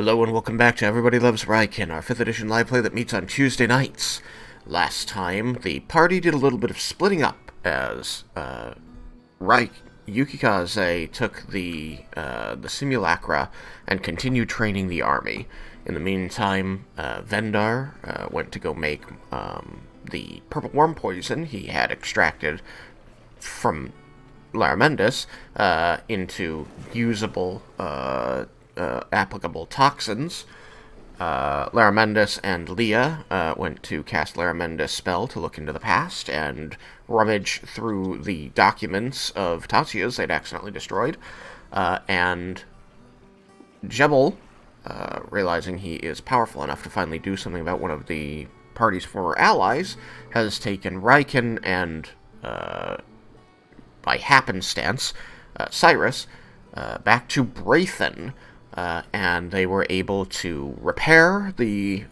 Hello and welcome back to Everybody Loves Raiken, our 5th edition live play that meets on Tuesday nights. Last time, the party did a little bit of splitting up as Yukikaze took the simulacra and continued training the army. In the meantime, Vendar went to go make the purple worm poison he had extracted from Laramendus into usable applicable toxins. Laramendus and Leah went to cast Laramendus' spell to look into the past and rummage through the documents of Tatia's they'd accidentally destroyed. And Jebel, realizing he is powerful enough to finally do something about one of the party's former allies, has taken Raiken and, by happenstance, Cyrus, back to Raiken, and they were able to repair the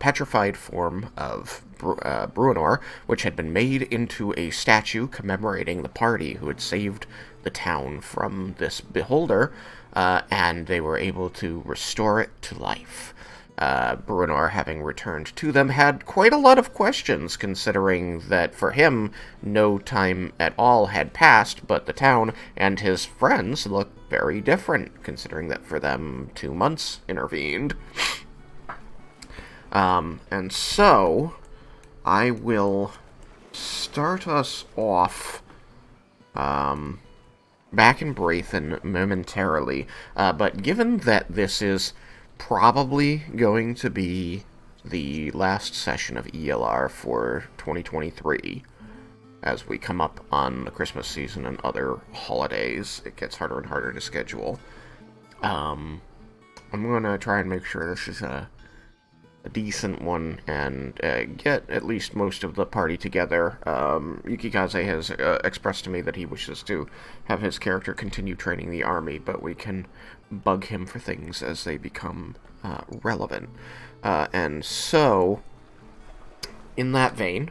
petrified form of Bruenor, which had been made into a statue commemorating the party who had saved the town from this beholder, and they were able to restore it to life. Bruenor, having returned to them, had quite a lot of questions, considering that for him, no time at all had passed, but the town and his friends looked very different, considering that for them 2 months intervened. And so, I will start us off back in Raiken momentarily, but given that this is probably going to be the last session of ELR for 2023. As we come up on the Christmas season and other holidays, it gets harder and harder to schedule. I'm going to try and make sure this is a decent one and get at least most of the party together. Yukikaze has expressed to me that he wishes to have his character continue training the army, but we can bug him for things as they become relevant. And so, in that vein,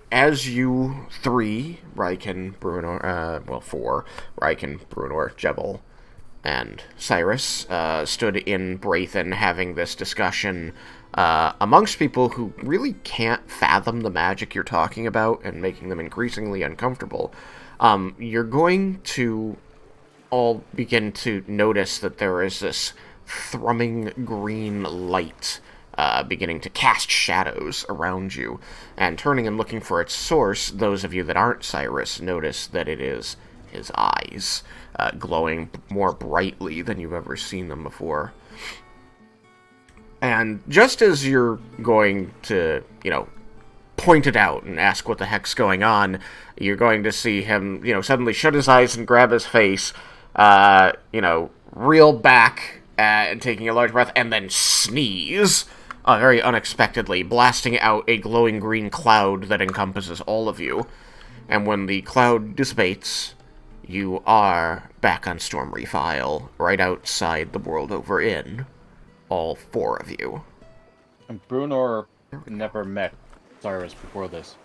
as you three, Raiken, Bruenor, four, Raiken, Bruenor, Jebel, and Cyrus stood in Raiken having this discussion amongst people who really can't fathom the magic you're talking about and making them increasingly uncomfortable. You're going to all begin to notice that there is this thrumming green light beginning to cast shadows around you, and turning and looking for its source, those of you that aren't Cyrus notice that it is his eyes, glowing more brightly than you've ever seen them before. And just as you're going to, point it out and ask what the heck's going on, you're going to see him, suddenly shut his eyes and grab his face, reel back and taking a large breath, and then sneeze, very unexpectedly, blasting out a glowing green cloud that encompasses all of you. And when the cloud dissipates, you are back on Stormreef Isle, right outside the World Over Inn. All four of you. And Bruenor never met Cyrus before this.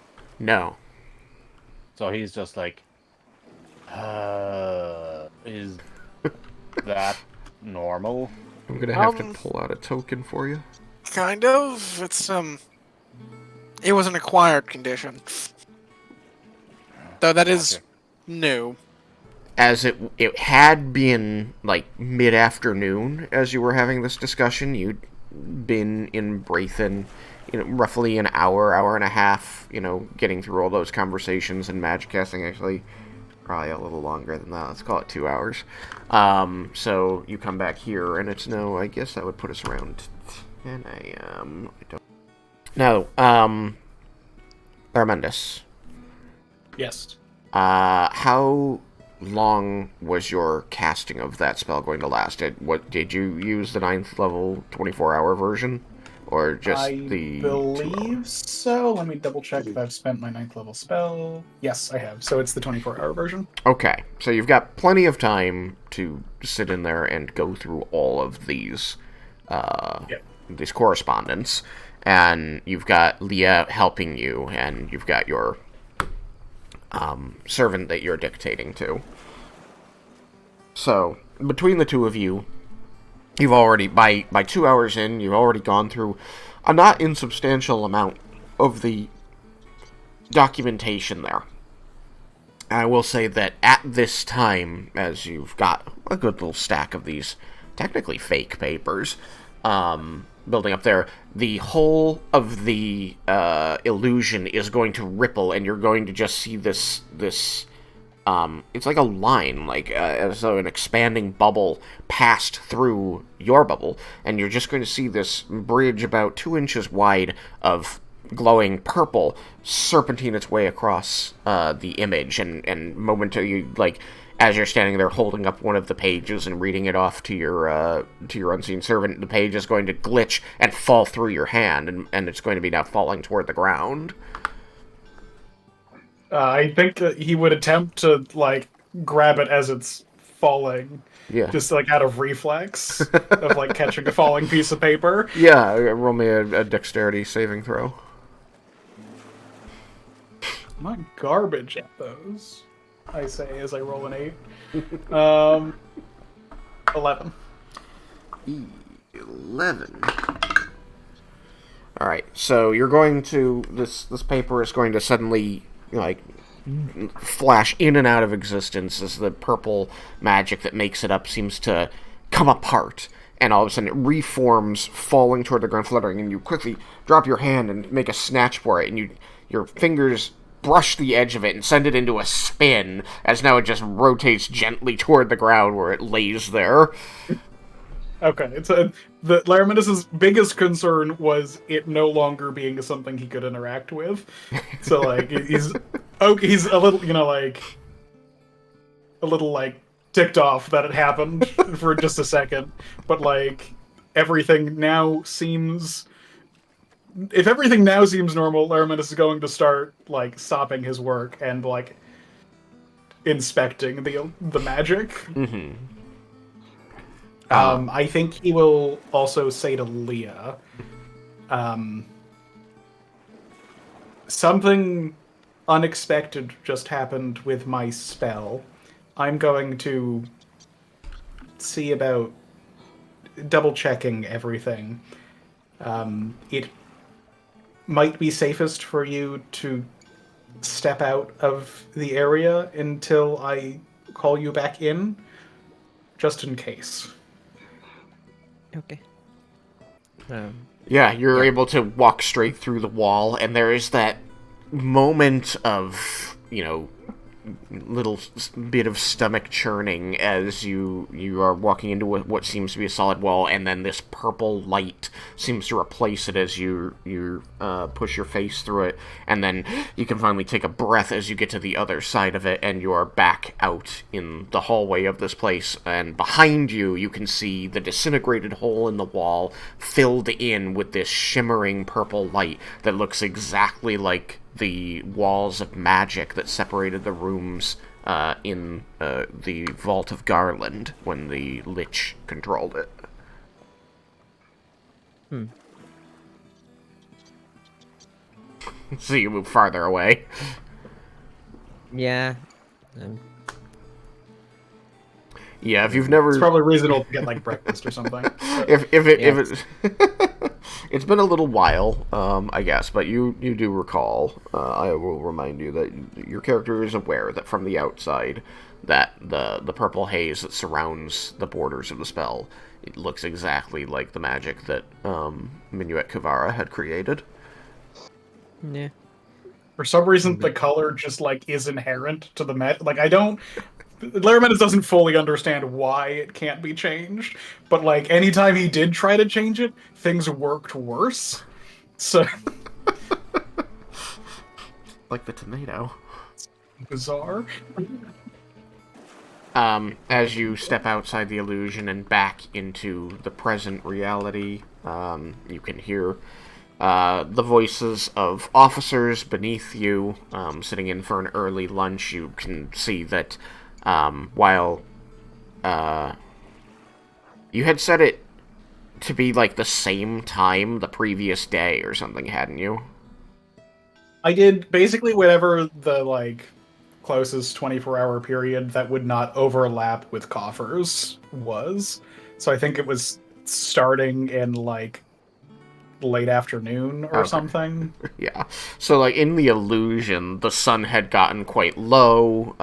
No. So he's just like, is that normal? I'm gonna have to pull out a token for you. Kind of. It was an acquired condition. Though that is new. As it had been, mid-afternoon as you were having this discussion. You'd been in Raiken, roughly an hour and a half, getting through all those conversations and magic casting, actually. Probably a little longer than that. Let's call it 2 hours. So you come back here, and it's I guess that would put us around 10 a.m. No, Laramendus. Yes. How long was your casting of that spell going to last? Did you use the 9th level 24-hour version? Or just I believe so. Let me double check if I've spent my 9th level spell. Yes, I have. So it's the 24-hour version. Okay, so you've got plenty of time to sit in there and go through all of these these correspondence. And you've got Leah helping you, and you've got your servant that you're dictating to. So, between the two of you, You've already, by 2 hours in, you've already gone through a not insubstantial amount of the documentation there. I will say that at this time, as you've got a good little stack of these technically fake papers building up there, the whole of the illusion is going to ripple, and you're going to just see this it's like a line, like as though an expanding bubble passed through your bubble, and you're just going to see this bridge about 2 inches wide of glowing purple serpentine its way across the image, and momentarily, like, as you're standing there holding up one of the pages and reading it off to your unseen servant, the page is going to glitch and fall through your hand, and it's going to be now falling toward the ground. I think that he would attempt to, like, grab it as it's falling. Yeah. Just, like, out of reflex of, like, catching a falling piece of paper. Yeah, roll me a dexterity saving throw. I'm not garbage at those, I say as I roll an 8. 11. 11. Alright, so you're going to... This paper is going to suddenly, like, flash in and out of existence as the purple magic that makes it up seems to come apart. And all of a sudden it reforms, falling toward the ground, fluttering, and you quickly drop your hand and make a snatch for it, and your fingers brush the edge of it and send it into a spin, as now it just rotates gently toward the ground where it lays there. Okay, the Laraminus's biggest concern was it no longer being something he could interact with. So, like, he's a little, a little ticked off that it happened for just a second, but like everything now seems. If everything now seems normal, Laraminus is going to start stopping his work and inspecting the magic. Mm-hmm. I think he will also say to Leah, something unexpected just happened with my spell. I'm going to see about double-checking everything. It might be safest for you to step out of the area until I call you back in, just in case. Okay. Yeah, you're able to walk straight through the wall, and there is that moment of, little bit of stomach churning as you are walking into what seems to be a solid wall, and then this purple light seems to replace it as you push your face through it, and then you can finally take a breath as you get to the other side of it, and you are back out in the hallway of this place, and behind you you can see the disintegrated hole in the wall filled in with this shimmering purple light that looks exactly like the walls of magic that separated the rooms in the Vault of Garland when the Lich controlled it. So you move farther away. Yeah. Yeah, if you've never... It's probably reasonable to get breakfast or something. if it's been a little while, I guess, but you do recall. I will remind you that your character is aware that from the outside, that the purple haze that surrounds the borders of the spell, it looks exactly like the magic that Minuet Kavara had created. Yeah. For some reason, the color just is inherent to the Laraminus doesn't fully understand why it can't be changed, but anytime he did try to change it, things worked worse. So like the tomato. Bizarre. As you step outside the illusion and back into the present reality, you can hear the voices of officers beneath you, sitting in for an early lunch. You can see that while you had set it to be the same time the previous day or something, hadn't you? I did basically whatever the closest 24-hour period that would not overlap with coffers was. So I think it was starting in like late afternoon or Okay. something. Yeah. So, like, in the illusion, the sun had gotten quite low.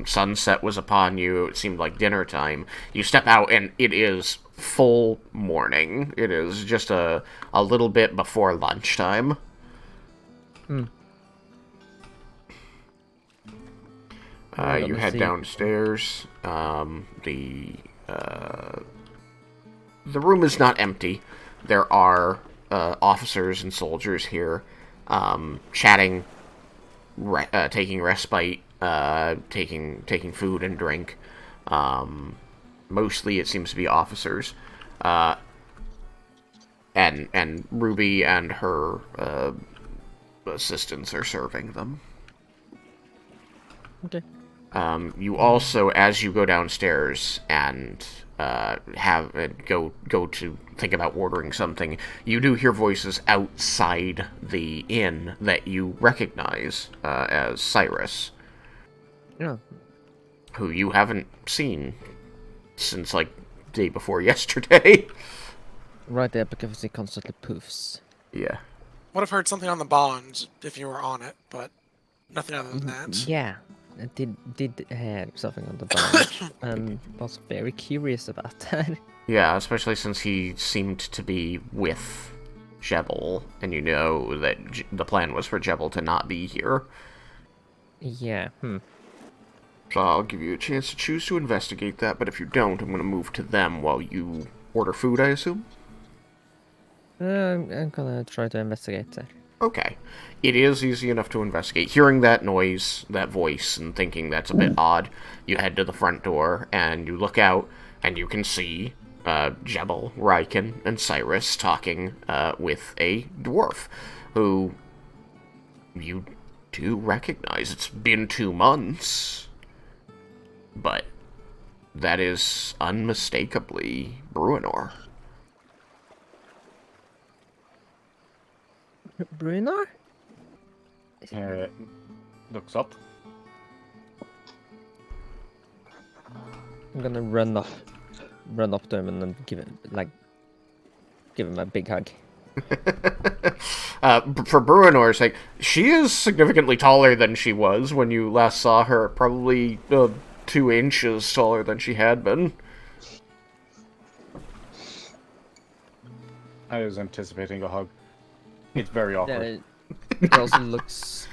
Sunset was upon you. It seemed like dinner time. You step out, and it is full morning. It is just a little bit before lunchtime. You head downstairs. The room is not empty. There are officers and soldiers here, chatting, taking respite, taking food and drink. Mostly, it seems to be officers, and Ruby and her assistants are serving them. Okay. You also, as you go downstairs and go to think about ordering something, you do hear voices outside the inn that you recognize as Cyrus, Yeah. who you haven't seen since like day before yesterday. Right there because he constantly poofs. Yeah. Would have heard something on the bonds if you were on it, but nothing other than that. Yeah. I did have something on the bond and was very curious about that. Yeah, especially since he seemed to be with Jebel, and you know that the plan was for Jebel to not be here. Yeah. So I'll give you a chance to choose to investigate that, but if you don't, I'm going to move to them while you order food, I assume? I'm gonna try to investigate that. Okay. It is easy enough to investigate. Hearing that noise, that voice, and thinking that's a bit odd, you head to the front door, and you look out, and you can see Jebel, Raiken, and Cyrus talking with a dwarf, who you do recognize. It's been 2 months, but that is unmistakably Bruenor. Bruenor? Looks up. I'm gonna run up to him and then give him a big hug. For Bruenor's sake, she is significantly taller than she was when you last saw her. Probably 2 inches taller than she had been. I was anticipating a hug. It's very awkward. It also looks.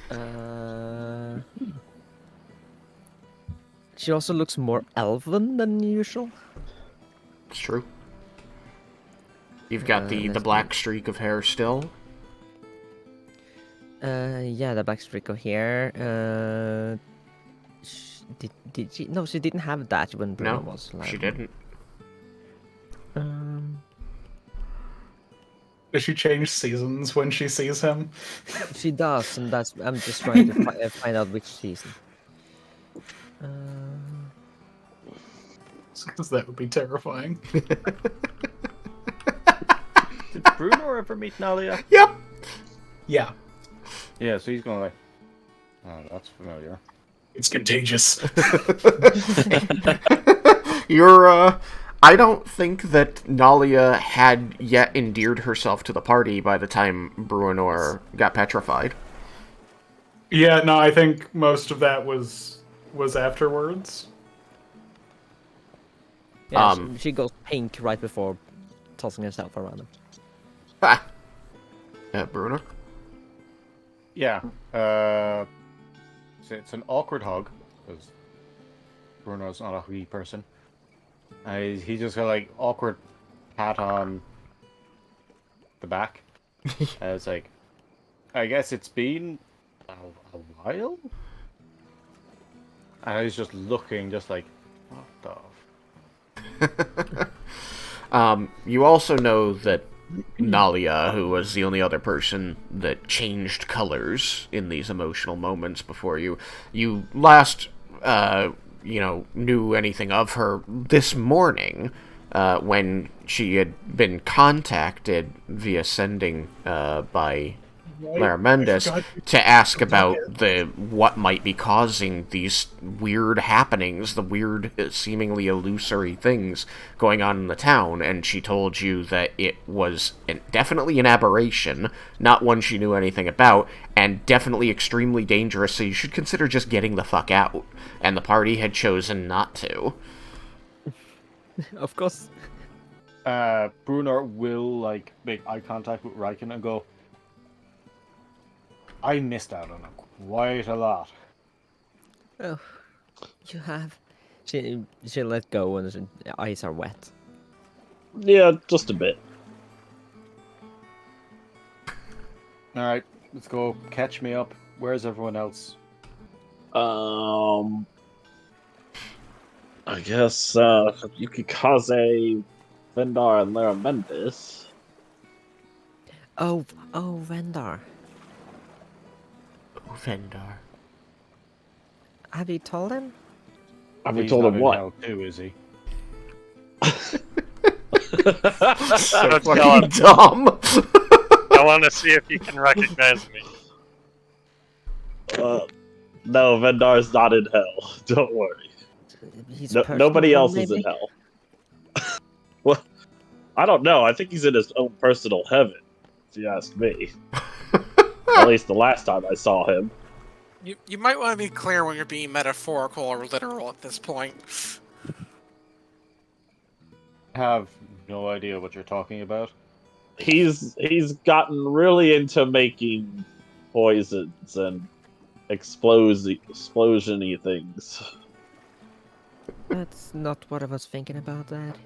She also looks more elven than usual. It's true. You've got the black streak of hair still. Yeah, the black streak of hair. Did she? No, she didn't have that when Bruno No, was alive. she didn't. Does she change seasons when she sees him? She does, and I'm just trying to find out which season. Because that would be terrifying. Did Bruno ever meet Nalia? Yep. Yeah, Yeah, so he's going like, oh, that's familiar. it's contagious. You're, I don't think that Nalia had yet endeared herself to the party by the time Bruenor got petrified. Yeah, no, I think most of that was afterwards. Yeah, she goes pink right before tossing herself around him. Ah. Bruenor? Yeah. So it's an awkward hug, because Bruno's not a huggy person. He just got like awkward pat on the back. It's like, I guess it's been a while? And I was just looking, just like, what the... You also know that Nalia, who was the only other person that changed colors in these emotional moments before you last, knew anything of her this morning, when she had been contacted via sending by Lara Mendes to ask about what might be causing these weird happenings, the weird, seemingly illusory things going on in the town, and she told you that it was definitely an aberration, not one she knew anything about, and definitely extremely dangerous, so you should consider just getting the fuck out. And the party had chosen not to. Of course. Bruenor will make eye contact with Raiken and go, I missed out on quite a lot. Oh, you have. She let go and her eyes are wet. Yeah, just a bit. Alright, let's go catch me up. Where's everyone else? I guess Yukikaze, Vendar, and Lara Mendes. Oh, Vendar. Oh, Vendar. Have you told him? Have we He's told not him in what? hell too, is he? So Don't tell fucking him. dumb. I want to see if he can recognize me. No, Vendar's not in hell. Don't worry. He's Nobody personal, else is in maybe? hell. Well, I don't know. I think he's in his own personal heaven, if you ask me. At least the last time I saw him. You might want to be clear when you're being metaphorical or literal at this point. I have no idea what you're talking about. He's gotten really into making poisons and explosion-y things. That's not what I was thinking about, Dad.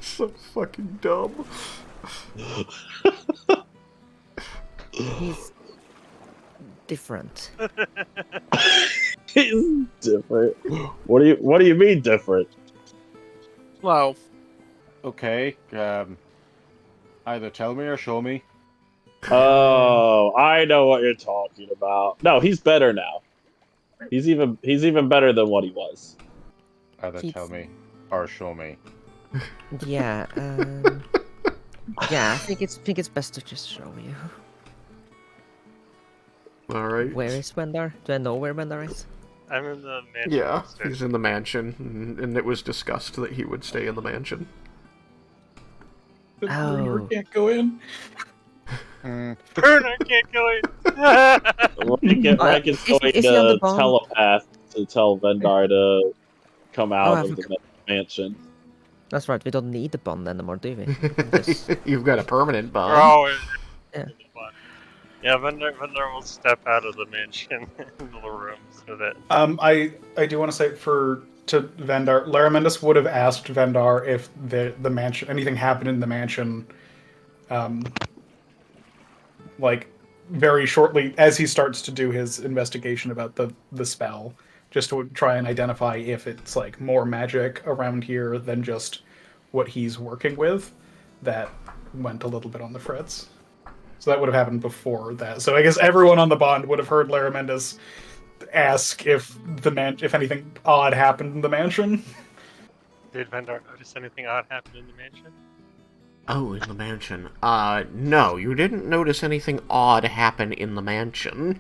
So fucking dumb. He's different. He's different. What do you mean different? Well, Okay, either tell me or show me. Oh, I know what you're talking about. No, he's better now. He's even better than what he was. Either He's- tell me or show me. Yeah, yeah, I think it's best to just show you. Alright. Where is Vendar? Do I know where Vendar is? I'm in the mansion. Yeah, upstairs. he's in the mansion, and it was discussed that he would stay in the mansion. The Oh. Bruenor can't go in. Bruenor can't go in. Raiken's going is he on the to bond? telepath to tell Vendar to come out I of the forgot. mansion. That's right, we don't need the bond anymore, do we? We can just- You've got a permanent bond. Oh, Yeah. yeah. Vendor will step out of the mansion into the rooms with it. I do want to say to Vendar, Lara Mendes would have asked Vendar if the mansion, anything happened in the mansion, like very shortly as he starts to do his investigation about the spell, just to try and identify if it's like more magic around here than just what he's working with. That went a little bit on the fritz. So that would have happened before that. So I guess everyone on the bond would have heard Lara Mendes ask if if anything odd happened in the mansion. Did Vendor notice anything odd happen in the mansion? Oh, in the mansion. No, you didn't notice anything odd happen in the mansion.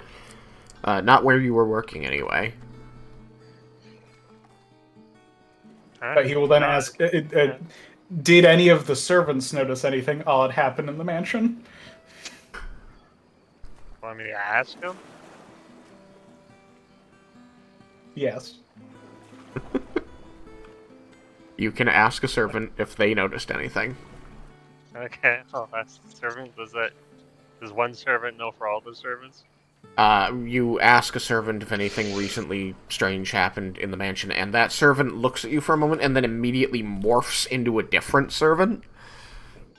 Not where you were working, anyway. But he will then ask, did any of the servants notice anything odd happen in the mansion? Want me to ask him? Yes. You can ask a servant if they noticed anything. Okay, I'll ask the servant. Does one servant know for all the servants? You ask a servant if anything recently strange happened in the mansion, and that servant looks at you for a moment and then immediately morphs into a different servant.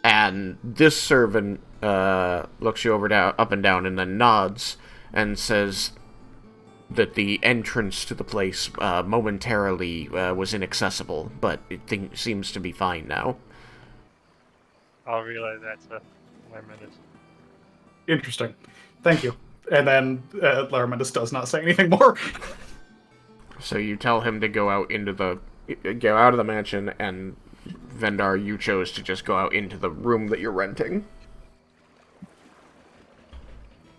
And this servant looks you up and down and then nods and says that the entrance to the place momentarily was inaccessible, but it seems to be fine now. I'll relay that to my minutes. Interesting. Thank you. And then Lara Mendes does not say anything more. So you tell him to go out of the mansion and Vendar, you chose to just go out into the room that you're renting.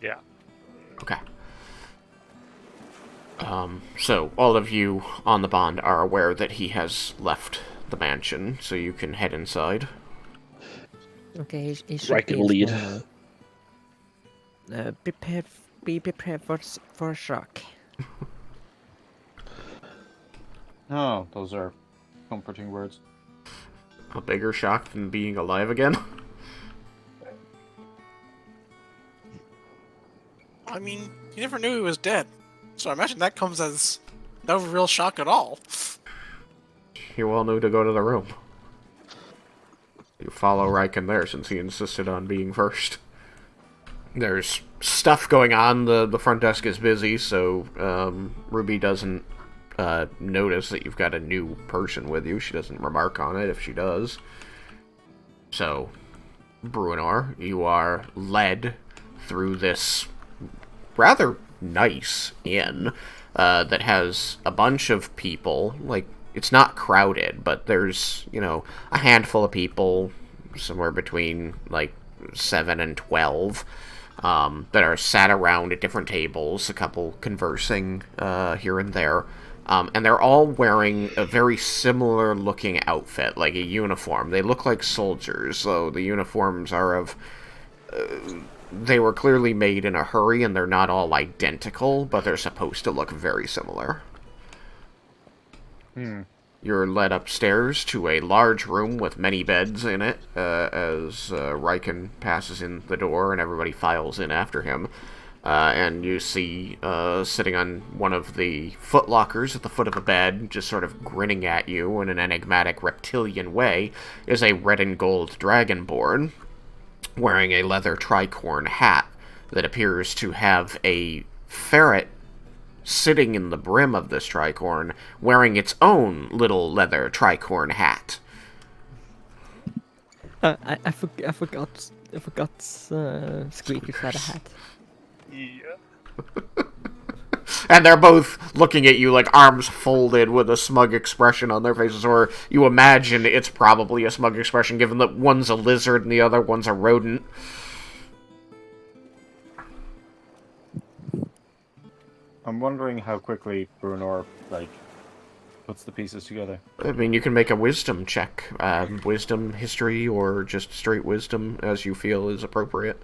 Yeah. Okay. So all of you on the bond are aware that he has left the mansion, so you can head inside. Okay, he should Raiken be lead. small. Be prepared for a shock. Oh, those are comforting words. A bigger shock than being alive again? I mean, you never knew he was dead, so I imagine that comes as no real shock at all. You all knew to go to the room. You follow Raiken there since he insisted on being first. There's stuff going on. The front desk is busy, so Ruby doesn't notice that you've got a new person with you. She doesn't remark on it if she does. So, Bruenor, you are led through this rather nice inn that has a bunch of people. Like, it's not crowded, but there's, a handful of people, somewhere between, 7 and 12, that are sat around at different tables, a couple conversing here and there. And they're all wearing a very similar-looking outfit, like a uniform. They look like soldiers, though the uniforms are of... they were clearly made in a hurry, and they're not all identical, but they're supposed to look very similar. You're led upstairs to a large room with many beds in it, as Raiken passes in the door and everybody files in after him. And you see, sitting on one of the footlockers at the foot of a bed, just sort of grinning at you in an enigmatic reptilian way, is a red and gold dragonborn, wearing a leather tricorn hat that appears to have a ferret sitting in the brim of this tricorn, wearing its own little leather tricorn hat. I forgot Squeaky had a hat. Yeah. And they're both looking at you like arms folded with a smug expression on their faces, or you imagine it's probably a smug expression given that one's a lizard and the other one's a rodent. I'm wondering how quickly Bruenor, puts the pieces together. I mean, you can make a wisdom check. Wisdom, history, or just straight wisdom, as you feel is appropriate.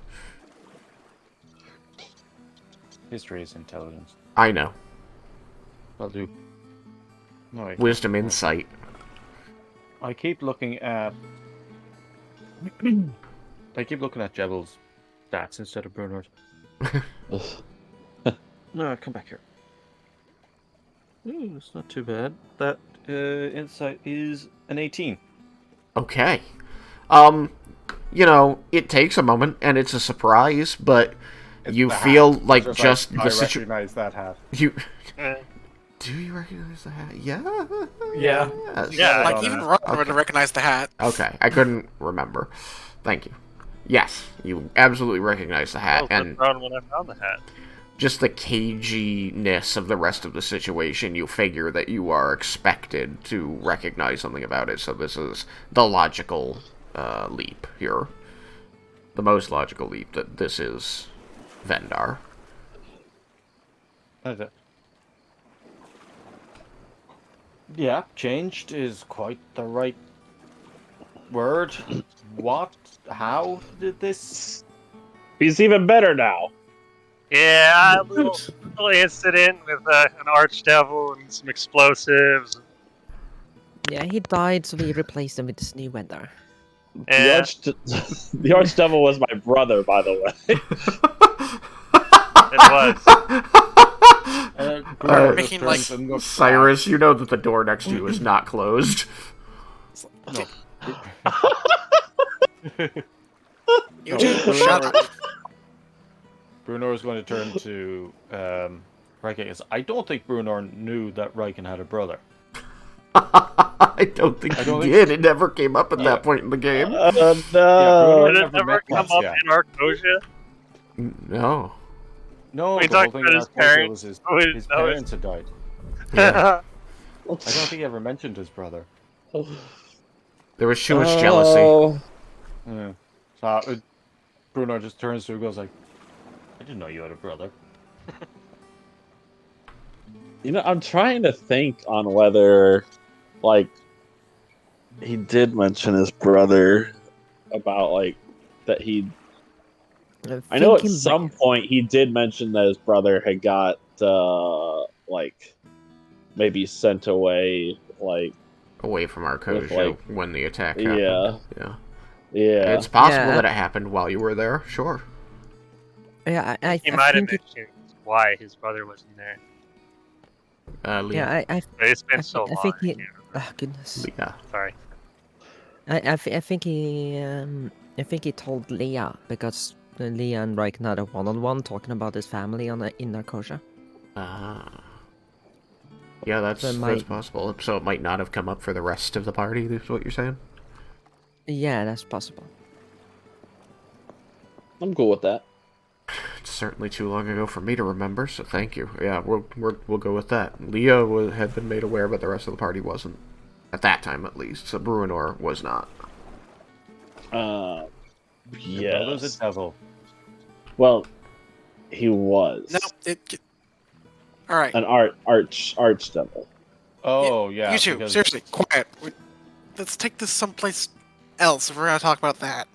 History is intelligence. I know. I'll do. No, Wisdom, insight. I keep looking at... I keep looking at Jebel's stats instead of Bruenor's. No, come back here. Ooh, it's not too bad. That insight is an 18. Okay. It takes a moment, and it's a surprise, but you feel like just the I situation. recognize that hat. You do you recognize the hat? Yeah. Yeah. Yeah. Like, even Ron would recognize the hat. Okay, I couldn't remember. Thank you. Yes, you absolutely recognize the hat, I was and around when I found the hat. just the caginess of the rest of the situation, you figure that you are expected to recognize something about it, so this is the logical leap here. The most logical leap that this is Vendar. Yeah, changed is quite the right word. What? How did this... He's even better now. Yeah, a little incident with an archdevil and some explosives. Yeah, he died, so we replaced him with this new vendor. Yeah. The Archdevil was my brother, by the way. It was. Making, Cyrus, you know that the door next to you is not closed. You just shut up. Bruenor is going to turn to Raiken. I don't think Bruenor knew that Raiken had a brother. I don't think he did. It never came up at that point in the game. No. Bruenor Did it never come up in Arcosia? No. No, We the whole talked thing about in his Arcosia parents. was his Oh, parents no, had died. Yeah. I don't think he ever mentioned his brother. There was too much jealousy. Oh, Yeah. So Bruenor just turns to her and goes like, I didn't know you had a brother. I'm trying to think on whether, like, he did mention his brother about, like, that he. I know think at he some point he did mention that his brother had got, like, maybe sent away, like, Away from our with, Arcosia like, when the attack happened. yeah, Yeah. yeah. It's possible Yeah. that it happened while you were there, sure. Yeah, I He might have think it. mentioned why his brother wasn't there. Leah. Yeah, But it's been so I long. think I he. can't remember. Oh goodness. Leah. Sorry. I think he. I think he told Leah because Leah and Raiken had a one-on-one talking about his family in Narcosia. Ah. Yeah, that's So it might. possible. So it might not have come up for the rest of the party, is what you're saying? Yeah, that's possible. I'm cool with that. It's certainly too long ago for me to remember, so thank you. Yeah, we'll go with that. Leah had been made aware, but the rest of the party wasn't. At that time, at least. So Bruenor was not. Your brother's Yes. a devil. Well, he was No, all right. an archdevil. Oh, yeah. You two, because- seriously, quiet. Let's take this someplace else if we're gonna talk about that.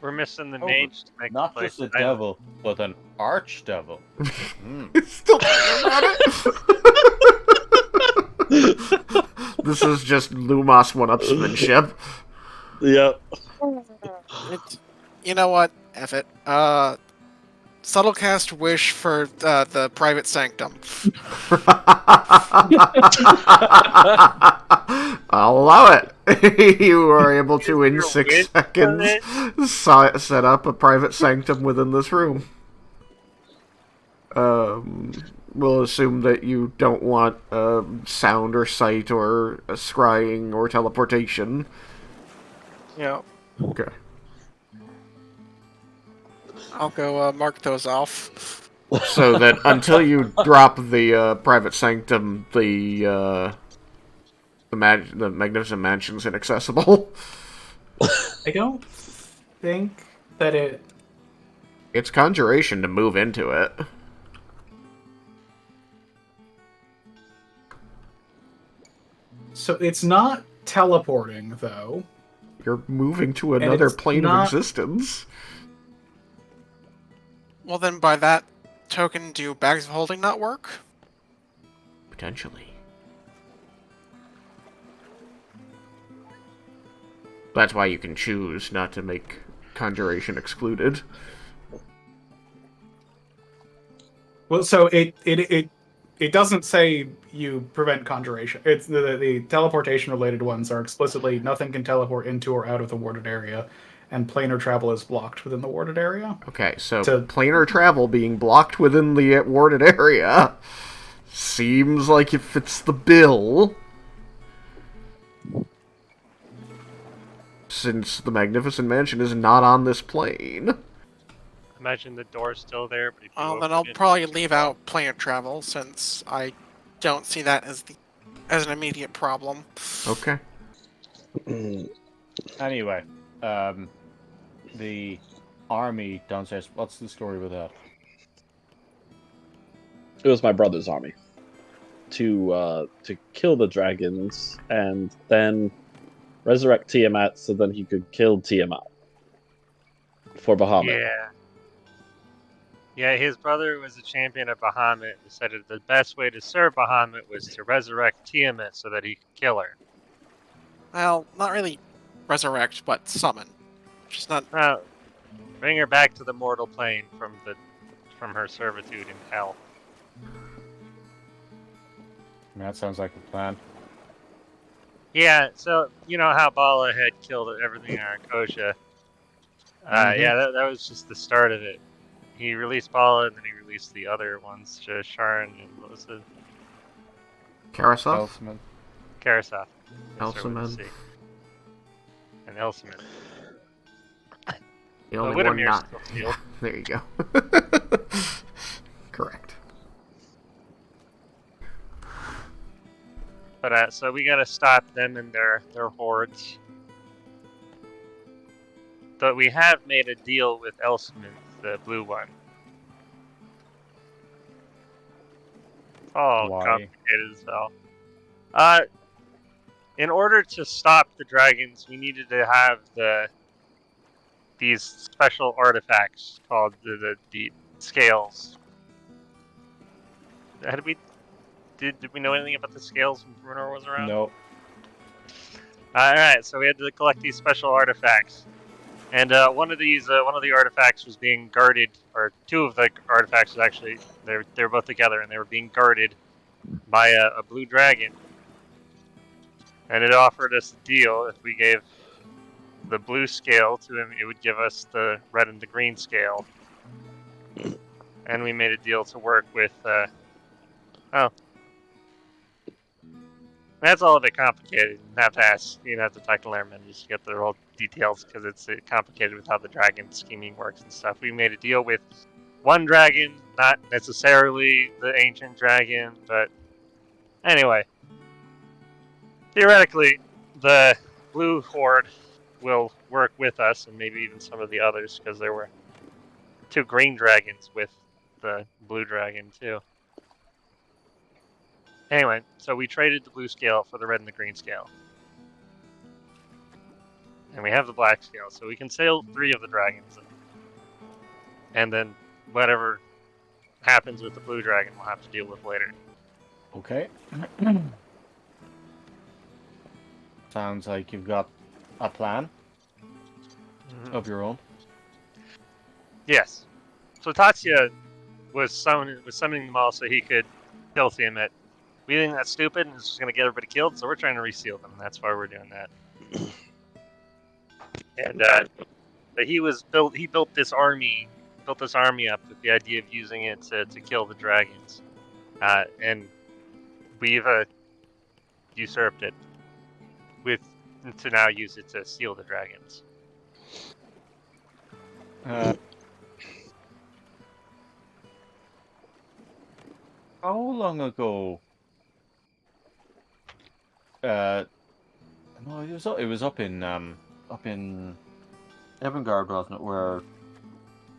We're missing the Oh, mage to make Not the place just a title. devil, but an archdevil. Mm. Still thinking about it? This is just Lumos one-upsmanship. Yep. You know what? F it. Subtlecast wish for the private sanctum. I'll allow it. You are able to, in Your 6 wish seconds, set up a private sanctum within this room. We'll assume that you don't want sound or sight or scrying or teleportation. Yeah, Okay. I'll go mark those off. So that until you drop the private sanctum, the Magnificent Mansion's inaccessible. I don't think that it. It's conjuration to move into it. So it's not teleporting, though. You're moving to another it's plane not- of existence. Well, then by that token, do bags of holding not work? Potentially. That's why you can choose not to make conjuration excluded. Well, so it doesn't say you prevent conjuration. It's the teleportation related ones are explicitly nothing can teleport into or out of the warded area, and planar travel is blocked within the warded area. Okay, so To- planar travel being blocked within the warded area seems like it fits the bill. Since the Magnificent Mansion is not on this plane. Imagine the door's still there, but if you Well, then open I'll it- probably leave out planar travel since I don't see that as an immediate problem. Okay. Anyway, the army downstairs. What's the story with that? It was my brother's army to kill the dragons and then resurrect Tiamat so then he could kill Tiamat for Bahamut. Yeah. Yeah, his brother was a champion of Bahamut and decided the best way to serve Bahamut was to resurrect Tiamat so that he could kill her. Well, not really resurrect, but summon. Just not. Well, bring her back to the mortal plane from her servitude in hell. That sounds like a plan. Yeah, so you know how Bala had killed everything in Arcosia. Yeah, that was just the start of it. He released Bala and then he released the other ones, Sharon and what was it? Karasov? Elfman. Karasov. Elsaman. And Elsaman. The Well, only one Whittemir's not. still sealed. There you go. Correct. But so we gotta stop them and their hordes. But we have made a deal with Elsmith, the blue one. It's all Why? complicated as hell. In order to stop the dragons, we needed to have these special artifacts called the scales. Did we know anything about the scales when Bruenor was around? No. Alright, so we had to collect these special artifacts. And one of the artifacts was being guarded, or two of the artifacts was actually, they were both together, and they were being guarded by a blue dragon. And it offered us a deal. If we gave the blue scale to him, it would give us the red and the green scale. And we made a deal to work with, that's all a bit complicated. You have to talk to Laird just to get the real details, because it's complicated with how the dragon scheming works and stuff. We made a deal with one dragon, not necessarily the ancient dragon, but anyway. Theoretically, the blue horde will work with us, and maybe even some of the others, because there were 2 green dragons with the blue dragon, too. Anyway, so we traded the blue scale for the red and the green scale. And we have the black scale, so we can sail 3 of the dragons. And then whatever happens with the blue dragon, we'll have to deal with later. Okay. Sounds like you've got a plan of your own. Yes. So Tatsuya was summoning them all so he could kill Tiamat. We think that's stupid and it's just going to get everybody killed, so we're trying to reseal them. That's why we're doing that. And but he built this army up with the idea of using it to kill the dragons, and we've usurped it to now use it to seal the dragons. How long ago? No, it was up in Evangard, wasn't it? Where I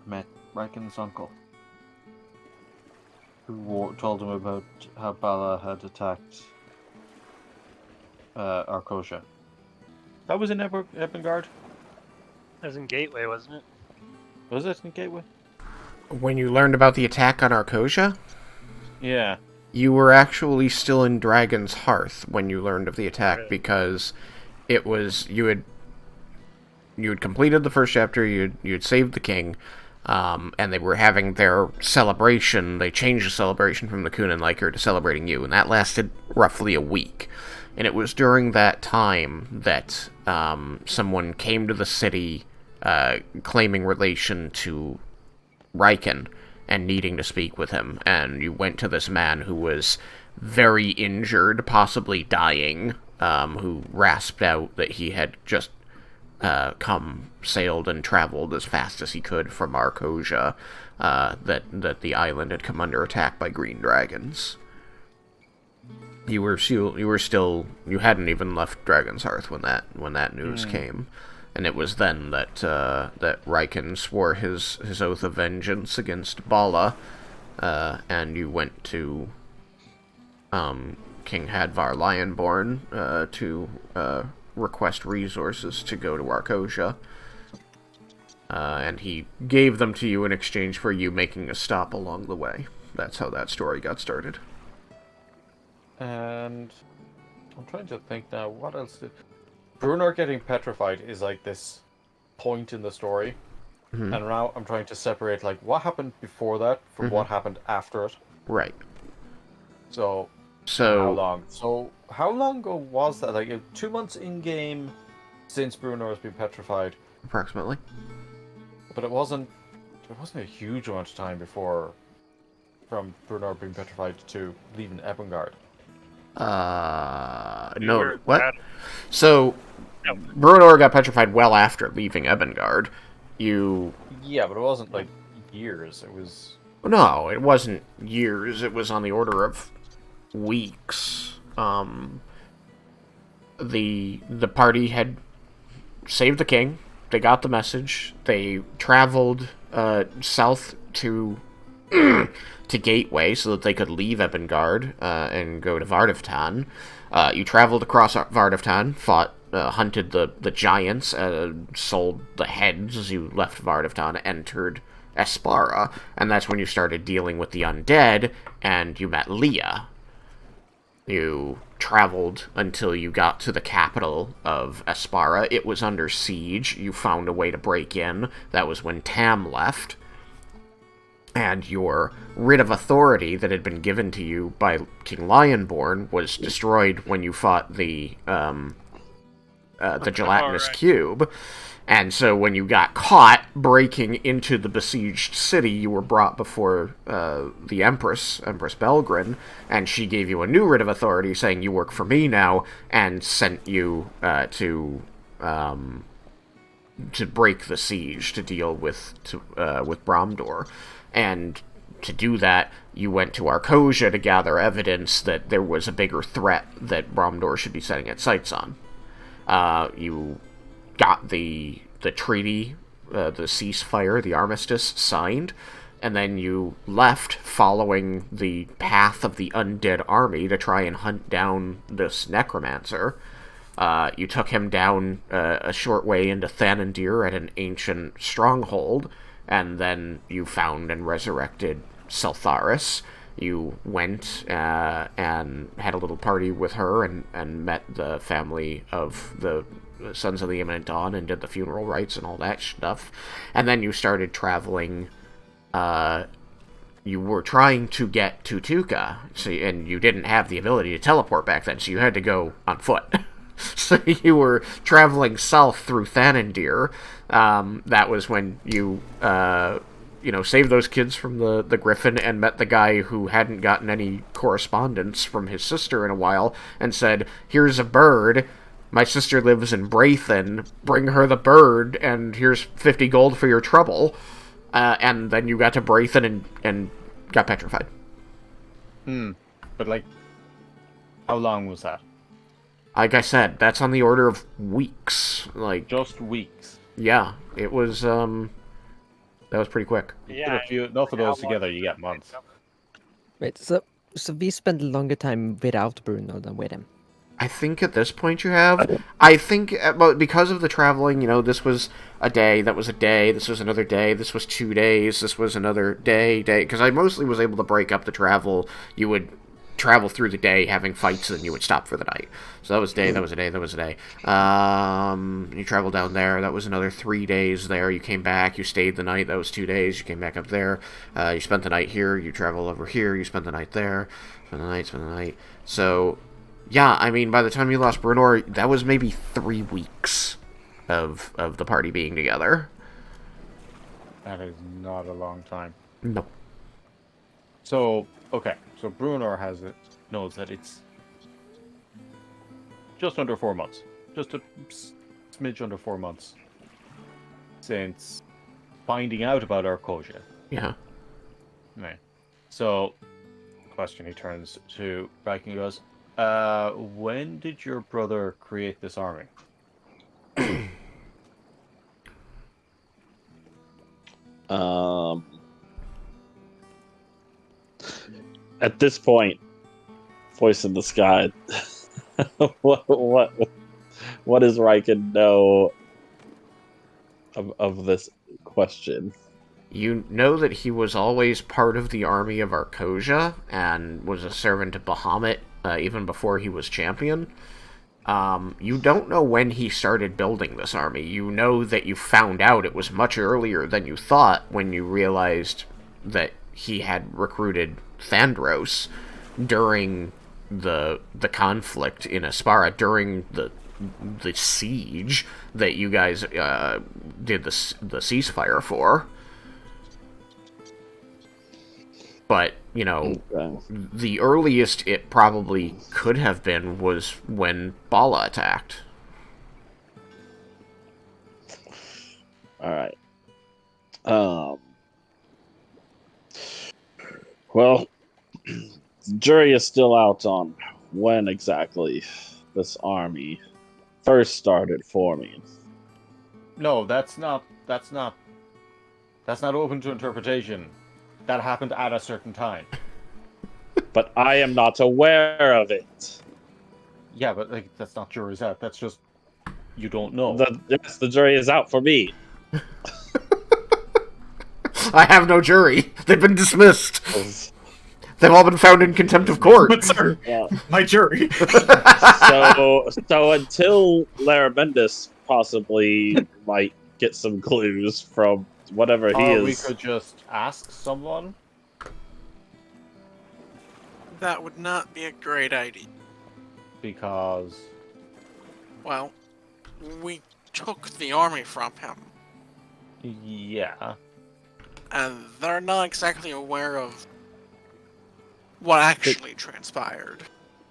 met Raiken's uncle, who told him about how Bala had attacked Arcosia. That was in Evangard? That was in Gateway, wasn't it? Was it in Gateway? When you learned about the attack on Arcosia, Yeah. you were actually still in Dragon's Hearth when you learned of the attack, Really? because it was you had completed the first chapter, you had saved the king, and they were having their celebration. They changed the celebration from the Kun and Liker to celebrating you, and that lasted roughly a week. And it was during that time that someone came to the city claiming relation to Raiken and needing to speak with him, and you went to this man who was very injured, possibly dying, who rasped out that he had just sailed and traveled as fast as he could from Arcosia, that the island had come under attack by green dragons. You hadn't even left Dragon's Hearth when that news came. And it was then that Raiken swore his oath of vengeance against Bala, and you went to King Hadvar Lionborn to request resources to go to Arcosia. And he gave them to you in exchange for you making a stop along the way. That's how that story got started. And I'm trying to think now, what else did... Bruenor getting petrified is like this point in the story. Mm-hmm. And now I'm trying to separate like what happened before that from what happened after it. Right. So how long? So how long ago was that? Like 2 months in game since Bruenor has been petrified. Approximately. But it wasn't a huge amount of time before from Bruenor being petrified to leaving Evangard. No, what? So, Bruenor got petrified well after leaving Evangard. Yeah, but it wasn't like years. It was... No, it wasn't years. It was on the order of weeks. the party had saved the king. They got the message. They traveled south to to Gateway so that they could leave Ebengard and go to Vardaftan. You traveled across Vardaftan, fought, hunted the giants, sold the heads as you left Vardaftan, entered Espara, and that's when you started dealing with the undead, and you met Leah. You traveled until you got to the capital of Espara. It was under siege. You found a way to break in. That was when Tam left. And your writ of authority that had been given to you by King Lionborn was destroyed when you fought the gelatinous cube. And so when you got caught breaking into the besieged city, you were brought before the Empress Belgrin, and she gave you a new writ of authority saying you work for me now, and sent you to break the siege, to deal with Bromdor. And to do that, you went to Arcosia to gather evidence that there was a bigger threat that Bromdor should be setting its sights on. You got the treaty, the ceasefire, the armistice signed, and then you left following the path of the undead army to try and hunt down this necromancer. You took him down a short way into Thanandir at an ancient stronghold, and then you found and resurrected Seltharis. You went and had a little party with her and met the family of the Sons of the Imminent Dawn and did the funeral rites and all that stuff. And then you started traveling. You were trying to get to Tuca, and you didn't have the ability to teleport back then, so you had to go on foot. So you were traveling south through Thanandir. That was when you saved those kids from the Griffin and met the guy who hadn't gotten any correspondence from his sister in a while and said, "Here's a bird. My sister lives in Braithen. Bring her the bird, and here's 50 gold for your trouble." And then you got to Braithen and got petrified. But, like, how long was that? Like I said, that's on the order of weeks. Like, Just weeks. yeah, it was, that was pretty quick. Yeah. Enough of those together, you get months. Wait, so we spent a longer time without Bruno than with him. I think at this point you have. I think, because of the traveling, this was a day, that was a day, this was another day, this was 2 days, this was another day, because I mostly was able to break up the travel. You would travel through the day having fights, and then you would stop for the night. So that was day, that was a day, that was a day. You traveled down there, that was another 3 days there. You came back, you stayed the night, that was 2 days. You came back up there, you spent the night here, you travel over here, you spent the night there, spent the night. So, yeah, I mean, by the time you lost Bruenor, that was maybe 3 weeks of the party being together. That is not a long time. No. So, okay. So Bruenor knows that it's just under 4 months. Just a smidge under 4 months since finding out about Arcosia. Yeah. Right. So, question he turns to Raiken and goes, when did your brother create this army? At this point, voice in the sky. what does Raiken know of this question? You know that he was always part of the army of Arcosia and was a servant to Bahamut even before he was champion. You don't know when he started building this army. You know that you found out it was much earlier than you thought when you realized that he had recruited Thandros during the conflict in Espara, during the siege that you guys did the ceasefire for. But, Okay. the earliest it probably could have been was when Bala attacked. Alright. Well, the jury is still out on when exactly this army first started forming. No, that's not open to interpretation. That happened at a certain time. But I am not aware of it. Yeah, but like that's not jury's out. That's just you don't know. Yes, the jury is out for me. I have no jury. They've been dismissed. They've all been found in contempt of court. But sir, Yeah. my jury. So until Larabendis possibly might get some clues from whatever he Or is. we could just ask someone. That would not be a great idea. Because Well, we took the army from him, yeah. and they're not exactly aware of what actually transpired.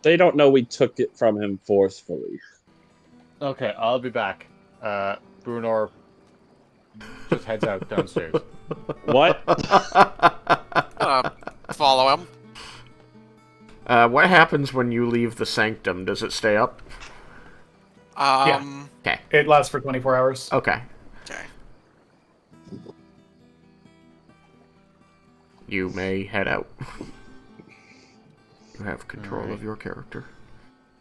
They don't know we took it from him forcefully. Okay, I'll be back. Bruenor just heads out downstairs. What? Follow him. What happens when you leave the sanctum? Does it stay up? Okay. It lasts for 24 hours. Okay. Okay. You may head out. You have control of your character.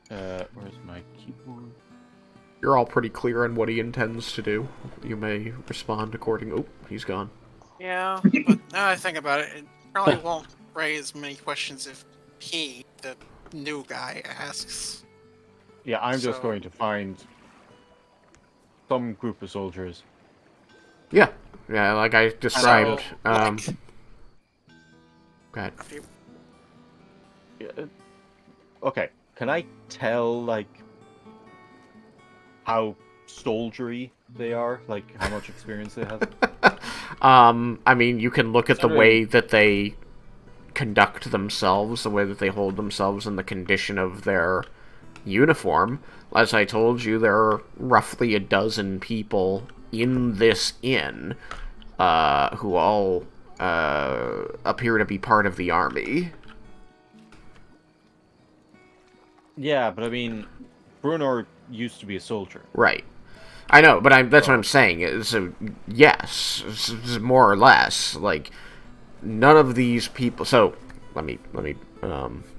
Where's my keyboard? You're all pretty clear on what he intends to do. You may respond according... Oh, he's gone. Yeah, but now I think about it, it probably won't raise many questions if he, the new guy, asks. Yeah, I'm just So- going to find some group of soldiers. Yeah. Yeah, like I described. like, Go ahead. if you Yeah, okay, can I tell, like, how soldiery they are? Like, how much experience they have? I mean, you can look at the way that they conduct themselves, the way that they hold themselves, and the condition of their uniform. As I told you, there are roughly a dozen people in this inn who all appear to be part of the army. Yeah, but I mean, Bruenor used to be a soldier. Right. I know, but that's what I'm saying. So, yes, more or less. Like, none of these people... So, let me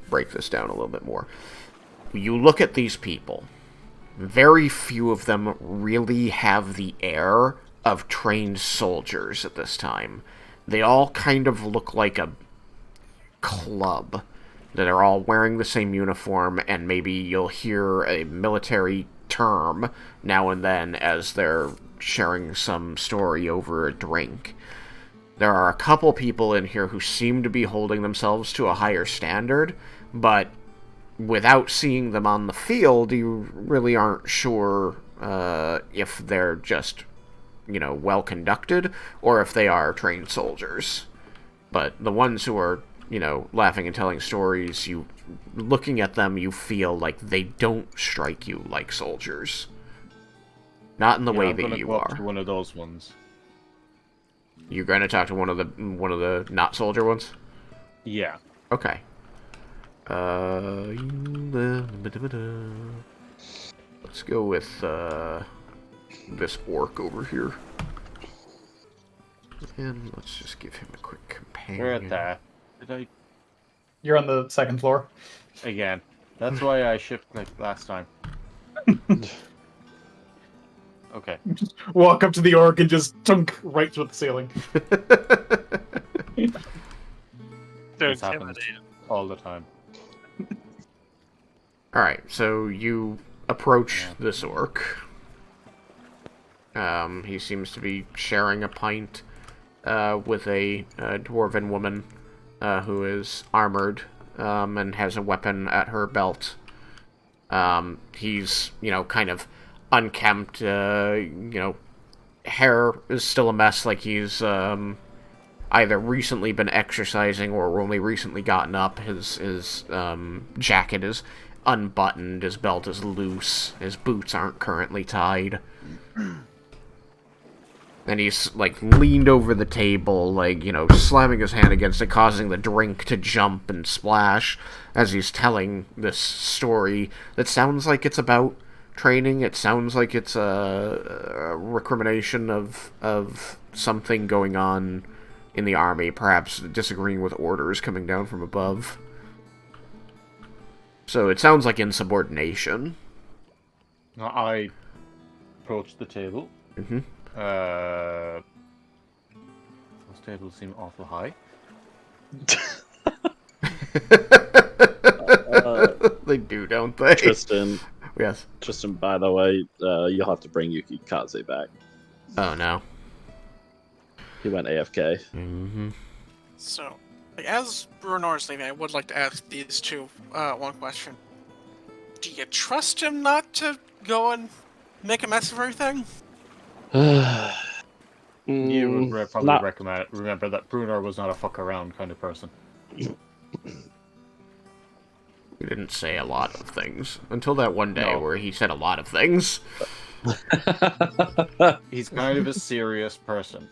break this down a little bit more. You look at these people. Very few of them really have the air of trained soldiers at this time. They all kind of look like a club. That are all wearing the same uniform, and maybe you'll hear a military term now and then as they're sharing some story over a drink. There are a couple people in here who seem to be holding themselves to a higher standard, but without seeing them on the field, you really aren't sure if they're just, well conducted, or if they are trained soldiers. But the ones who are laughing and telling stories, looking at them, you feel like they don't strike you like soldiers. Not in the way I'm that gonna you go up are. to one of those ones. You're going to talk to one of the not soldier ones? Yeah. Okay. Let's go with this orc over here. And let's just give him a quick companion. We're at that. Did You're on the second floor. I... Again. That's why I shipped, like, last time. Okay. Just walk up to the orc and just dunk right through the ceiling. They're This happens intimidating. all the time. Alright, so you approach this orc. He seems to be sharing a pint with a dwarven woman who is armored and has a weapon at her belt. He's, kind of unkempt, hair is still a mess, like he's either recently been exercising or only recently gotten up. His jacket is unbuttoned, his belt is loose, his boots aren't currently tied. And he's, like, leaned over the table, like, slamming his hand against it, causing the drink to jump and splash as he's telling this story that sounds like it's about training. It sounds like it's a recrimination of something going on in the army, perhaps disagreeing with orders coming down from above. So it sounds like insubordination. I approached the table. Mm-hmm. Those tables seem awful high. They do, don't they? Tristan, Yes. Tristan, by the way, you'll have to bring Yuki Kaze back. Oh, no. He went AFK. Mm-hmm. So, as Bruenor's leaving, I would like to ask these two one question. Do you trust him not to go and make a mess of everything? You would probably not- remember that Bruenor was not a fuck around kind of person. He didn't say a lot of things. Until that one day No. where he said a lot of things. He's kind of a serious person.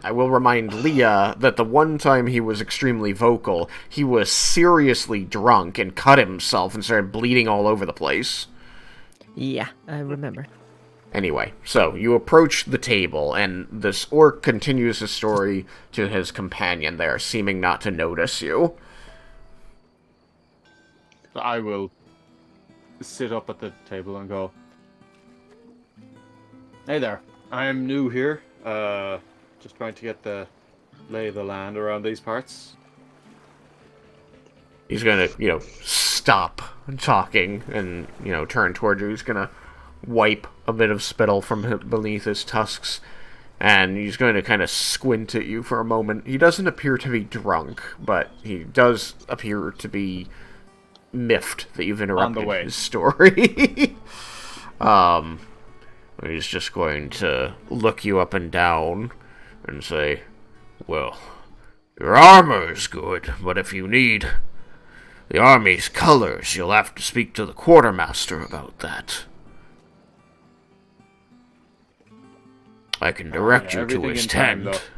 I will remind Leah that the one time he was extremely vocal, he was seriously drunk and cut himself and started bleeding all over the place. Yeah, I remember. Anyway, so you approach the table, and this orc continues his story to his companion there, seeming not to notice you. I will sit up at the table and go, "Hey there, I'm new here. Just trying to get the lay of the land around these parts." He's gonna, stop talking and, turn towards you. He's gonna wipe a bit of spittle from beneath his tusks, and he's going to kind of squint at you for a moment. He doesn't appear to be drunk, but he does appear to be miffed that you've interrupted his story. He's just going to look you up and down and say, "Well, your armor's good, but if you need the army's colors, you'll have to speak to the quartermaster about that. I can direct you to his tent."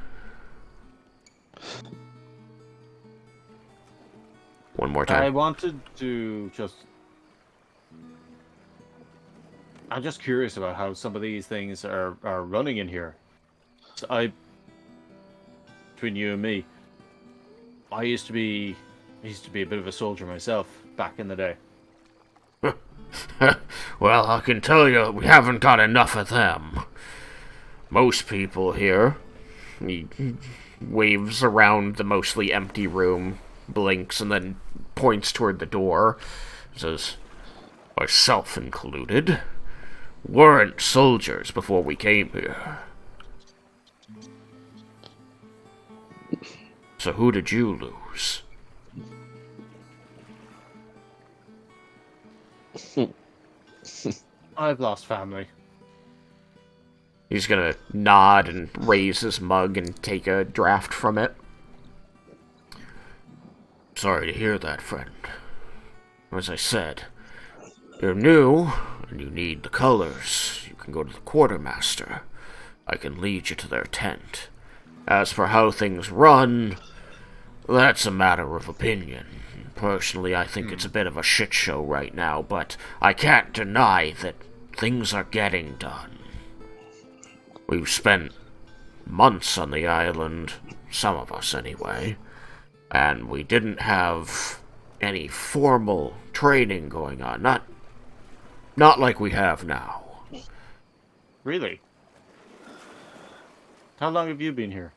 One more time. I wanted to I'm just curious about how some of these things are running in here. So between you and me, I used to be a bit of a soldier myself back in the day. Well, I can tell you, we haven't got enough of them. Most people here, he waves around the mostly empty room, blinks, and then points toward the door, says, "Myself included, weren't soldiers before we came here. So who did you lose?" I've lost family. He's gonna nod and raise his mug and take a draft from it. "Sorry to hear that, friend. As I said, you're new, and you need the colors. You can go to the quartermaster. I can lead you to their tent. As for how things run, that's a matter of opinion. Personally, I think it's a bit of a shit show right now, but I can't deny that things are getting done. We've spent months on the island, some of us anyway, and we didn't have any formal training going on. Not like we have now." Really? How long have you been here?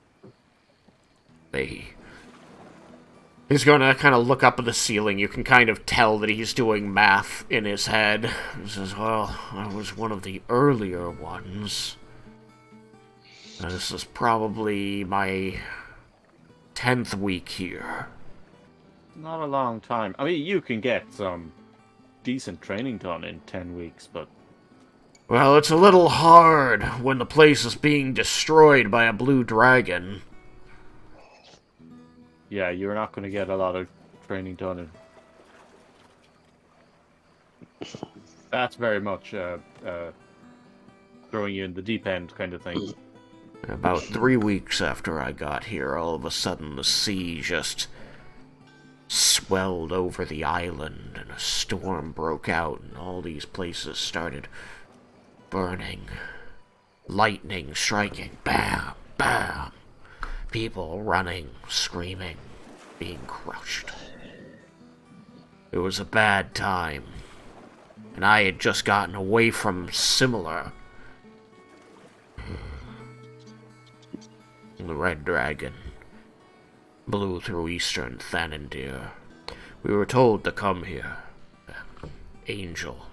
He's gonna kind of look up at the ceiling. You can kind of tell that he's doing math in his head. He says, "Well, I was one of the earlier ones. This is probably my 10th week here." Not a long time. I mean, you can get some decent training done in 10 weeks, but... Well, it's a little hard when the place is being destroyed by a blue dragon. Yeah, you're not going to get a lot of training done in... That's very much throwing you in the deep end kind of thing. About 3 weeks after I got here, all of a sudden the sea just swelled over the island and a storm broke out and all these places started burning. Lightning striking. Bam! Bam! People running, screaming, being crushed. It was a bad time. And I had just gotten away from similar. The Red Dragon blew through eastern Thanandir. We were told to come here. Angel,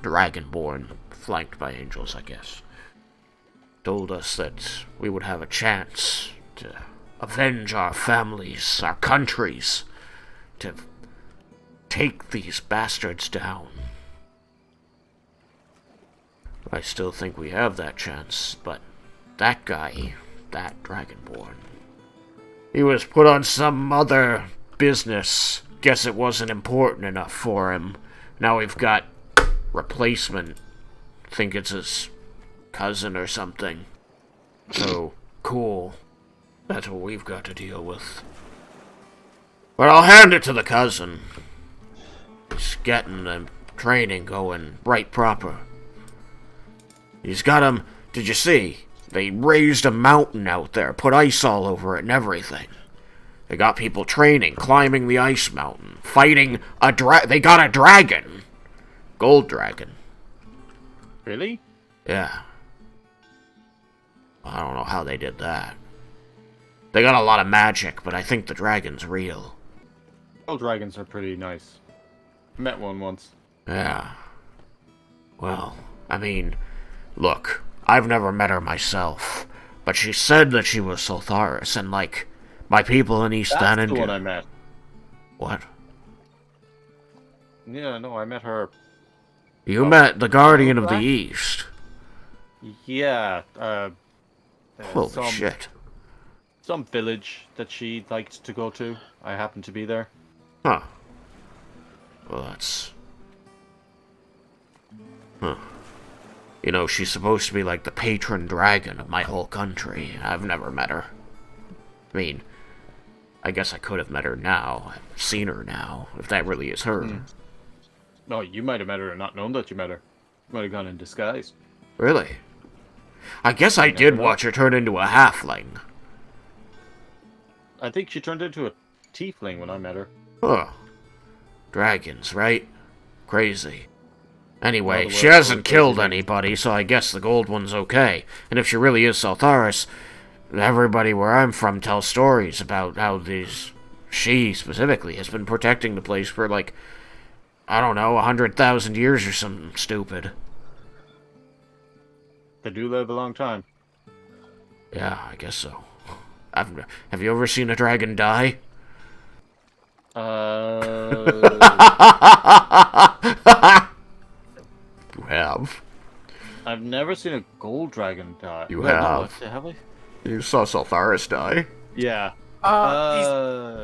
Dragonborn, flanked by angels, I guess, told us that we would have a chance to avenge our families, our countries, to take these bastards down. I still think we have that chance, but that guy, that Dragonborn, he was put on some other business. Guess it wasn't important enough for him. Now we've got replacement. Think it's his cousin or something. So, cool. That's what we've got to deal with. But I'll hand it to the cousin. He's getting the training going right proper. He's got him. Did you see? They raised a mountain out there, put ice all over it and everything. They got people training, climbing the ice mountain, fighting a they got a dragon. Gold dragon. Really? Yeah. I don't know how they did that. They got a lot of magic, but I think the dragon's real. Gold dragons are pretty nice. Met one once. Yeah. Well, I mean, look, I've never met her myself, but she said that she was Soltharis, and, like, my people in East That's Thanandir. the one I met. What? Yeah, no, I met her. You met the Guardian of the Black? East. Yeah, Holy shit. some village that she liked to go to. I happened to be there. Huh. Well, that's... Huh. You know, she's supposed to be like the patron dragon of my whole country. I've never met her. I mean, I guess I could have met her now. I've seen her now, if that really is her. No, you might have met her and not known that you met her. You might have gone in disguise. Really? I guess I did watch her turn into a halfling. I think she turned into a tiefling when I met her. Huh. Dragons, right? Crazy. Anyway, Well, the she word hasn't for killed crazy. anybody, so I guess the gold one's okay. And if she really is Soltharis, everybody where I'm from tells stories about how she specifically has been protecting the place for, like, I don't know, 100,000 years or something stupid. They do live a long time. Yeah, I guess so. Have you ever seen a dragon die? You have. I've never seen a gold dragon die. You Well, no, have. have I? You saw Soltharis die? Yeah.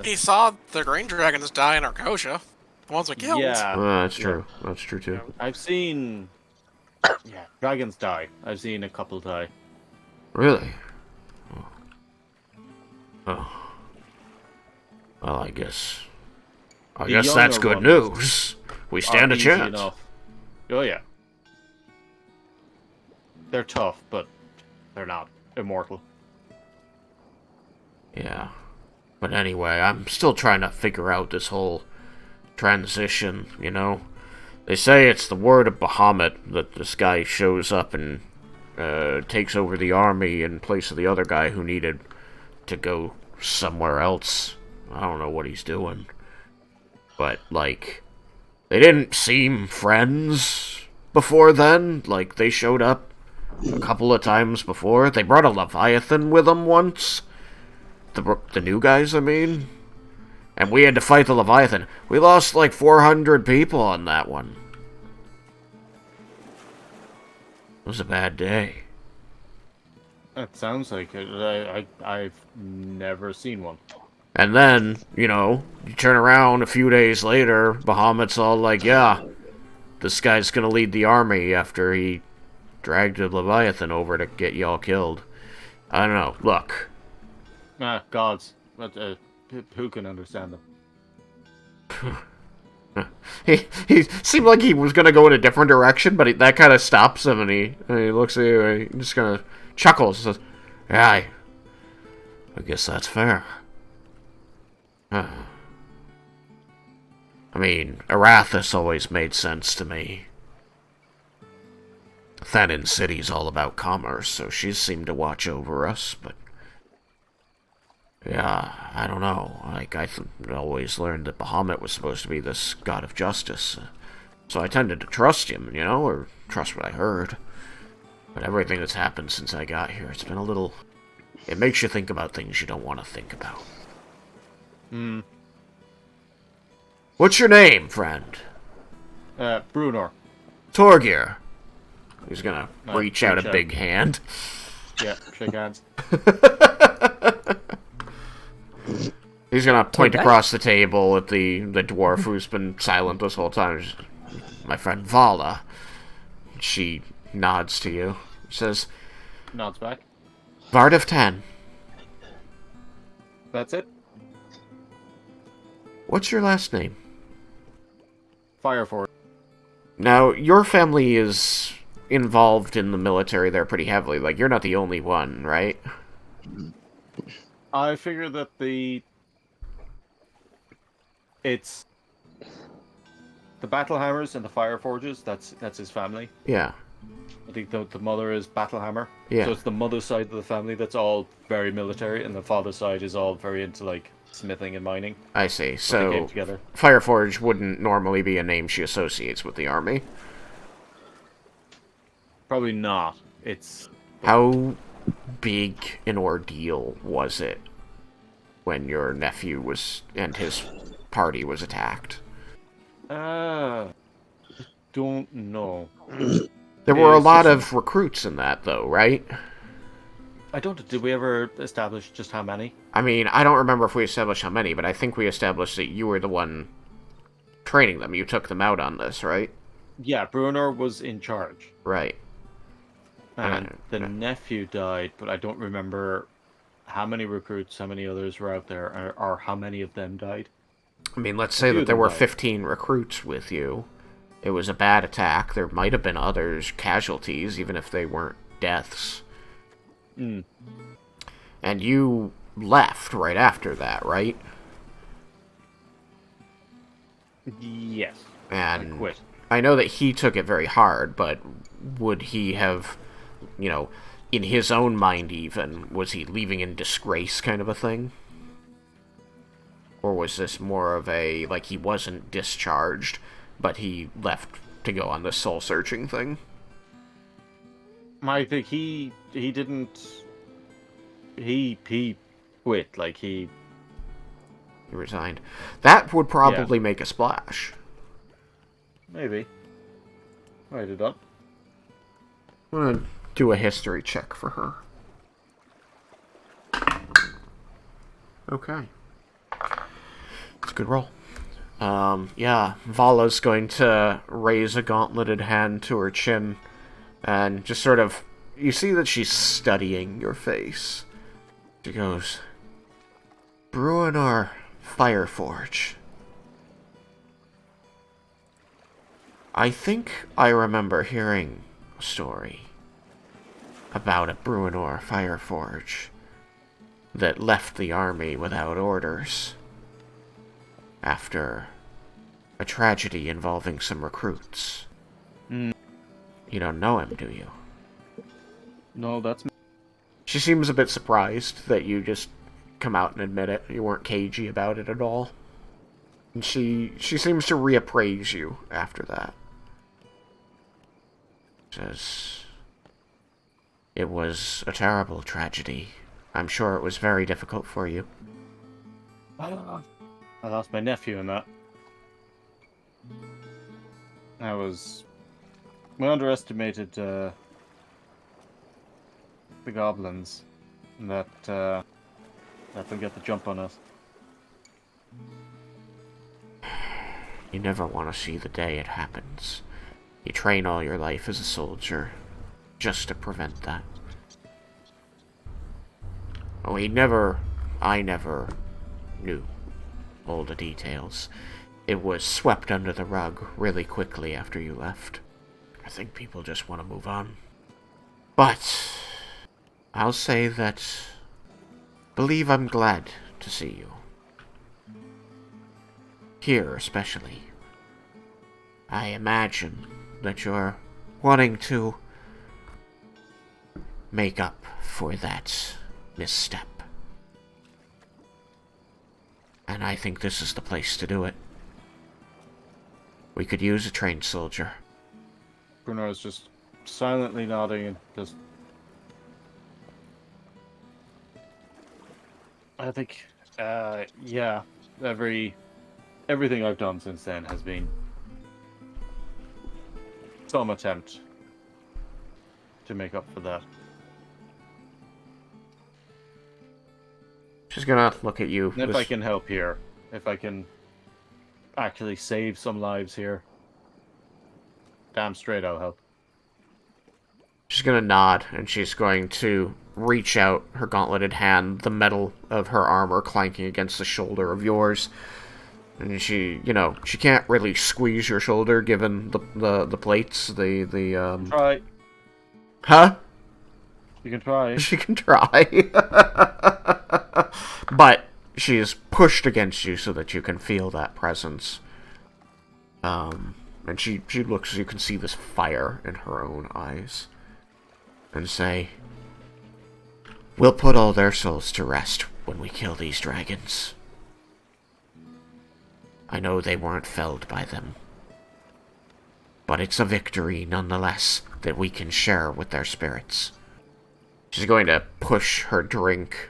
He saw the green dragons die in Arcosia. The ones we killed. Yeah. That's true. That's true, too. I've seen... Yeah, dragons die. I've seen a couple die. Really? Oh. Well, I guess The that's younger good ones news. We stand Are a easy chance. enough. Oh, yeah. They're tough, but they're not immortal. Yeah. But anyway, I'm still trying to figure out this whole transition, you know? They say it's the word of Bahamut that this guy shows up and takes over the army in place of the other guy who needed to go somewhere else. I don't know what he's doing. But, like, they didn't seem friends before then. Like, they showed up a couple of times before. They brought a Leviathan with them once. The new guys, I mean. And we had to fight the Leviathan. We lost like 400 people on that one. It was a bad day. That sounds like it. I've never seen one. And then, you know, you turn around a few days later, Bahamut's all like, yeah, this guy's gonna lead the army after he dragged a Leviathan over to get y'all killed. I don't know. Look. Ah, gods. But, who can understand them? He seemed like he was gonna go in a different direction, but that kind of stops him, and he looks at you, and he just kind of chuckles and says, "Yeah, I guess that's fair." I mean, Arathis always made sense to me. Thanin City's all about commerce, so she seemed to watch over us, but... yeah, I don't know. Like, I always learned that Bahamut was supposed to be this god of justice. So I tended to trust him, you know, or trust what I heard. But everything that's happened since I got here, it's been a little... it makes you think about things you don't want to think about. What's your name, friend? Bruenor. Torgir. He's gonna Nice, reach out a reach out. big hand. Yeah, shake hands. He's gonna point Okay. across the table at the dwarf who's been silent this whole time. My friend Vala. She nods to you. Says, Nods back. Bard of 10. That's it. What's your last name? Fire for it. Now, your family is involved in the military there pretty heavily. Like, you're not the only one, right? I figure that it's the Battlehammers and the Fire Forges. That's his family. Yeah. I think the mother is Battlehammer. Yeah. So it's the mother's side of the family that's all very military, and the father's side is all very into like smithing and mining. I see. But they So, came together. Fireforge wouldn't normally be a name she associates with the army. Probably not. It's How big an ordeal was it when your nephew was and his party was attacked? don't know. There were a It's lot just- of recruits in that, though, right? I don't. Did we ever establish just how many? I mean, I don't remember if we established how many, but I think we established that you were the one training them. You took them out on this, right? Yeah, Bruenor was in charge, Right. and the nephew died, but I don't remember how many recruits, how many others were out there, or how many of them died. I mean, let's say few that of there them were died. 15 recruits with you. It was a bad attack. There might have been others casualties, even if they weren't deaths. Mm. And you left right after that, right? Yes, I And quit. I know that he took it very hard, but would he have, you know, in his own mind even, was he leaving in disgrace kind of a thing? Or was this more of a, like, he wasn't discharged, but he left to go on this soul-searching thing? I think he didn't. He quit. Like he. He resigned. That would probably make a splash. Maybe. Write it up. I'm gonna do a history check for her. Okay. It's a good roll. Yeah, Vala's going to raise a gauntleted hand to her chin and just sort of... You see that she's studying your face. She goes, Bruenor Fireforge. I think I remember hearing a story about a Bruenor Fireforge that left the army without orders after a tragedy involving some recruits. You don't know him, do you? No, that's. She seems a bit surprised that you just come out and admit it. You weren't cagey about it at all. And she seems to reappraise you after that. Says, it was a terrible tragedy. I'm sure it was very difficult for you. I lost my nephew in that. We underestimated the goblins. That they'll get the jump on us. You never want to see the day it happens. You train all your life as a soldier. just to prevent that. Oh, I never knew all the details. It was swept under the rug really quickly after you left. I think people just want to move on. But I'll say that believe I'm glad to see you. Here, especially. I imagine that you're wanting to make up for that misstep. And I think this is the place to do it. We could use a trained soldier. Bruenor is just silently nodding and just... I think, yeah, everything I've done since then has been some attempt to make up for that. She's gonna look at you. And if I can help here, if I can actually save some lives here, damn straight I'll help. She's gonna nod, and she's going to reach out her gauntleted hand, the metal of her armor clanking against the shoulder of yours. And she can't really squeeze your shoulder given the plates, Try. Huh? You can try. She can try. But she is pushed against you so that you can feel that presence. And she looks, you can see this fire in her own eyes. And say, we'll put all their souls to rest when we kill these dragons. I know they weren't felled by them. But it's a victory, nonetheless, that we can share with their spirits. She's going to push her drink,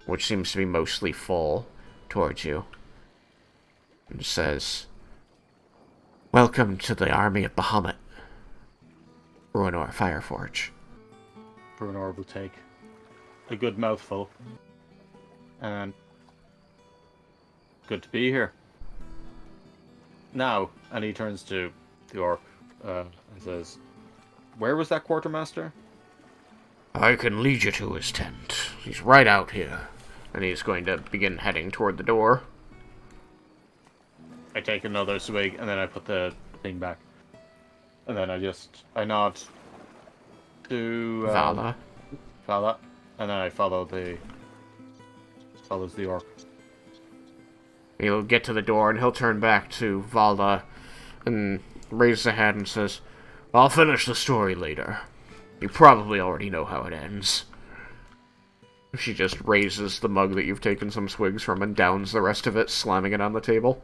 which seems to be mostly full, towards you. And says, welcome to the army of Bahamut. Bruenor Fireforge. Bruenor will take a good mouthful. And good to be here. Now, and he turns to the orc and says, where was that quartermaster? I can lead you to his tent. He's right out here. And he's going to begin heading toward the door. I take another swig, and then I put the thing back. And then I nod to Vala, and then I follows the orc. He'll get to the door, and he'll turn back to Valda and raise the hand and says, I'll finish the story later. You probably already know how it ends. She just raises the mug that you've taken some swigs from and downs the rest of it, slamming it on the table.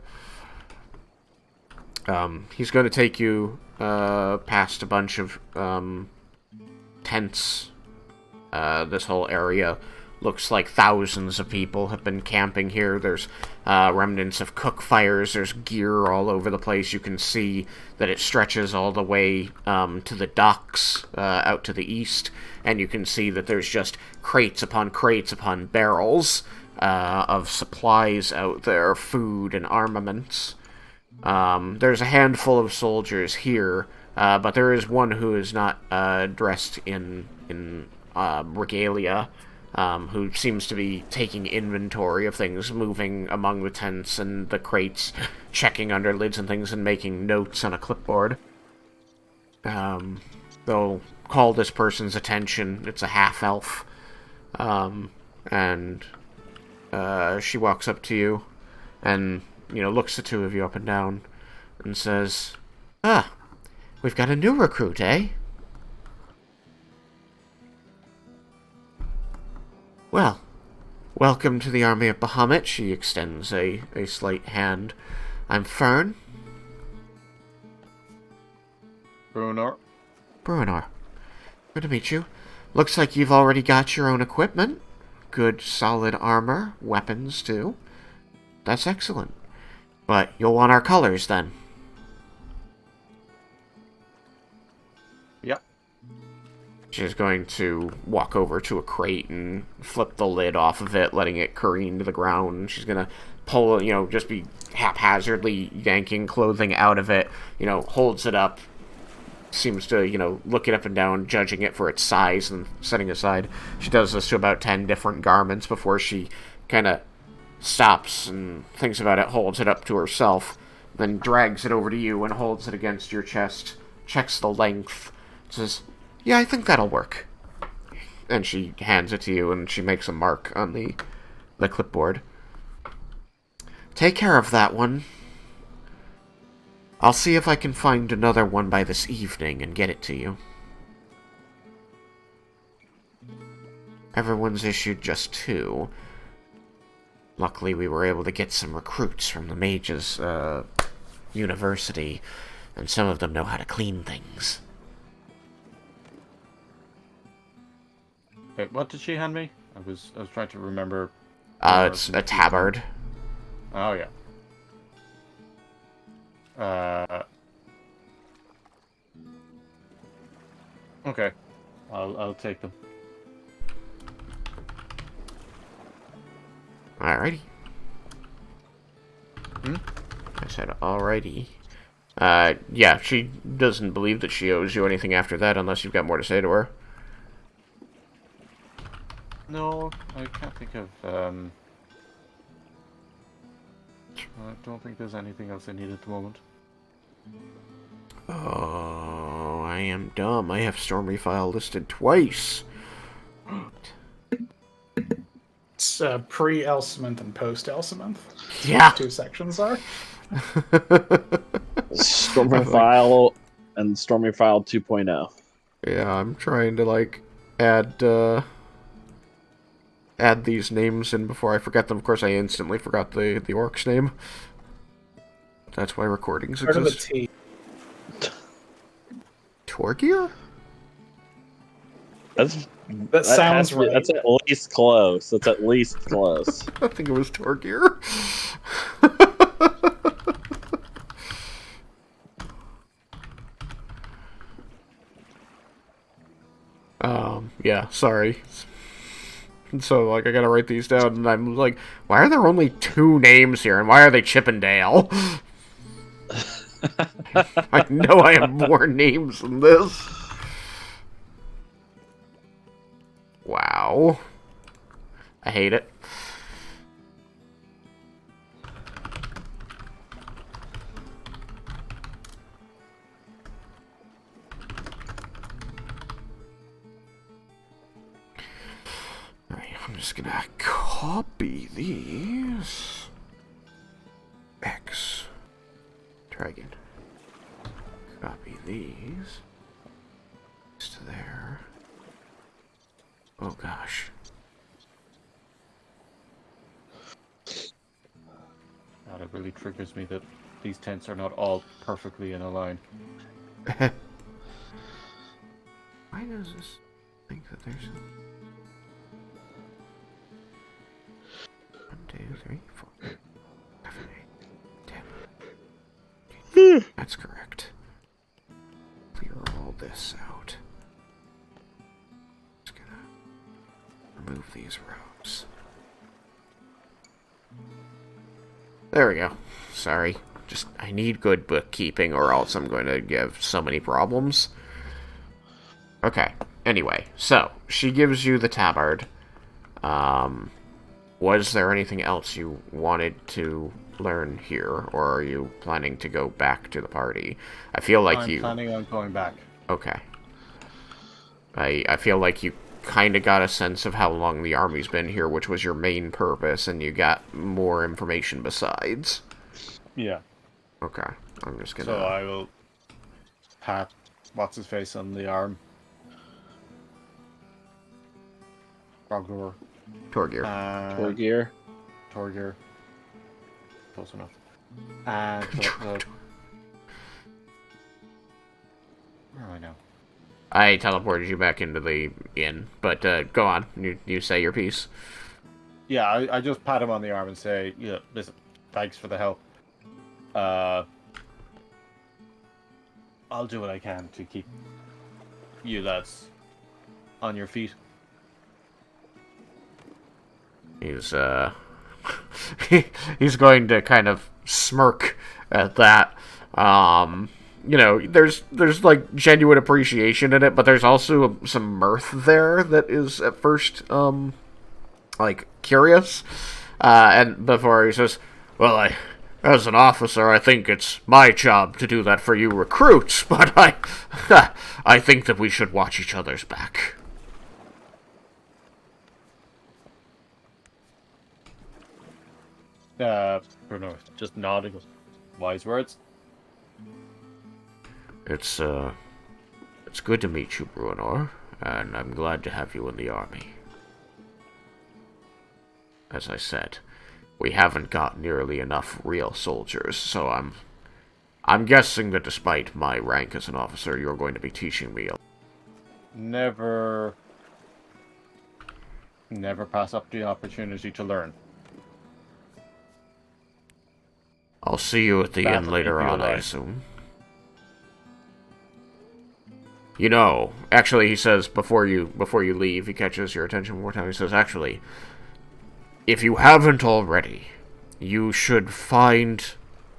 He's going to take you past a bunch of tents. This whole area looks like thousands of people have been camping here. There's remnants of cook fires. There's gear all over the place. You can see that it stretches all the way to the docks out to the east. And you can see that there's just crates upon barrels of supplies out there, food and armaments. There's a handful of soldiers here, but there is one who is not dressed in regalia, who seems to be taking inventory of things, moving among the tents and the crates, checking under lids and things, and making notes on a clipboard. They'll call this person's attention. It's a half-elf. And she walks up to you and, looks the two of you up and down and says, we've got a new recruit, eh? Well, welcome to the army of Bahamut. She extends a slight hand. I'm Fern. Bruenor. Good to meet you. Looks like you've already got your own equipment. Good, solid armor. Weapons, too. That's excellent. But you'll want our colors, then. Yep. She's going to walk over to a crate and flip the lid off of it, letting it careen to the ground. She's going to pull, just be haphazardly yanking clothing out of it, holds it up, seems to, look it up and down, judging it for its size and setting aside. She does this to about 10 different garments before she kind of stops and thinks about it, holds it up to herself, then drags it over to you and holds it against your chest, checks the length, says, "Yeah, I think that'll work." And she hands it to you, and she makes a mark on the clipboard. "Take care of that one. I'll see if I can find another one by this evening and get it to you." Everyone's issued just 2. Luckily, we were able to get some recruits from the mages' university, and some of them know how to clean things. Wait, what did she hand me? I was trying to remember. It's a tabard. Oh yeah. Okay, I'll take them. Alrighty. Hmm? I said alrighty. Yeah, she doesn't believe that she owes you anything after that unless you've got more to say to her. No, I can't think of. I don't think there's anything else I need at the moment. Oh, I am dumb. I have Stormreef file listed twice. It's pre-Elsamouth and post-Elsamouth. Yeah. 2 sections are. Stormreef file and Stormreef file 2.0. Yeah, I'm trying to add these names in before I forget them. Of course, I instantly forgot the orc's name. That's why recordings Part of the exist. T. Torgir? That sounds right. That's at least close. That's at least close. I think it was Torgir. Yeah, sorry. So, I gotta write these down, and I'm like, why are there only 2 names here, and why are they Chippendale? I know I have more names than this. Wow. I hate it. Alright, I'm just gonna copy these. X. Try again. Copy these. To there. Oh gosh. God, it really triggers me that these tents are not all perfectly in a line. Why does this think that there's a... 1, 2, 3, 4, 7, 8, 10. That's correct. Clear all this out. Just gonna remove these rows. There we go. Sorry. Just, I need good bookkeeping or else I'm going to give so many problems. Okay. Anyway, so, she gives you the tabard. Was there anything else you wanted to learn here, or are you planning to go back to the party? I feel like I'm planning on going back. Okay. I feel like you kind of got a sense of how long the army's been here, which was your main purpose, and you got more information besides. Yeah. Okay. I'm just gonna... So I will pat what's-his-face on the arm. Roglor. Torgir. Torgir. Torgir. Close enough. And where am I now? I teleported you back into the inn, but go on. You say your piece. Yeah, I just pat him on the arm and say, yeah, listen, thanks for the help. I'll do what I can to keep you lads on your feet. He's he's going to kind of smirk at that. you know, there's like genuine appreciation in it, but there's also some mirth there that is at first like curious. And before he says, "Well, as an officer, I think it's my job to do that for you recruits, but I think that we should watch each other's back." Bruenor just nodding. Wise words. It's good to meet you, Bruenor, and I'm glad to have you in the army. As I said, we haven't got nearly enough real soldiers, so I'm guessing that despite my rank as an officer, you're going to be teaching me. Never pass up the opportunity to learn. I'll see you at the inn Baffling later if you on, I like. assume. You know, actually, he says before you leave, he catches your attention one more time. He says, actually, if you haven't already, you should find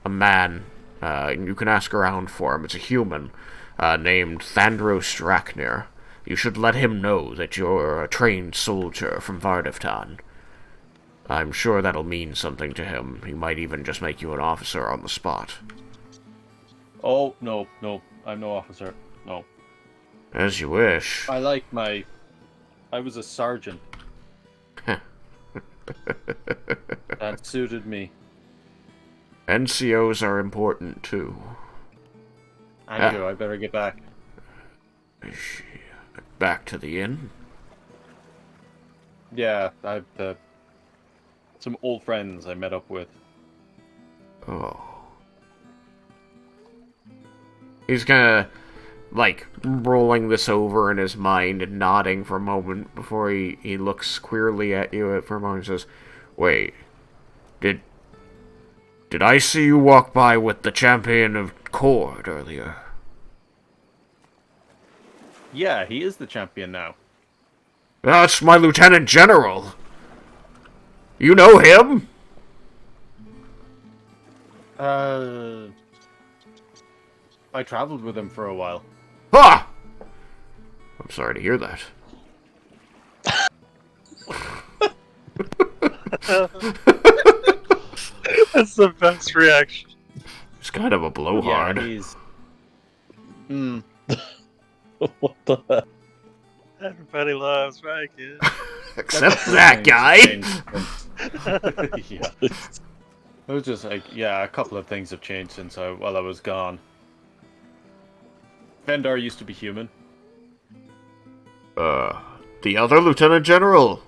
a man. You can ask around for him. It's a human named Thandros Draknir. You should let him know that you're a trained soldier from Vardaftan. I'm sure that'll mean something to him. He might even just make you an officer on the spot. Oh, no, I'm no officer. No. As you wish. I was a sergeant. That suited me. NCOs are important, too. I do, I better get back. Back to the inn? Yeah, I've some old friends I met up with. Oh. He's kinda, like, rolling this over in his mind and nodding for a moment before he looks queerly at you for a moment and says, "Wait, did I see you walk by with the champion of Cord earlier?" Yeah, he is the champion now. "That's my Lieutenant General. You know him?" I traveled with him for a while. Ah! I'm sorry to hear that. That's the best reaction. He's kind of a blowhard. Yeah, he's... What the heck? Everybody loves Raiken. Except that guy. Yeah. It was just like, yeah, a couple of things have changed since while I was gone. Vendar used to be human. The other Lieutenant General.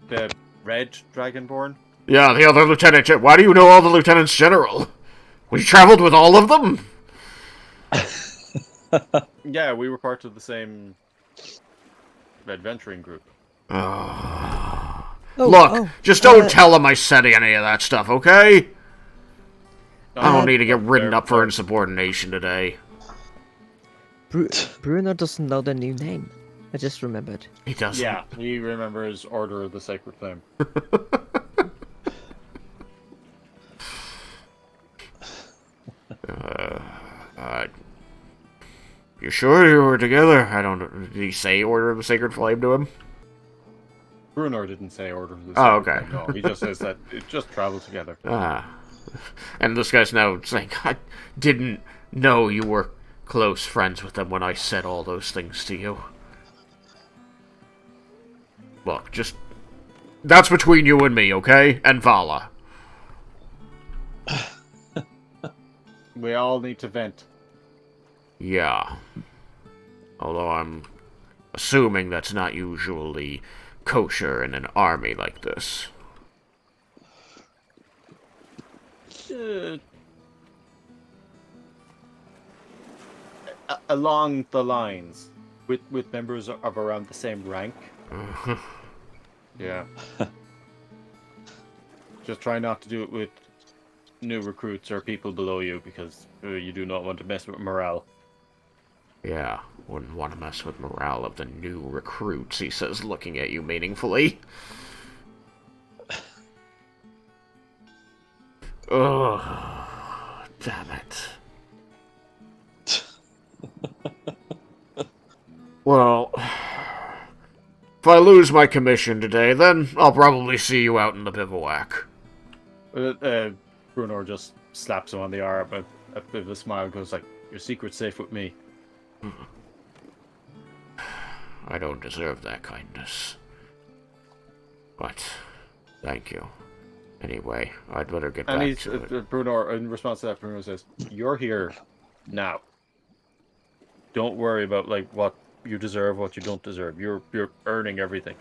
The Red Dragonborn. Yeah, the other Lieutenant General. Why do you know all the Lieutenants General? We traveled with all of them? Yeah, we were part of the same adventuring group. Look, just don't tell him I said any of that stuff, okay? I don't need to get written up for insubordination today. Bruno doesn't know the new name. I just remembered. He doesn't. Yeah, he remembers Order of the Sacred Flame. You sure you were together? I don't know. Did he say Order of the Sacred Flame to him? Bruenor didn't say Order of the Sacred Oh, okay. Flame, no. He just says that it just travels together. And this guy's now saying, I didn't know you were close friends with them when I said all those things to you. Look, just... That's between you and me, okay? And Vala. We all need to vent. Yeah. Although I'm assuming that's not usually kosher in an army like this. Along the lines, with members of around the same rank. Yeah. Just try not to do it with new recruits or people below you, because you do not want to mess with morale. Yeah, wouldn't want to mess with morale of the new recruits, he says, looking at you meaningfully. Ugh, damn it. Well, if I lose my commission today, then I'll probably see you out in the bivouac. Bruenor just slaps him on the arm, but a bit of a smile goes like, "Your secret's safe with me." I don't deserve that kindness. But, thank you. Anyway, I'd better get And back to it. Bruenor, in response to that, Bruenor says, "You're here now. Don't worry about like what you deserve, what you don't deserve. You're earning everything."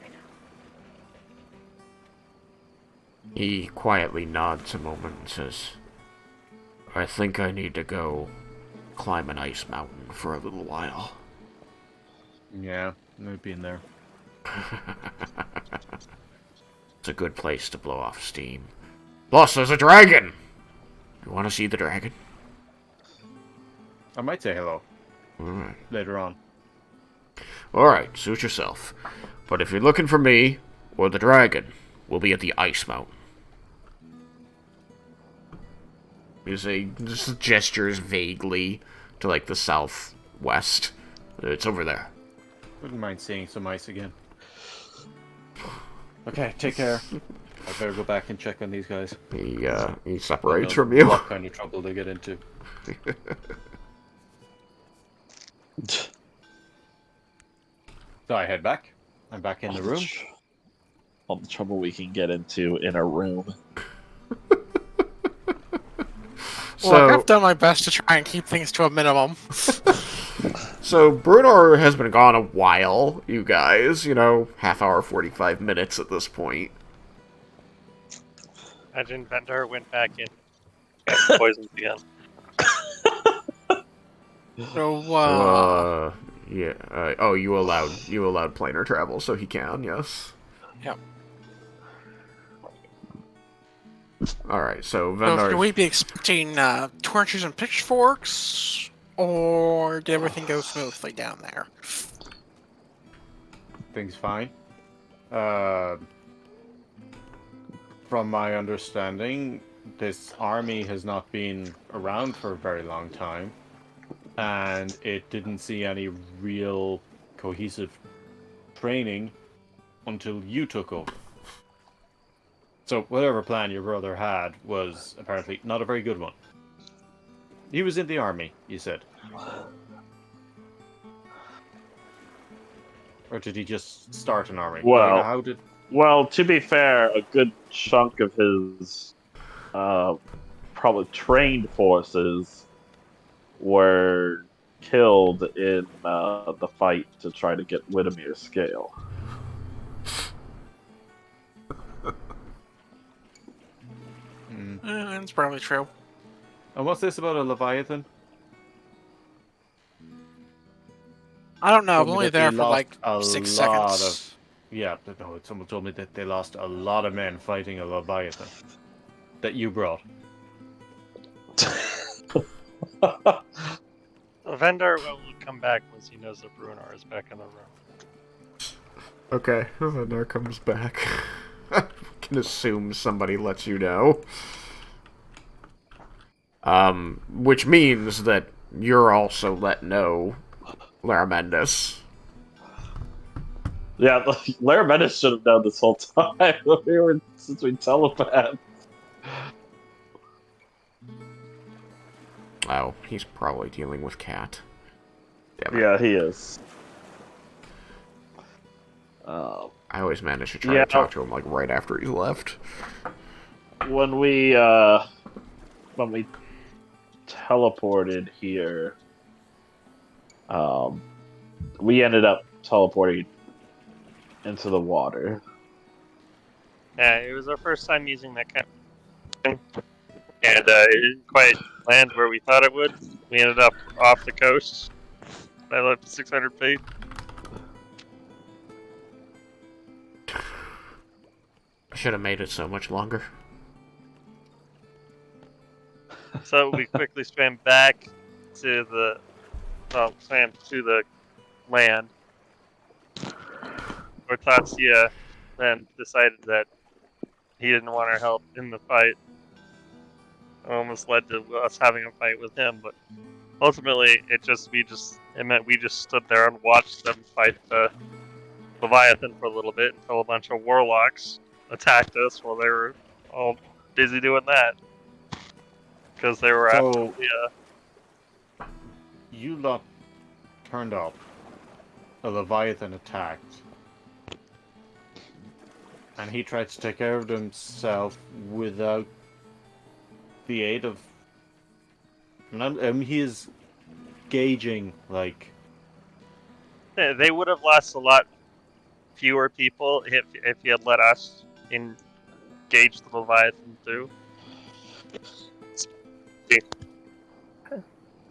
He quietly nods a moment and says, I think I need to go climb an ice mountain for a little while. Yeah, I've been there. It's a good place to blow off steam. Plus, there's a dragon! You want to see the dragon? I might say hello Alright. later on. Alright, suit yourself. But if you're looking for me, or the dragon, we'll be at the ice mountain. Just gestures vaguely to, like, the southwest. It's over there. Wouldn't mind seeing some ice again. Okay, take care. I better go back and check on these guys. He separates Who from knows you. what kind of trouble they get into. So I head back. I'm back in the room. All the trouble we can get into in a room. Look, I've done my best to try and keep things to a minimum. So Bruenor has been gone a while, you guys. Half hour, 45 minutes at this point. Imagine Vendor went back in, got poisoned again. So, Yeah. Oh, you allowed planar travel, so he can. Yes. Yep. All right. So So Vendor. should we be expecting torches and pitchforks, or did everything go smoothly down there? Things fine. From my understanding, this army has not been around for a very long time, and it didn't see any real cohesive training until you took over. So whatever plan your brother had was apparently not a very good one. He was in the army, you said. Or did he just start an army? Well, how did... Well, to be fair, a good chunk of his probably trained forces were killed in the fight to try to get Widemir's scale. That's probably true. And what's this about a Leviathan? I don't know. I'm Told me only that they there for lost like a 6 lot seconds. Yeah, no, someone told me that they lost a lot of men fighting a Leviathan. That you brought. Vendor will come back once he knows that Bruenor is back in the room. Okay. Vendor comes back. I can assume somebody lets you know. Which means that you're also let know Laramendus. Yeah, Laramendus should have known this whole time. Since we telepath. Oh, he's probably dealing with Cat. Damn it. Yeah, he is. I always manage to try Yeah. to talk to him like right after he's left. When we teleported here, we ended up teleporting into the water. Yeah, it was our first time using that kind of thing. And it didn't quite land where we thought it would. We ended up off the coast. I left 600 feet. I should have made it so much longer. So we quickly swam back to the land. Ortatsia then decided that he didn't want our help in the fight. It almost led to us having a fight with him, but ultimately, it meant we just stood there and watched them fight the Leviathan for a little bit until a bunch of warlocks attacked us while they were all busy doing that. Because they were after So Leah. you lot turned up. A Leviathan attacked. And he tried to take care of himself without the aid of... he is gauging, like... They would have lost a lot fewer people if he had let us engage the Leviathan through. He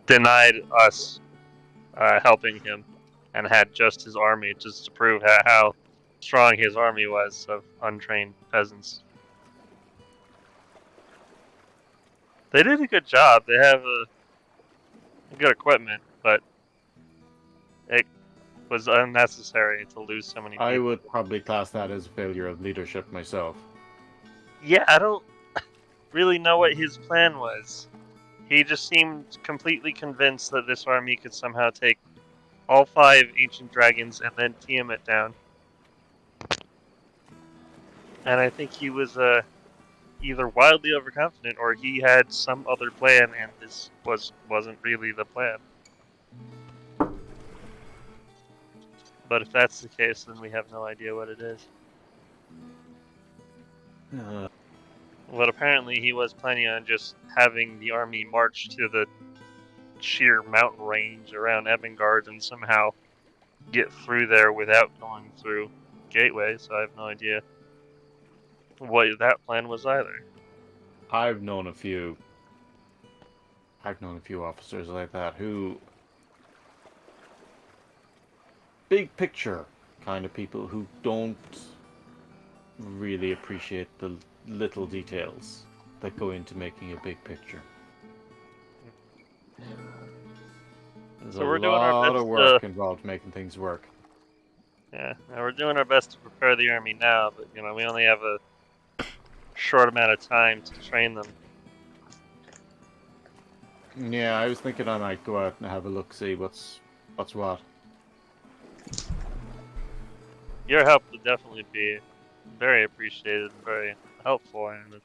denied us helping him and had just his army just to prove how strong his army was of untrained peasants. They did a good job. They have good equipment, but it was unnecessary to lose so many people. I would probably class that as a failure of leadership myself. Yeah, I don't really know what his plan was. He just seemed completely convinced that this army could somehow take all 5 ancient dragons and then Tiamat down. And I think he was either wildly overconfident or he had some other plan and this wasn't really the plan. But if that's the case, then we have no idea what it is. But apparently he was planning on just having the army march to the sheer mountain range around Evangard and somehow get through there without going through Gateway, so I have no idea what that plan was either. I've known a few officers like that who... big picture kind of people who don't really appreciate the little details that go into making a big picture. There's So a we're doing our lot best of work involved making things work. Yeah, we're doing our best to prepare the army now, but we only have a short amount of time to train them. Yeah, I was thinking I might go out and have a look, see what's what. Your help would definitely be very appreciated and very helpful, and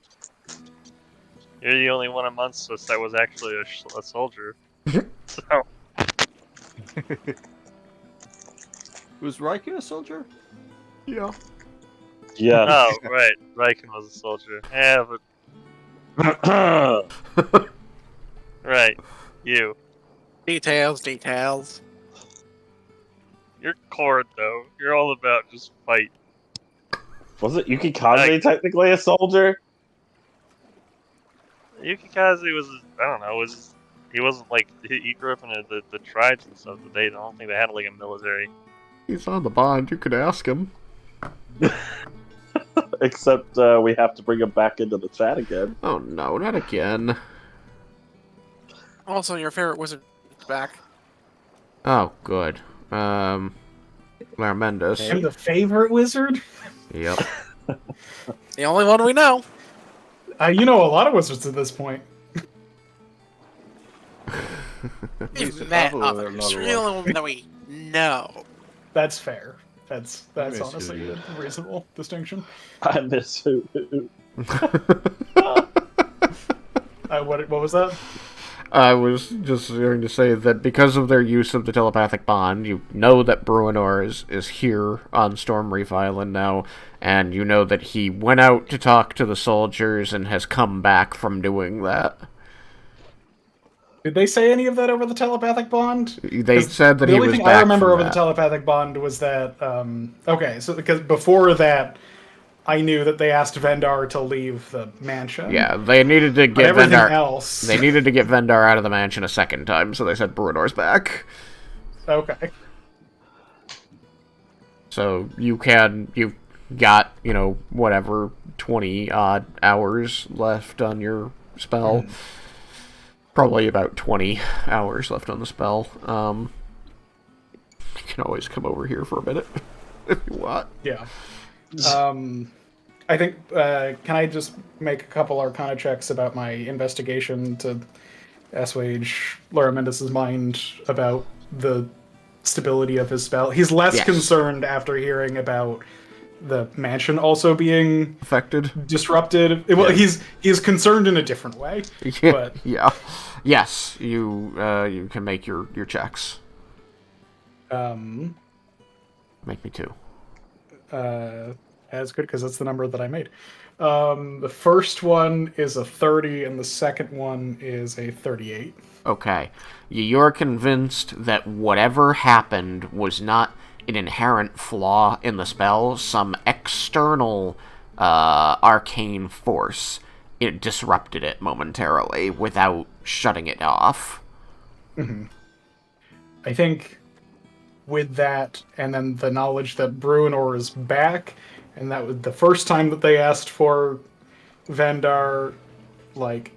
you're the only one amongst us that was actually a soldier. So Was Raiken a soldier? Yeah. Yeah. oh right, Raiken was a soldier. Yeah, but right, you. Details. You're Cord though. You're all about just fight. Was it Yukikaze technically a soldier? Yukikaze was, I don't know, he wasn't like, he grew up in the tribes and stuff, but I don't think they had like a military. He's on the bond. You could ask him. Except we have to bring him back into the chat again. Oh no, not again. Also, your favorite wizard is back. Oh, good. Larmendus. I'm the favorite wizard? Yep. The only one we know. You know a lot of wizards at this point. We've met Probably others. another You're the only one that we know. That's fair. That's miss honestly you. a reasonable distinction. I miss who. What was that? I was just going to say that because of their use of the telepathic bond, you know that Bruenor is here on Stormreef Island now, and you know that he went out to talk to the soldiers and has come back from doing that. Did they say any of that over the telepathic bond? They said that the he only was thing back I remember from over that. the telepathic bond was that okay, so because before that, I knew that they asked Vendar to leave the mansion. Yeah, they needed to But get everything Vendar. else. They needed to get Vendar out of the mansion a second time, so they said Bruenor's back. Okay. So you've got, whatever, 20 odd hours left on your spell. Probably about 20 hours left on the spell. You can always come over here for a minute if you want. Yeah. I think, can I just make a couple Arcana checks about my investigation to assuage Laramendis' mind about the stability of his spell. He's less Yes. concerned after hearing about the mansion also being Affected? disrupted. Well, Yeah. he's concerned in a different way. Yeah. But Yeah. Yes, you can make your checks. Make me 2. As good, because that's the number that I made. The first one is a 30, and the second one is a 38. Okay. You're convinced that whatever happened was not an inherent flaw in the spell, some external arcane force. It disrupted it momentarily without shutting it off. I think with that, and then the knowledge that Bruenor is back, and that was the first time that they asked for Vandar, like,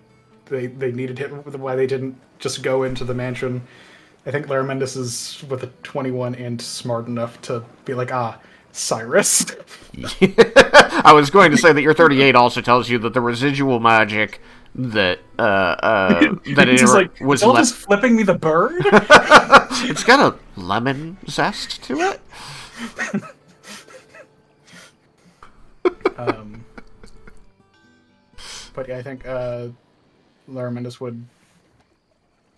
they needed him, why they didn't just go into the mansion. I think Laramendis is, with a 21 int, smart enough to be like, Cyrus. I was going to say that your 38 also tells you that the residual magic that that He's just like, was still just flipping me the bird? It's got a lemon zest to it. But yeah, I think Laramendis would.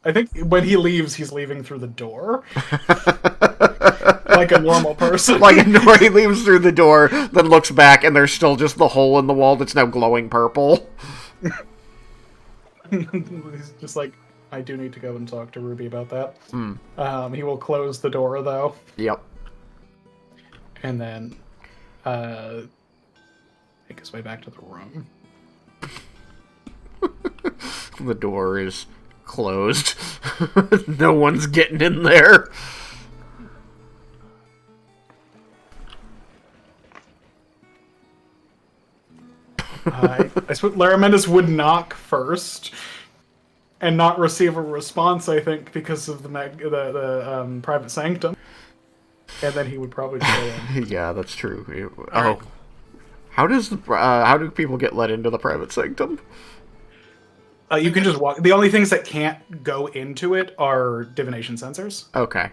I think when he leaves, he's leaving through the door, like a normal person. Like, he leaves through the door, then looks back, and there's still just the hole in the wall that's now glowing purple. He's just like, I do need to go and talk to Ruby about that. He will close the door, though. Yep. And then make his way back to the room. The door is closed. No one's getting in there. I suppose Laramendis would knock first and not receive a response, I think, because of the private sanctum. And then he would probably go in. Yeah, that's true. How do people get let into the private sanctum? You can just walk. The only things that can't go into it are divination sensors. Okay.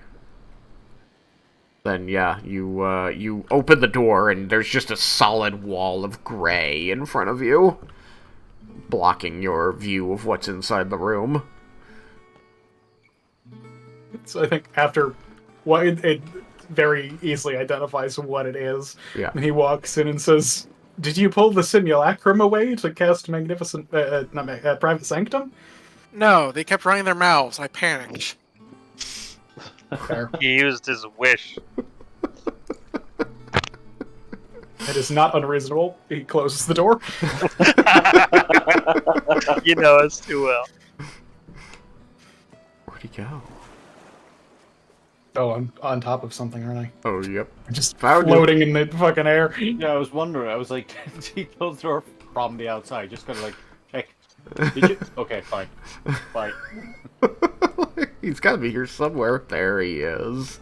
Then yeah, you open the door and there's just a solid wall of gray in front of you, blocking your view of what's inside the room. So I think after what it very easily identifies what it is. Yeah. And he walks in and says, "Did you pull the simulacrum away to cast private sanctum?" No, they kept running their mouths. I panicked. Fair. He used his wish. It is not unreasonable. He closes the door. You know us too well. Where'd he go? Oh, I'm on top of something, aren't I? Oh, yep. I'm just Found you. floating in the fucking air. Yeah, I was wondering. I was like, did he close the door from the outside? Just kind of like, check. Did you? Okay, fine. Bye. He's got to be here somewhere. There he is.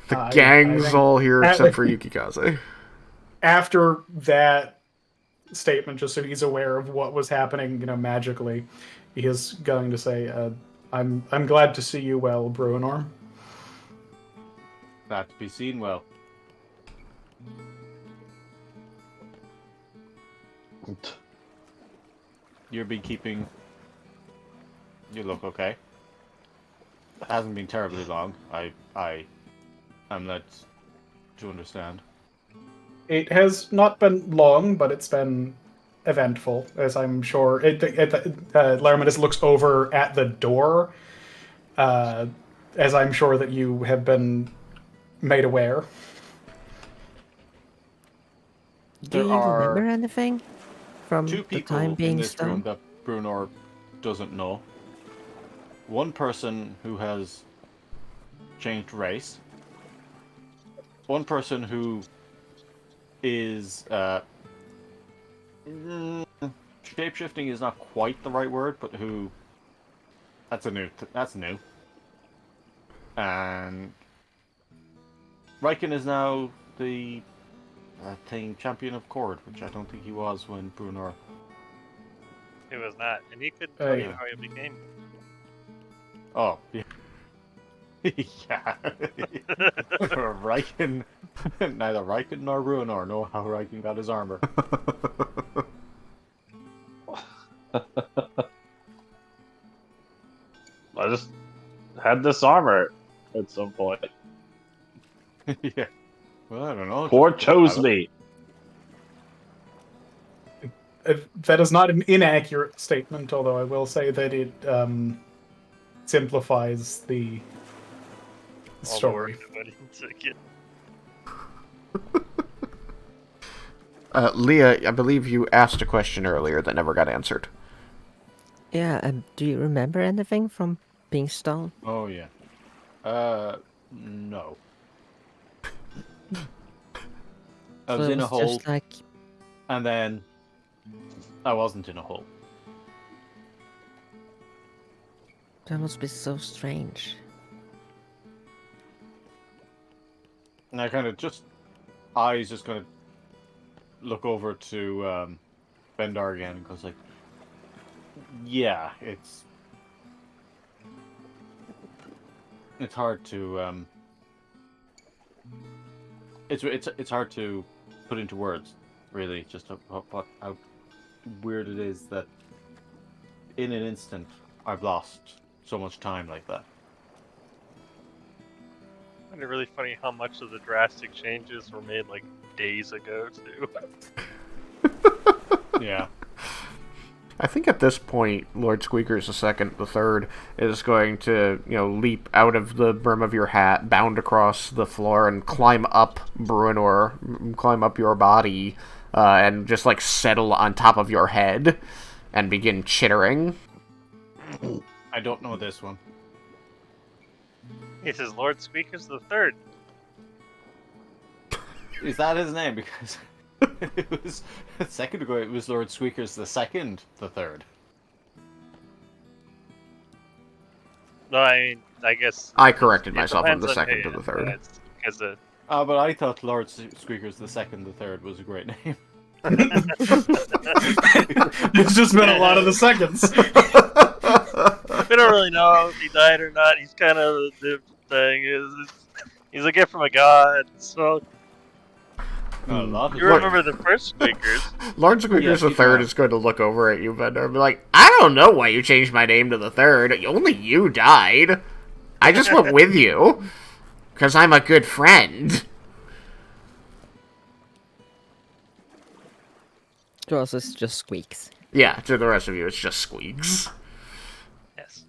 The I gang's think- all here except for Yukikaze. After that statement, just so he's aware of what was happening, magically, he is going to say, I'm glad to see you well, Bruenor. That to be seen well. You've been keeping. You look okay. It hasn't been terribly long. I'm led to understand. It has not been long, but it's been eventful, as I'm sure. Laramendis looks over at the door, as I'm sure that you have been made aware. Do There you are remember anything from two the people time in being this room stoned? that Bruenor doesn't know. One person who has changed race. One person who is shape-shifting is not quite the right word, but who that's new. And Raiken is now the champion of Chord, which I don't think he was when Bruenor It was not, and he couldn't tell you yeah. how he became. Oh, yeah. Yeah. Raiken, neither Raiken nor Bruenor know how Raiken got his armor. I just had this armor at some point. Yeah. Well, I don't know. Core just chose have it. me. That is not an inaccurate statement, although I will say that it simplifies the All the work story. that went into get. Leah, I believe you asked a question earlier that never got answered. Yeah, do you remember anything from being stoned? Oh, yeah. No. I was So it in a was hole, just like, and then I wasn't in a hole. that must be so strange. And I kind of eyes just kind of look over to Bendar again and goes like, yeah, it's hard to it's hard to put into words, really, just how weird it is that in an instant I've lost so much time like that. And it's really funny how much of the drastic changes were made like days ago too. Yeah. I think at this point, Lord Squeakers the Third is going to, leap out of the brim of your hat, bound across the floor, and climb up Bruenor, climb up your body, and just, settle on top of your head, and begin chittering. I don't know this one. He says Lord Squeakers the Third. Is that his name? Because it was a second ago. It was Lord Squeakers the Third. No, I mean, I guess I corrected it myself from depends the on second who to the you third. ask, because But I thought Lord Squeakers the Third was a great name. It's just been a lot of the seconds. we don't really know if he died or not. He's kind of the thing. He's a gift from a god. So A lot of you remember the first Squeakers? Lord Squeakers Yes, the Third is going to look over at you, Vendor, and be like, I don't know why you changed my name to the Third. Only you died. I just went with you. Because I'm a good friend. To us, it's just squeaks. Yeah, to the rest of you, it's just Squeaks. Yes.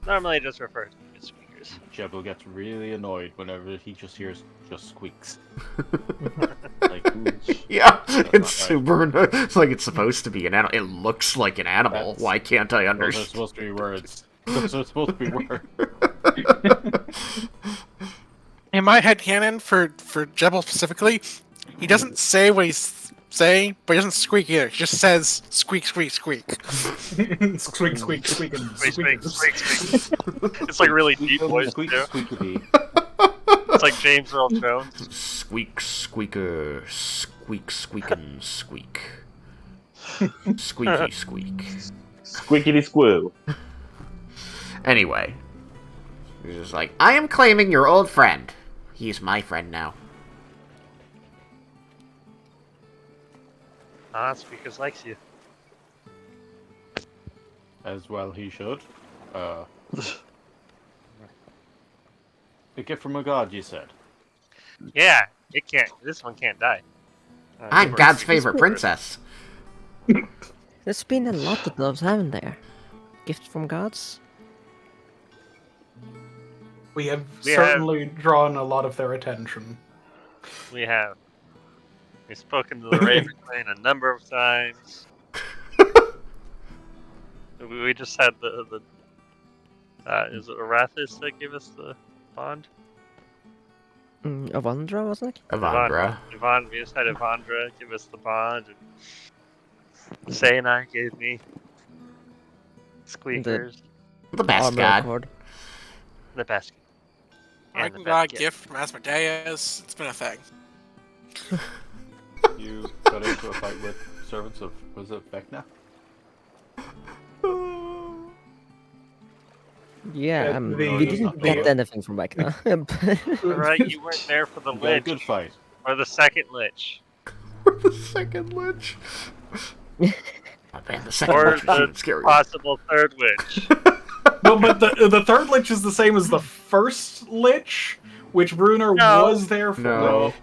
Normally just refer to them as Squeakers. Jebel gets really annoyed whenever he just hears just squeaks. Like, Yeah, it's right. super. It's like it's supposed to be an animal. It looks like an animal. Why can't I those are understand? supposed to be words. Those are supposed to be words. In my headcanon, for Jebel specifically, he doesn't say what he's saying, but he doesn't squeak either. He just says squeak, squeak, squeak. Squeak, squeak, squeak, and Squeak, squeak, squeakers. squeak, squeak. It's like really deep voice Squeak, too. squeaky. It's like James Earl Jones. Squeak, squeaker, squeak, squeakin', squeak. Squeaky, squeak. Squeakity squoo. Anyway, he's just like, I am claiming your old friend. He's my friend now. Squeakers likes you. As well he should. A gift from a god, you said. Yeah, it can't. This one can't die. I'm Lord God's Squeakers favorite the Third. princess. There's been a lot of those, haven't there? Gifts from gods? We have We have- certainly drawn a lot of their attention. We have. We've spoken to the Raven Queen a number of times. We just had the is it Arathis that gave us the bond? Avandra, wasn't it? Avandra. We just had Evandra give us the bond. And Sayana gave me Squeakers, The best Armor god. Accord. the best. I And the got best gift from Asmodeus. It's been a thing. You got into a fight with servants of, was it Vecna? Yeah, The- we didn't get the- anything from Ragnar. Right, you weren't there for the We got a lich. good fight. Or the second lich. The second lich. Oh, man, the second Or lich was the even scarier. possible third lich. No, but the third lich is the same as the first lich, which Bruenor No. was there for. No.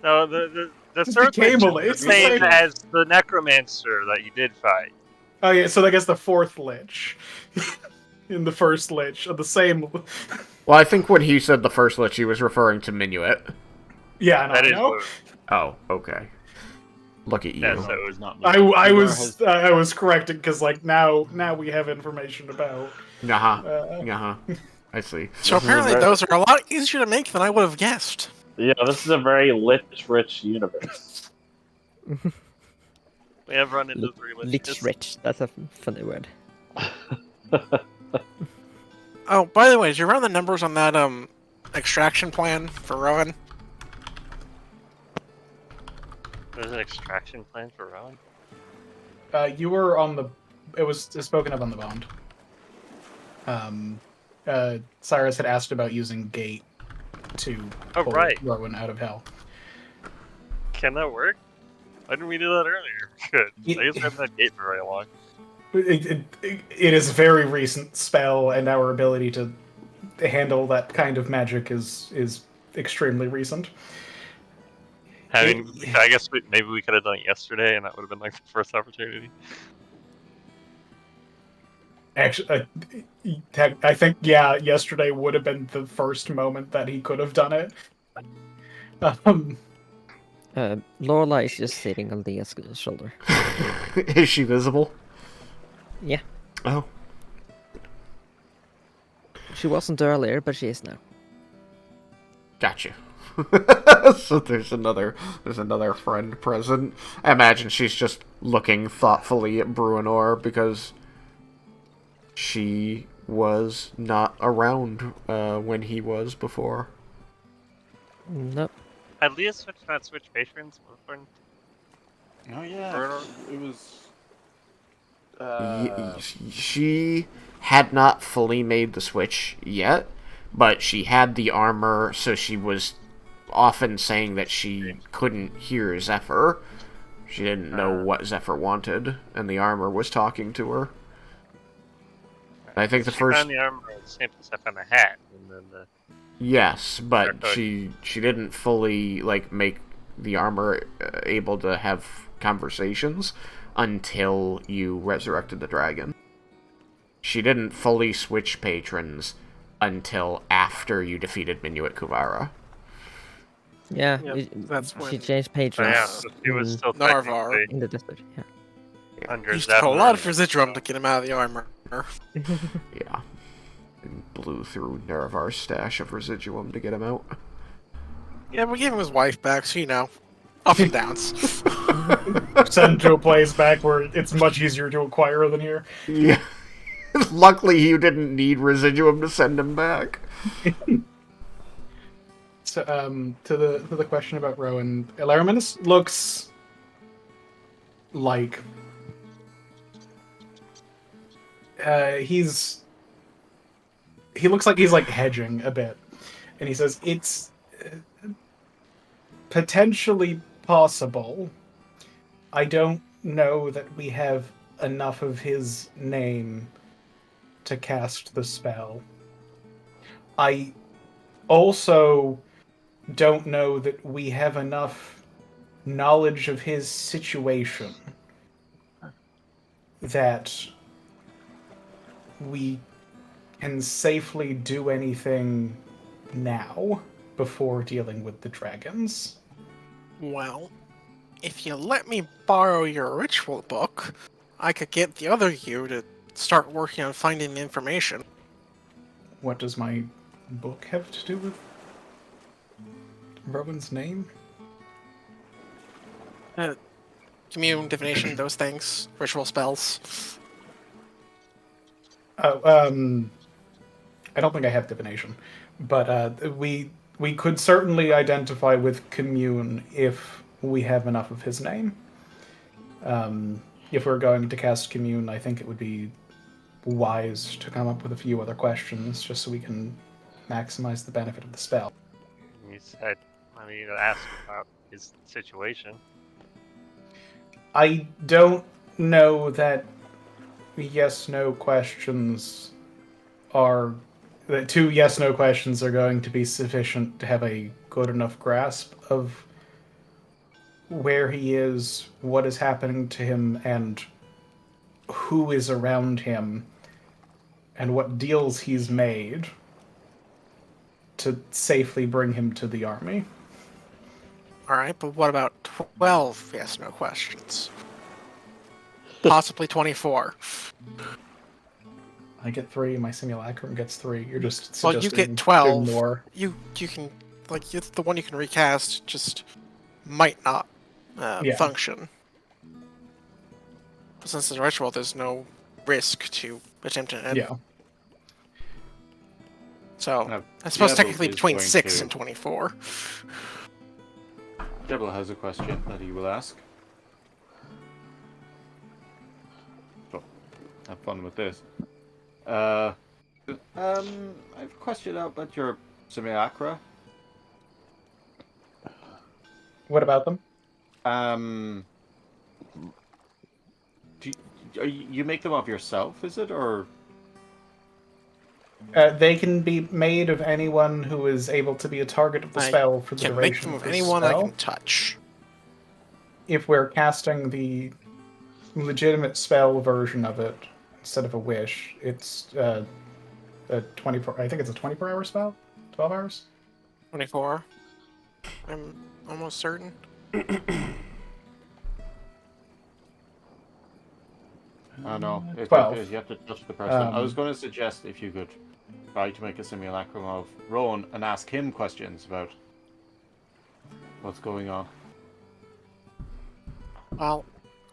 No, the It's third became lich a lich. is It's the the same same. as the necromancer that you did fight. Oh yeah, so I guess the fourth lich in the first lich are the same. Well, I think when he said the first lich, he was referring to Minuet. Yeah, no, That is no. what. Oh, okay. Look at you. Yeah, No, so it's not me. I Bruenor was corrected because like now we have information about. Uh-huh. I see. So apparently those are a lot easier to make than I would have guessed. Yeah, this is a very lich-rich universe. We have run into 3 liches. Lich rich. That's a funny word. Oh, by the way, did you run the numbers on that extraction plan for Rowan? There's an extraction plan for Rowan? You were on the. It was spoken of on the bond. Cyrus had asked about using gate to Oh, pull right. Rowan out of hell. Can that work? Why didn't we do that earlier? Good. I guess we haven't had gate for very long. It is a very recent spell, and our ability to handle that kind of magic is extremely recent. I guess maybe we could have done it yesterday, and that would have been like the first opportunity. Actually, I think yesterday would have been the first moment that he could have done it. Lorelai is just sitting on Leah's shoulder. Is she visible? Yeah. Oh. She wasn't earlier, but she is now. Gotcha. So there's another friend present. I imagine she's just looking thoughtfully at Bruenor because she was not around when he was before. Nope. Had Leah not switched patrons? Oh yeah, Bruenor? it was. She had not fully made the switch yet, but she had the armor, so she was often saying that she couldn't hear Zephyr. She didn't know what Zephyr wanted, and the armor was talking to her. I think the first... Found the armor the same place I found the hat, and then the... Yes, but she didn't fully make the armor able to have conversations until you resurrected the dragon. She didn't fully switch patrons until after you defeated Minuet Kuvara. Yeah, Yep, that's when- she changed patrons Yeah, so she was still Narvar. technically in the district. Yeah. under Used to pull a lot of Zephyr. residuum to get him out of the armor. Yeah. And blew through Naravar's stash of residuum to get him out. Yeah, we gave him his wife back, so you know, ups and downs. Send to a place back where it's much easier to acquire than here. Yeah. Luckily, you didn't need residuum to send him back. So, to the question about Rowan, Ilariminus looks like he looks like he's like hedging a bit, and he says it's potentially possible. I don't know that we have enough of his name to cast the spell. I also don't know that we have enough knowledge of his situation that we can safely do anything now before dealing with the dragons. Well, if you let me borrow your ritual book, I could get the other you to start working on finding the information. What does my book have to do with Rowan's name? Commune, divination, those things, ritual spells. Oh, I don't think I have divination, but we could certainly identify with Commune if we have enough of his name. if we're going to cast Commune, I think it would be wise to come up with a few other questions just so we can maximize the benefit of the spell. He said, I mean, ask about his situation. I don't know that yes/no questions are that 2 yes/no questions are going to be sufficient to have a good enough grasp of where he is, what is happening to him, and who is around him, and what deals he's made to safely bring him to the army. Alright, but what about 12 yes/no questions? Possibly 24. I get 3, my simulacrum gets 3. You're just Well, you suggesting get 12. more. You can, like, the one you can recast just might not Yeah. function. But since it's a ritual, there's no risk to attempting it. Yeah. So, Now, I suppose Diablo technically is between going 6 to- and 24. Devil has a question that he will ask. So, have fun with this. I have a question about your simulacra. What about them? You make them of yourself, is it, or? They can be made of anyone who is able to be a target of the I spell for the can make duration them of of the anyone I spell. can touch. If we're casting the legitimate spell version of it instead of a wish, it's a 24. I think it's a 24-hour spell. 12 hours. 24. I'm almost certain. I know. 12. You have to touch the person. I was going to suggest if you could try to make a simulacrum of Roen and ask him questions about what's going on. Well,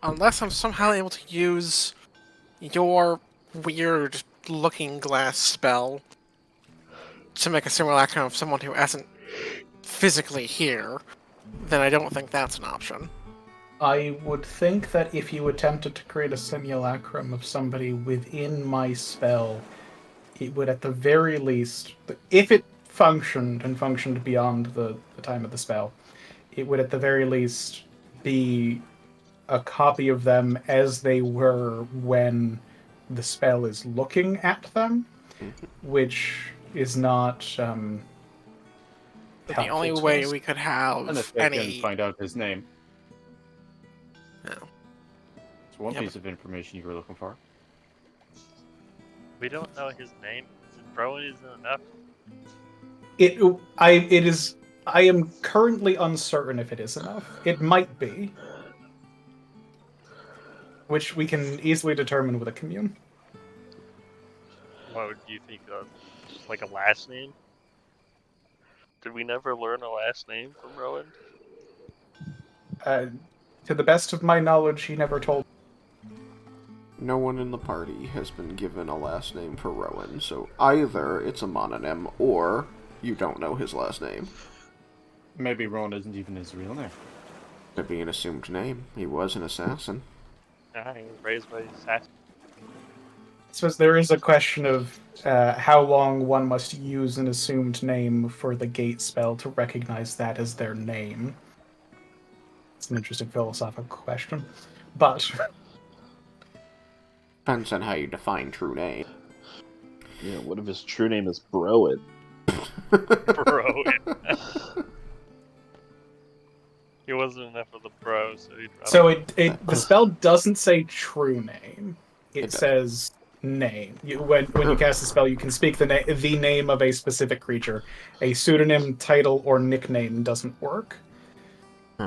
unless I'm somehow able to use your weird looking glass spell to make a simulacrum of someone who isn't physically here, then I don't think that's an option. I would think that if you attempted to create a simulacrum of somebody within my spell, it would at the very least, if it functioned and functioned beyond the time of the spell, it would at the very least be a copy of them as they were when the spell is looking at them, which is not But the only helpful to way us. we could have Unless they can any... find out his name. No. It's one Yeah, piece of information you were looking for. We don't know his name. Rowan isn't enough. I am currently uncertain if it is enough. It might be. Which we can easily determine with a commune. What would you think of? Like a last name? Did we never learn a last name from Rowan? To the best of my knowledge, he never told. No one in the party has been given a last name for Rowan, so either it's a mononym or you don't know his last name. Maybe Roen isn't even his real name. Could be an assumed name. He was an assassin. He was raised by assassin. I suppose there is a question of how long one must use an assumed name for the gate spell to recognize that as their name. It's an interesting philosophical question. But Depends on how you define true name. Yeah, what if his true name is Broen? Bro. He wasn't enough of the bro, so he'd rather... so the spell doesn't say true name. It It does. says name. When you cast the spell, you can speak the name of a specific creature. A pseudonym, title, or nickname doesn't work.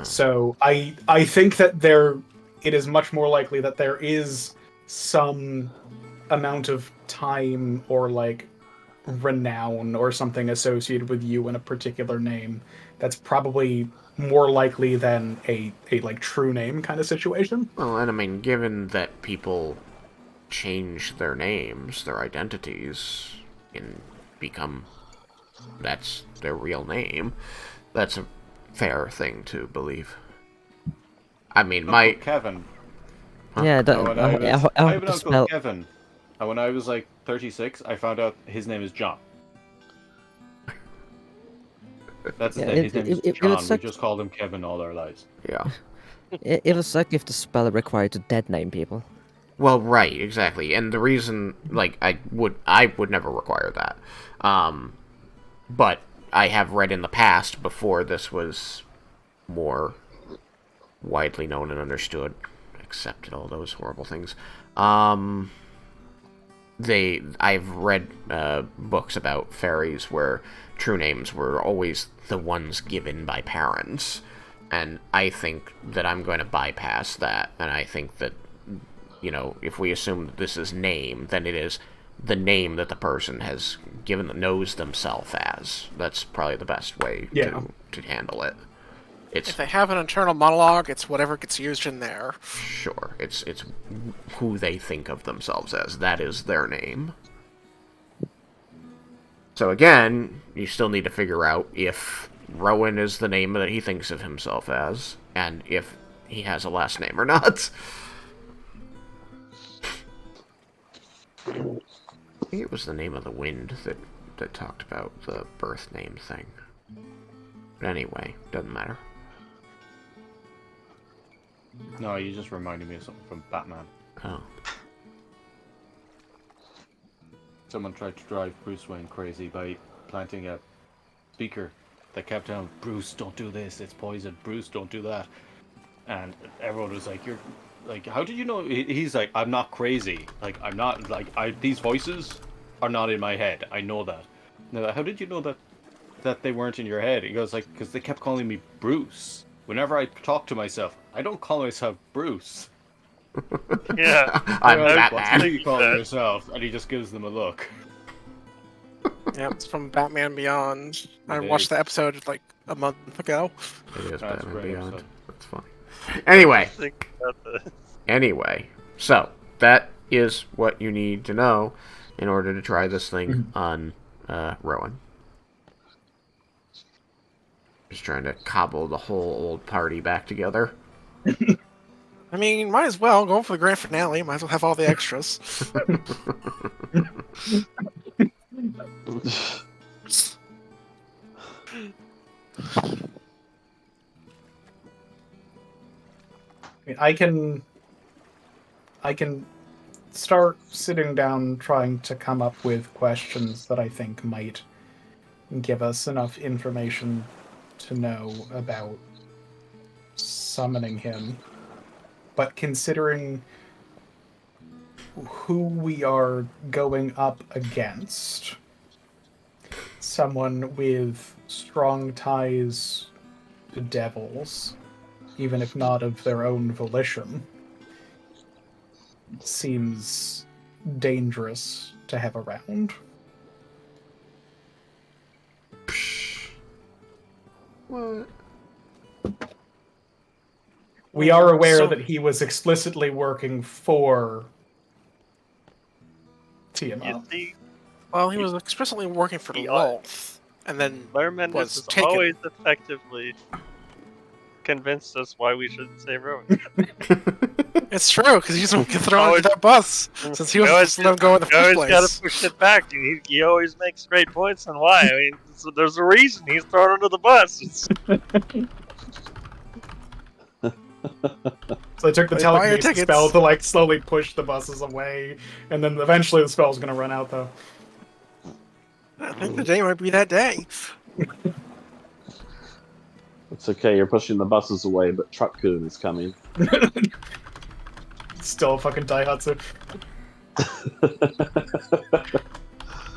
So I think that it is much more likely that there is some amount of time or like renown or something associated with you in a particular name. That's probably more likely than a like true name kind of situation. Well, and I mean, given that people change their names, their identities, and become that's their real name, that's a fair thing to believe. I mean, Kevin, Yeah, When I was, I I hope have an the uncle spell. Kevin. And when I was like 36, I found out his name is John. That's his Yeah, name. His name is it would John. We suck. just called him Kevin all our lives. Yeah. It would suck if the spell required to dead name people. Well, right, exactly. And the reason, like, I would never require that. But I have read in the past, before this was more widely known and understood, accepted all those horrible things. I've read books about fairies where true names were always the ones given by parents, and I think that I'm going to bypass that, and I think that, you know, if we assume that this is name, then it is the name that the person has knows themselves as. That's probably the best way to handle it. If they have an internal monologue, it's whatever gets used in there. Sure, it's who they think of themselves as. That is their name. So again, you still need to figure out if Rowan is the name that he thinks of himself as, and if he has a last name or not. I think it was the name of the wind that talked about the birth name thing. But anyway, doesn't matter. No, you just reminded me of something from Batman. Oh. Someone tried to drive Bruce Wayne crazy by planting a speaker that kept telling Bruce, don't do this, it's poison. Bruce, don't do that. And everyone was like, "You're like, how did you know?" He's like, "I'm not crazy. Like, I'm not like these voices are not in my head. I know that." And they're like, "How did you know that they weren't in your head?" He goes like, "Because they kept calling me Bruce. Whenever I talk to myself, I don't call myself Bruce." Yeah. I'm They're like, Batman. "What are you calling yourself?" And he just gives them a look. Yeah, it's from Batman Beyond. I It watched is. the episode like a month ago. It is That's Batman great Beyond. episode. That's funny. Anyway. Think about this. Anyway, so that is what you need to know in order to try this thing on Rowan. Just trying to cobble the whole old party back together. I mean, might as well go for the grand finale. Might as well have all the extras. I can start sitting down trying to come up with questions that I think might give us enough information to know about summoning him. But considering who we are going up against, someone with strong ties to devils, even if not of their own volition, seems dangerous to have around. What? We are aware So- that he was explicitly working for You Tiamat. see, Well, he was explicitly working for He- Lolth, and then Lerman was has taken. always effectively convinced us why we shouldn't say Rowan. It's true, because he's the one who thrown Always- into that bus, since he was always- supposed to let him go in the You always first gotta place. push it back, dude. He always makes great points on why. I mean, there's a reason he's thrown under the bus. So they took the They buy your telekinesis tickets. spell to like slowly push the buses away, and then eventually the spell's gonna run out though. I think the day might be that day. It's okay, you're pushing the buses away, but Truck-kun is coming. Still a fucking Daihatsu.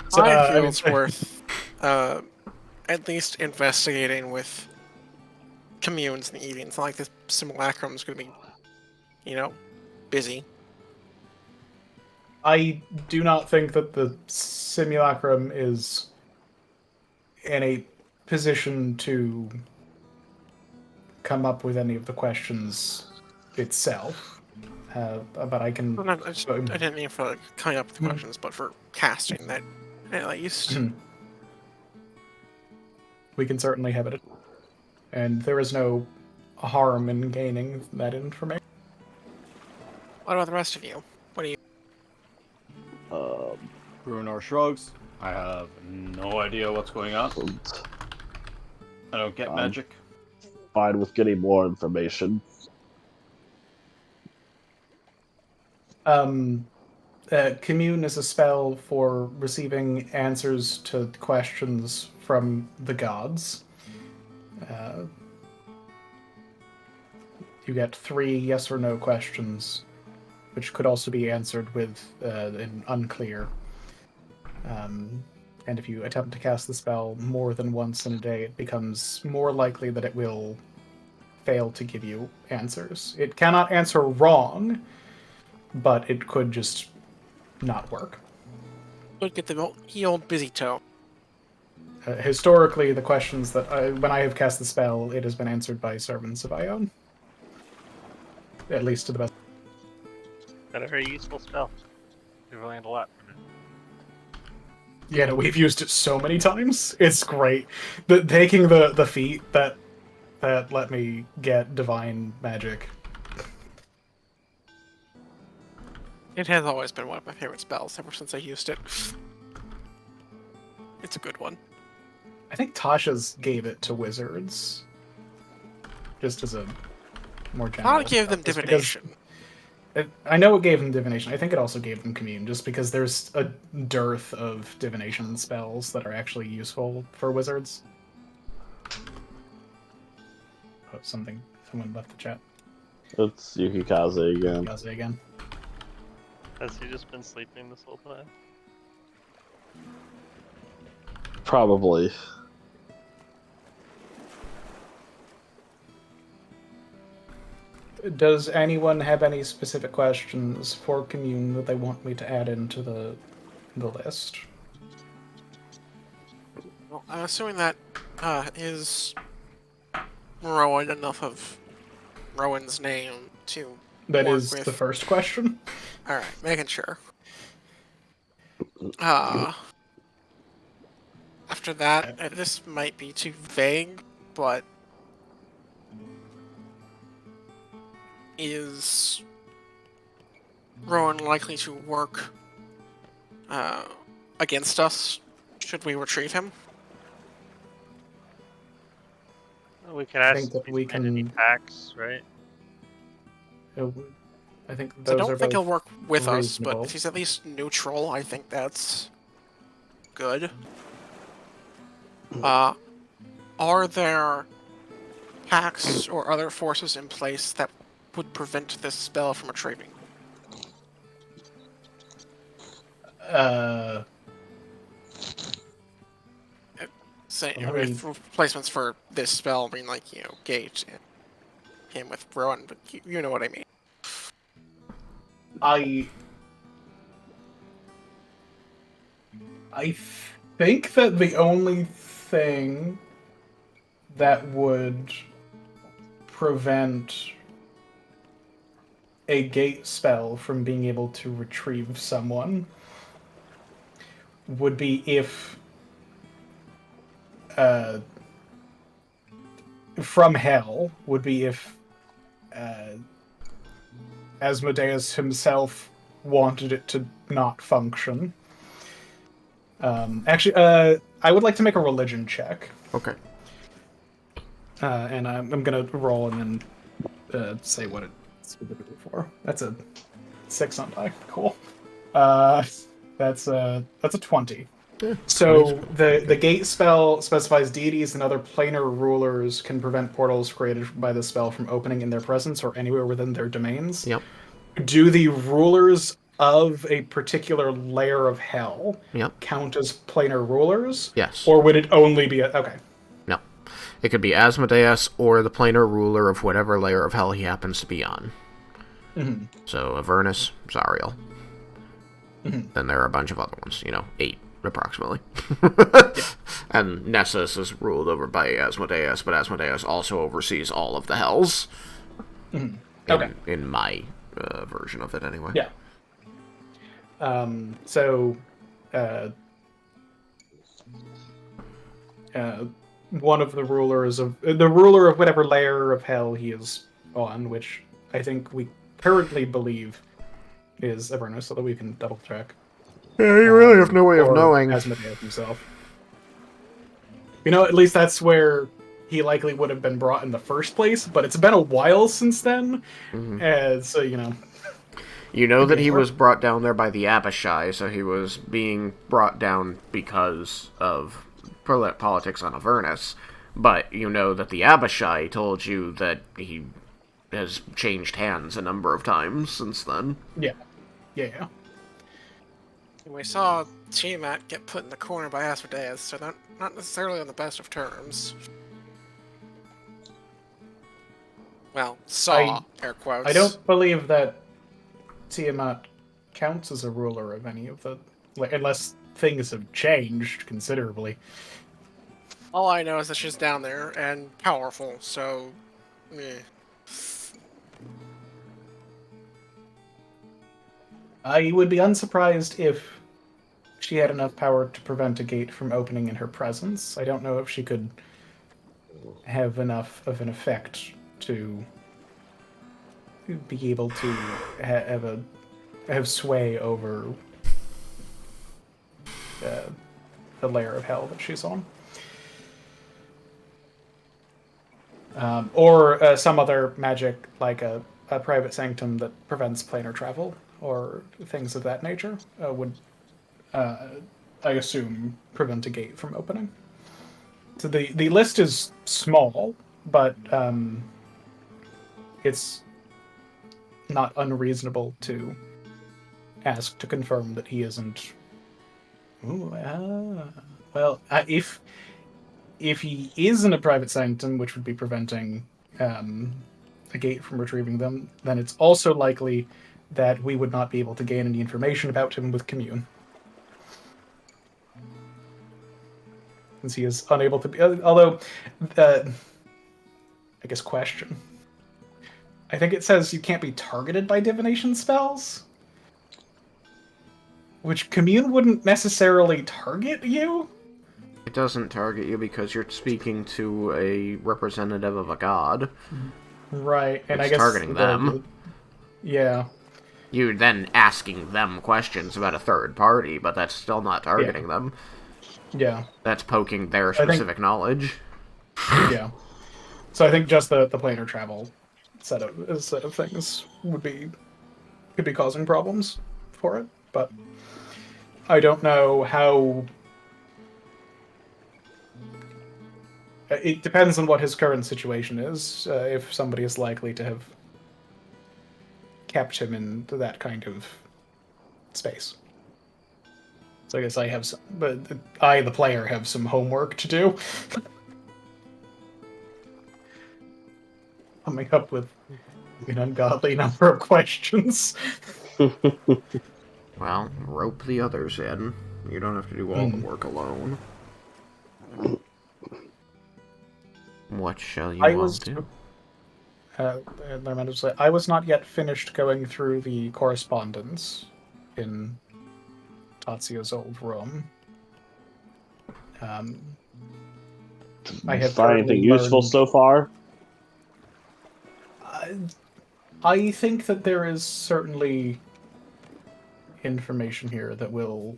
So, I feel I mean, it's worth at least investigating with communes and eating. It's not like this simulacrum is going to be, busy. I do not think that the simulacrum is in a position to come up with any of the questions itself. But I can. Well, I didn't mean for like, coming up with the questions, but for casting that at least. We can certainly have it. And there is no harm in gaining that information. What about the rest of you? What do you? Bruenor shrugs. I have no idea what's going on. I don't get magic. Fine with getting more information. Commune is a spell for receiving answers to questions from the gods. You get 3 yes or no questions, which could also be answered with an unclear. And if you attempt to cast the spell more than once in a day, it becomes more likely that it will fail to give you answers. It cannot answer wrong, but it could just not work. Look get the old busy toe. Historically, the questions that when I have cast the spell, it has been answered by servants of Ione. At least to the best. Got a very useful spell. We've learned a lot from it. Yeah, no, we've used it so many times. It's great. Taking the feat that let me get divine magic. It has always been one of my favorite spells ever since I used it. It's a good one. I think Tasha's gave it to wizards. Just as a more general. I gave them just divination. I know it gave them divination. I think it also gave them commune, just because there's a dearth of divination spells that are actually useful for wizards. Oh, someone left the chat. It's Yukikaze again. Kaze again. Has he just been sleeping this whole time? Probably. Does anyone have any specific questions for commune that they want me to add into the list? Well, I'm assuming that is Rowan enough of Rowan's name to That work is with. the first question. All right, making sure. After that, this might be too vague, but is Rowan likely to work against us should we retrieve him? Well, we can ask think that if we he's made any can- packs, right? I think So I those are don't think he'll both work with us, reasonable. but if he's at least neutral, I think that's good. Are there pacts or other forces in place that would prevent this spell from retrieving? Say, Let me- with replacements for this spell being like, Gate and him with Rowan, but you know what I mean. I think that the only thing that would prevent a gate spell from being able to retrieve someone would be if from hell would be if Asmodeus himself wanted it to not function. Actually, I would like to make a religion check. Okay. And I'm gonna roll and then say what it's specifically for. That's a 6 on die. Cool. That's a 20. So the gate spell specifies deities and other planar rulers can prevent portals created by the spell from opening in their presence or anywhere within their domains. Yep. Do the rulers of a particular layer of hell count as planar rulers? Yes. Or would it only be okay? No. It could be Asmodeus or the planar ruler of whatever layer of hell he happens to be on. Mm-hmm. So Avernus, Zariel. Mm-hmm. Then there are a bunch of other ones, 8 approximately. And Nessus is ruled over by Asmodeus, but Asmodeus also oversees all of the hells. Mm-hmm. Okay. In my version of it, anyway. Yeah. So, one of the rulers of the ruler of whatever layer of hell he is on, which I think we currently believe is Avernus, so that we can double check. Yeah, you really have no way of Or knowing. Asmodeus himself. You know, at least that's where he likely would have been brought in the first place, but it's been a while since then, so, you know. You know Could that be he anywhere. was brought down there by the Abishai, so he was being brought down because of politics on Avernus. But you know that the Abishai told you that he has changed hands a number of times since then. Yeah. Yeah. We saw Tiamat get put in the corner by Asmodeus, so they're not necessarily on the best of terms. Well, saw, air quotes. I don't believe that Tiamat counts as a ruler of any of the... unless things have changed considerably. All I know is that she's down there and powerful, so... meh. I would be unsurprised if she had enough power to prevent a gate from opening in her presence. I don't know if she could have enough of an effect to be able to have sway over the layer of hell that she's on. Or some other magic, like a private sanctum that prevents planar travel, or things of that nature, would, I assume, prevent a gate from opening. So the list is small, but it's not unreasonable to ask to confirm that he isn't. Well, if he is in a private sanctum, which would be preventing a gate from retrieving them, then it's also likely that we would not be able to gain any information about him with Commune. Since he is unable to be... although, I guess question. I think it says you can't be targeted by divination spells? Which Commune wouldn't necessarily target you? It doesn't target you because you're speaking to a representative of a god. Right, and It's I guess... targeting them. Yeah. You're then asking them questions about a third party, but that's still not targeting them. Yeah. That's poking their think- specific knowledge. Yeah. So I think just the planar travel set of things could be causing problems for it, but I don't know how. It depends on what his current situation is. If somebody is likely to have kept him in that kind of space. So I guess I have some, but I, the player, have some homework to do. Coming up with an ungodly number of questions. Well, rope the others in. You don't have to do all the work alone. What shall you want to? I was not yet finished going through the correspondence in Tatsuya's old room. I have Find anything useful learned... so far? I think that there is certainly information here that will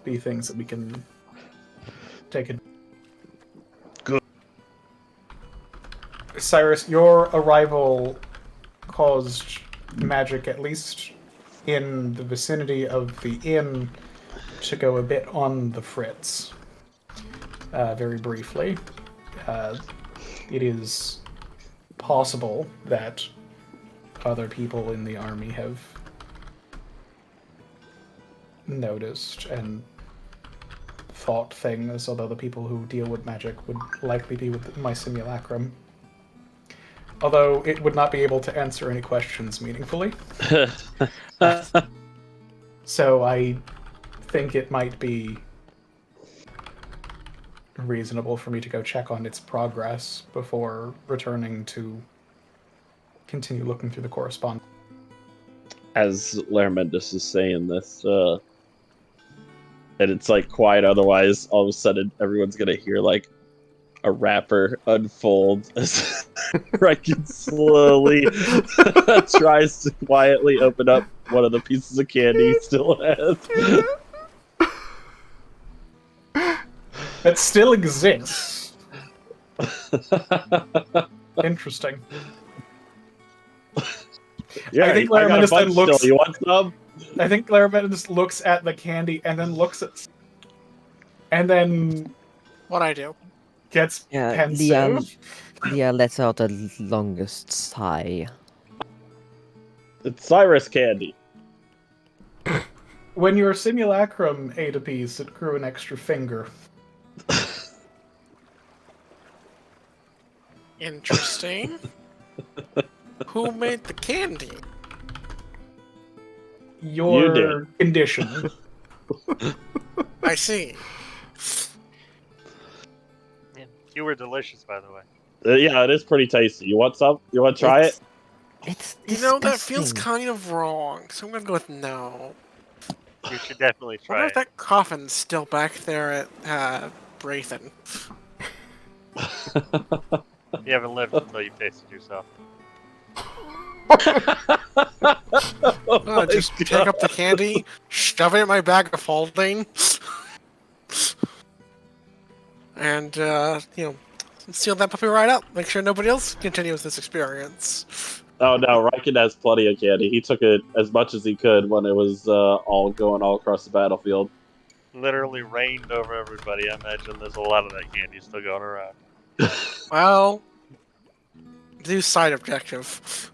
be things that we can take advantage. Good. Cyrus, your arrival caused magic, at least in the vicinity of the inn, to go a bit on the fritz. Very briefly. It is possible that other people in the army have noticed and thought things, although the people who deal with magic would likely be with my simulacrum. Although it would not be able to answer any questions meaningfully. So I think it might be reasonable for me to go check on its progress before returning to continue looking through the correspondence. As Larmendus is saying this, and it's like quiet, otherwise all of a sudden everyone's gonna hear like a wrapper unfolds as Raiken slowly tries to quietly open up one of the pieces of candy he still has. That still exists. Interesting. Yeah, I think I got a Laraminus then bunch looks. still. You want some? I think Laraminus looks at the candy and then looks at, and then What I do? gets Yeah, pensive. Leah lets out the longest sigh. It's Cyrus candy. When your simulacrum ate a piece, it grew an extra finger. Interesting. Who made the candy? Your condition. I see. Yeah, you were delicious, by the way. Yeah, it is pretty tasty. You want some? You want to try it? It's You know, that feels disgusting. kind of wrong, so I'm gonna go with no. You should definitely I wonder try if it. that coffin's still back there at Raiken. You haven't lived until you tasted yourself. Oh, just take up the candy, shove it in my bag of holding, and, seal that puppy right up. Make sure nobody else continues this experience. Oh no, Raiken has plenty of candy. He took it as much as he could when it was all going all across the battlefield. Literally rained over everybody. I imagine there's a lot of that candy still going around. Well, do side objective.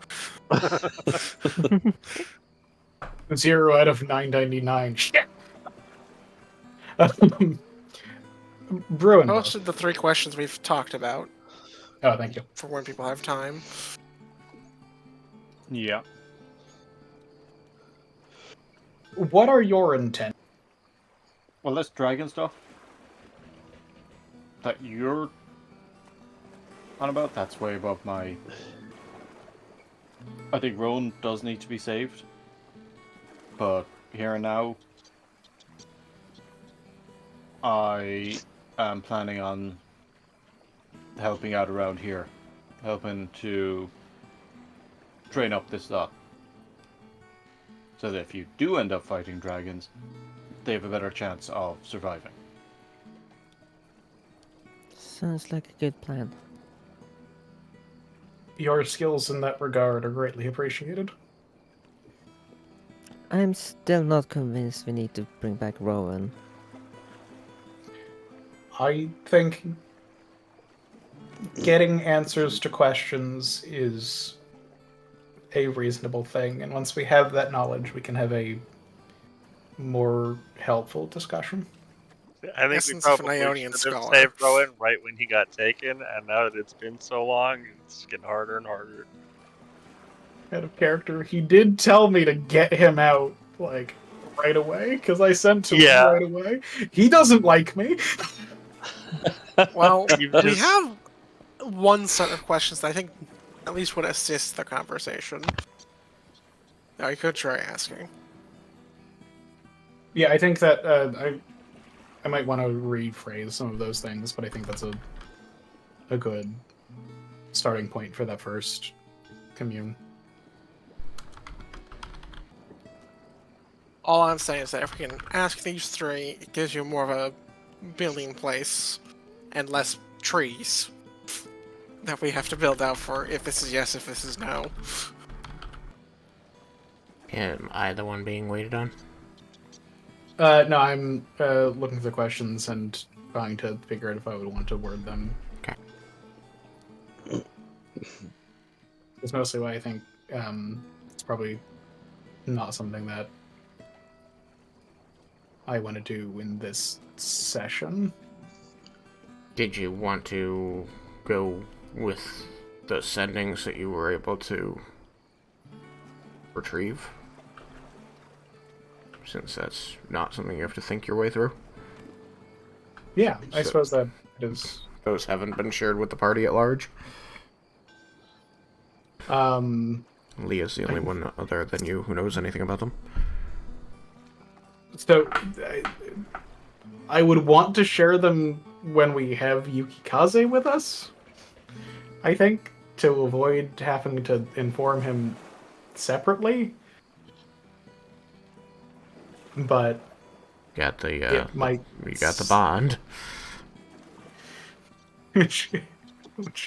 0 out of 999. Shit. Bruenor. Posted the 3 questions we've talked about Oh, thank you. for when people have time. Yeah. What are your intents? Well, this dragon stuff that you're on about, that's way above my... I think Roen does need to be saved. But here and now, I am planning on helping out around here. Helping to train up this lot. So that if you do end up fighting dragons, they have a better chance of surviving. Sounds like a good plan. Your skills in that regard are greatly appreciated. I'm still not convinced we need to bring back Rowan. I think getting answers to questions is a reasonable thing, and once we have that knowledge, we can have a more helpful discussion. I think we Essence of an probably Ionian should have scholar. saved Rowan right when he got taken, and now that it's been so long, it's getting harder and harder. Out of character, he did tell me to get him out, like, right away, because I sent to him right away. He doesn't like me. Well, You've we just- have one set of questions that I think at least would assist the conversation. Now, you could try asking. Yeah, I think that I might want to rephrase some of those things, but I think that's a good starting point for that first commune. All I'm saying is that if we can ask these 3, it gives you more of a building place and less trees that we have to build out for if this is yes, if this is no. Am I the one being waited on? No, I'm looking for the questions and trying to figure out if I would want to word them. Okay. It's mostly why I think it's probably not something that I want to do in this session. Did you want to go with the sendings that you were able to retrieve? Since that's not something you have to think your way through. Yeah, I So- suppose that is. Those haven't been shared with the party at large. Leah's the only one other than you who knows anything about them. So I would want to share them when we have Yukikaze with us, I think, to avoid having to inform him separately. But Got the it might... you got the bond. which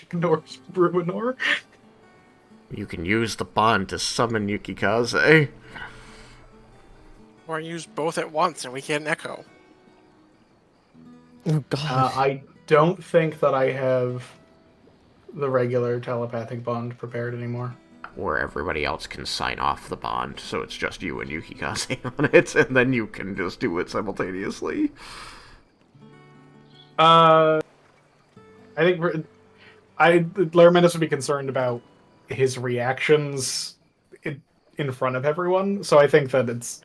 ignores Bruenor. You can use the bond to summon Yukikaze. Or use both at once and we get an echo. Oh god. I don't think that I have the regular telepathic bond prepared anymore. Where everybody else can sign off the bond, so it's just you and Yukikaze on it, and then you can just do it simultaneously. I think Laramenus would be concerned about his reactions in front of everyone, so I think that it's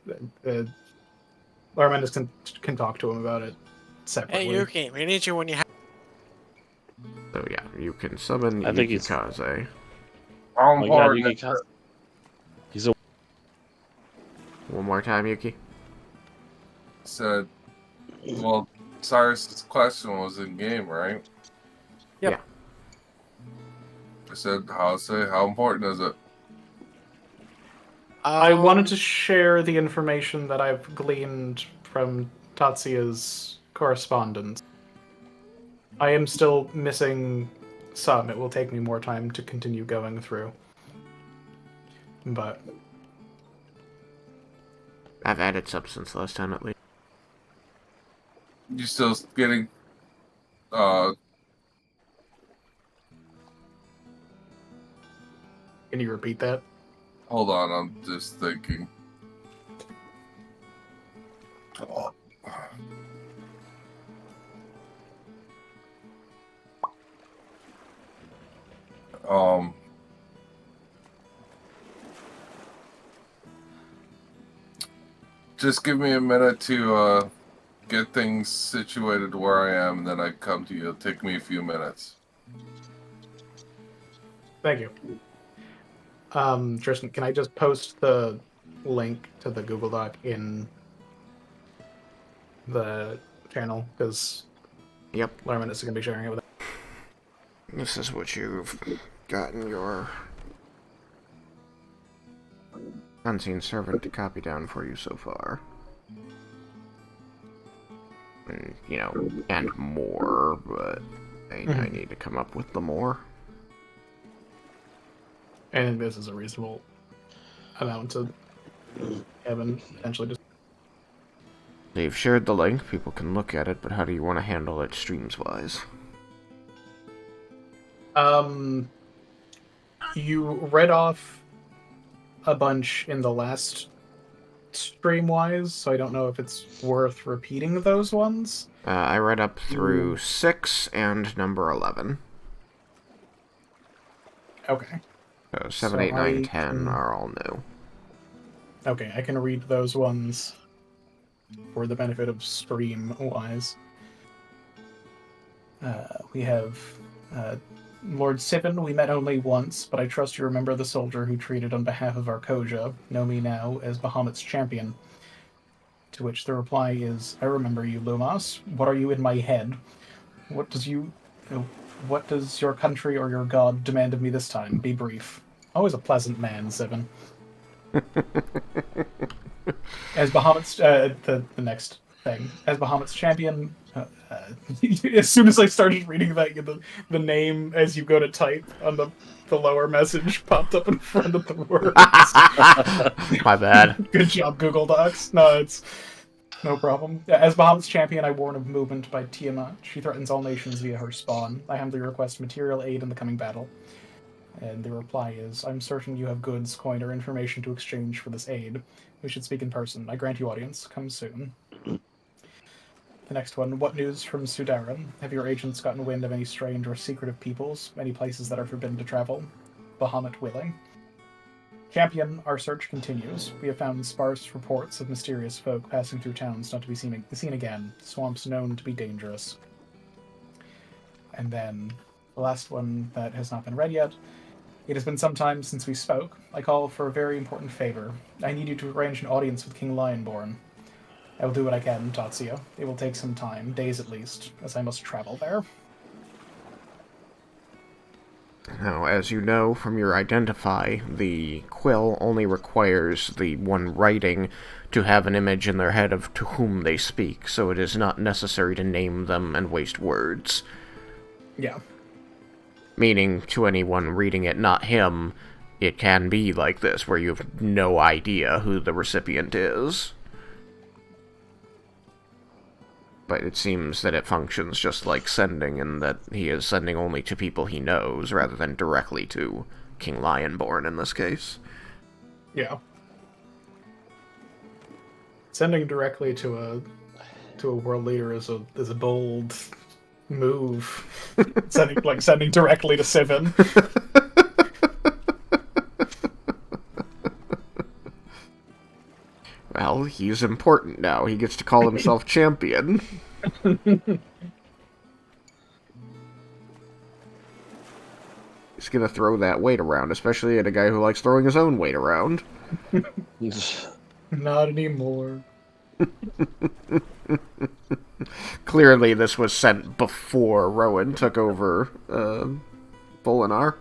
Laramenus can talk to him about it separately. Hey Yuki, we need you when you have. So yeah, you can summon I think it's- Yukikaze. Oh my god, Yukikaze. He's a One more time, Yuki. Said, well, Cyrus's question was in game, right? Yep. Yeah. I said, how important is it? I wanted to share the information that I've gleaned from Tatsuya's correspondence. I am still missing some. It will take me more time to continue going through. But I've added some since last time at least. You still getting, can you repeat that? hold on, I'm just thinking. Just give me a minute to get things situated where I am, and then I come to you. It'll take me a few minutes. Thank you. Tristan, can I just post the link to the Google Doc in the channel? Because Yep. Laramenus is going to be sharing it with us. This is what you've gotten your unseen servant to copy down for you so far. And, you know, and more, but I need to come up with the more. And this is a reasonable amount to have and potentially just... They've shared the link, people can look at it, but how do you want to handle it streams-wise? You read off a bunch in the last stream-wise, so I don't know if it's worth repeating those ones. I read up through 6 and number 11. Okay. So 7, So 8, 9, I 10 can- are all new. Okay, I can read those ones for the benefit of stream-wise. We have Lord Sivan. We met only once, but I trust you remember the soldier who treated on behalf of Arcosia. Know me now as Bahamut's champion. To which the reply is, I remember you, Lumos. What are you in my head? What does your country or your god demand of me this time? Be brief. Always a pleasant man, Sivan. As Bahamut's the next thing, as Bahamut's champion. As soon as I started reading that, the name as you go to type on the lower message popped up in front of the words. My bad. Good job, Google Docs. No, it's no problem. As Bahamut's champion, I warn of movement by Tiamat. She threatens all nations via her spawn. I humbly request material aid in the coming battle. And the reply is, I'm certain you have goods, coin, or information to exchange for this aid. We should speak in person. I grant you audience. Come soon. The next one, what news from Sudaran? Have your agents gotten wind of any strange or secretive peoples? Any places that are forbidden to travel? Bahamut willing. Champion, our search continues. We have found sparse reports of mysterious folk passing through towns not to be seen again. Swamps known to be dangerous. And then the last one that has not been read yet. It has been some time since we spoke. I call for a very important favor. I need you to arrange an audience with King Lionborn. I will do what I can, Tatsuya. It will take some time, days at least, as I must travel there. Now, as you know from your identify, the quill only requires the one writing to have an image in their head of to whom they speak, so it is not necessary to name them and waste words. Yeah. Meaning, to anyone reading it, not him, it can be like this, where you have no idea who the recipient is. But it seems that it functions just like sending, in that he is sending only to people he knows, rather than directly to King Lionborn in this case. Yeah. Sending directly to a world leader is a bold move. sending directly to Sivin. Well, he's important now. He gets to call himself champion. He's gonna throw that weight around, especially at a guy who likes throwing his own weight around. Not anymore. Clearly, this was sent before Rowan took over Bruenor.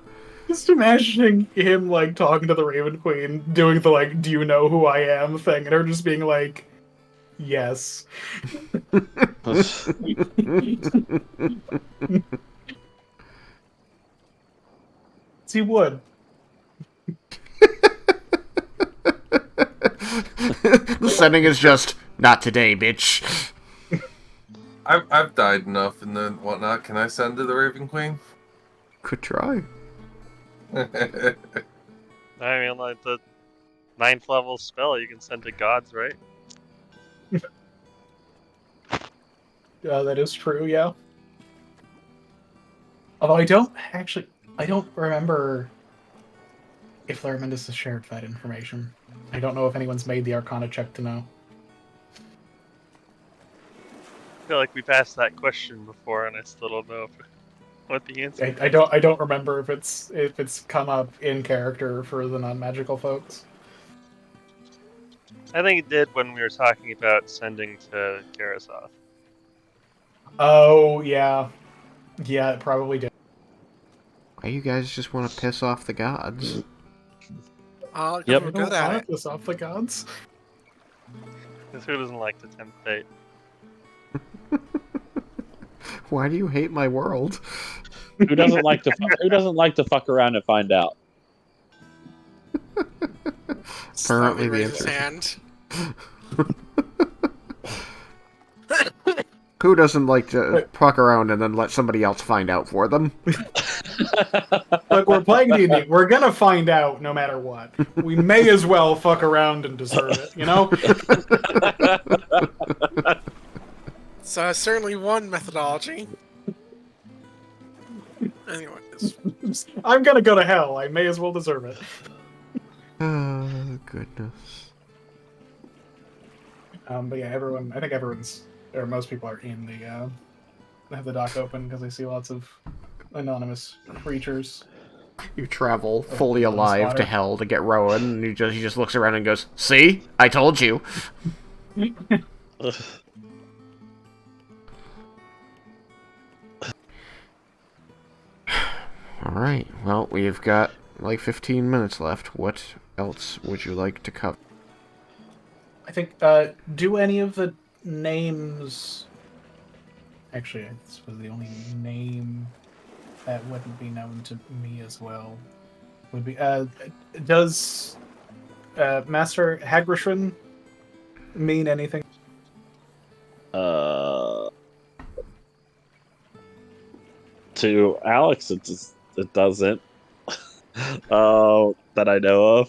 Just imagining him, like, talking to the Raven Queen, doing the, like, do you know who I am thing, and her just being like, yes. He would. The sending is just, not today, bitch. I've died enough and then whatnot. Can I send to the Raven Queen? Could try. I mean, like the 9th level spell you can send to gods, right? That is true, yeah. Although I don't remember if Larmendus has shared that information. I don't know if anyone's made the Arcana check to know. I feel like we've asked that question before, and I still don't know what the answer is. I don't remember if it's come up in character for the non-magical folks. I think it did when we were talking about sending to Karasoth. Oh yeah, yeah, it probably did. Why you guys just want to piss off the gods? Oh, Yep. we're I don't good at want it. this off the gods. Because who doesn't like to tempt fate? Why do you hate my world? Who doesn't like to fuck around and find out? Apparently the Raises answer is hand. who doesn't like to fuck around and then let somebody else find out for them? Look, we're playing D&D. We're gonna find out no matter what. We may as well fuck around and deserve it, you know? So certainly one methodology. Anyways, I'm gonna go to hell. I may as well deserve it. Oh, goodness. But yeah, I think everyone's, or most people are in have the dock open because I see lots of anonymous creatures. You travel fully alive slaughter. to hell to get Rowan, and he just looks around and goes, "See? I told you." Alright, well, we've got like 15 minutes left. What else would you like to cover? I think, do any of the names... Actually, this was the only name that wouldn't be known to me as well. Would be, does, Master Hagrishan mean anything? To Alex, it doesn't. That I know of.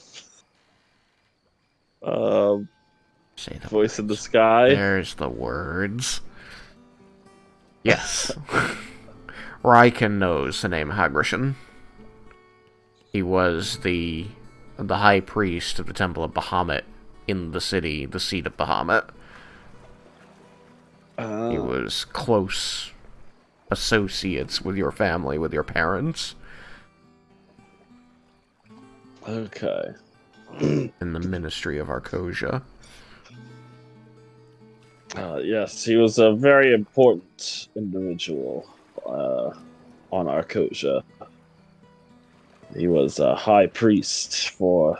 Say the Voice in the words. sky. There's the words. Yes. Raiken knows the name Hagrishan. He was the high priest of the Temple of Bahamut in the city, the seat of Bahamut. He was close associates with your family, with your parents. Okay. In the ministry of Arcosia. Yes, he was a very important individual on Arcosia. He was a high priest for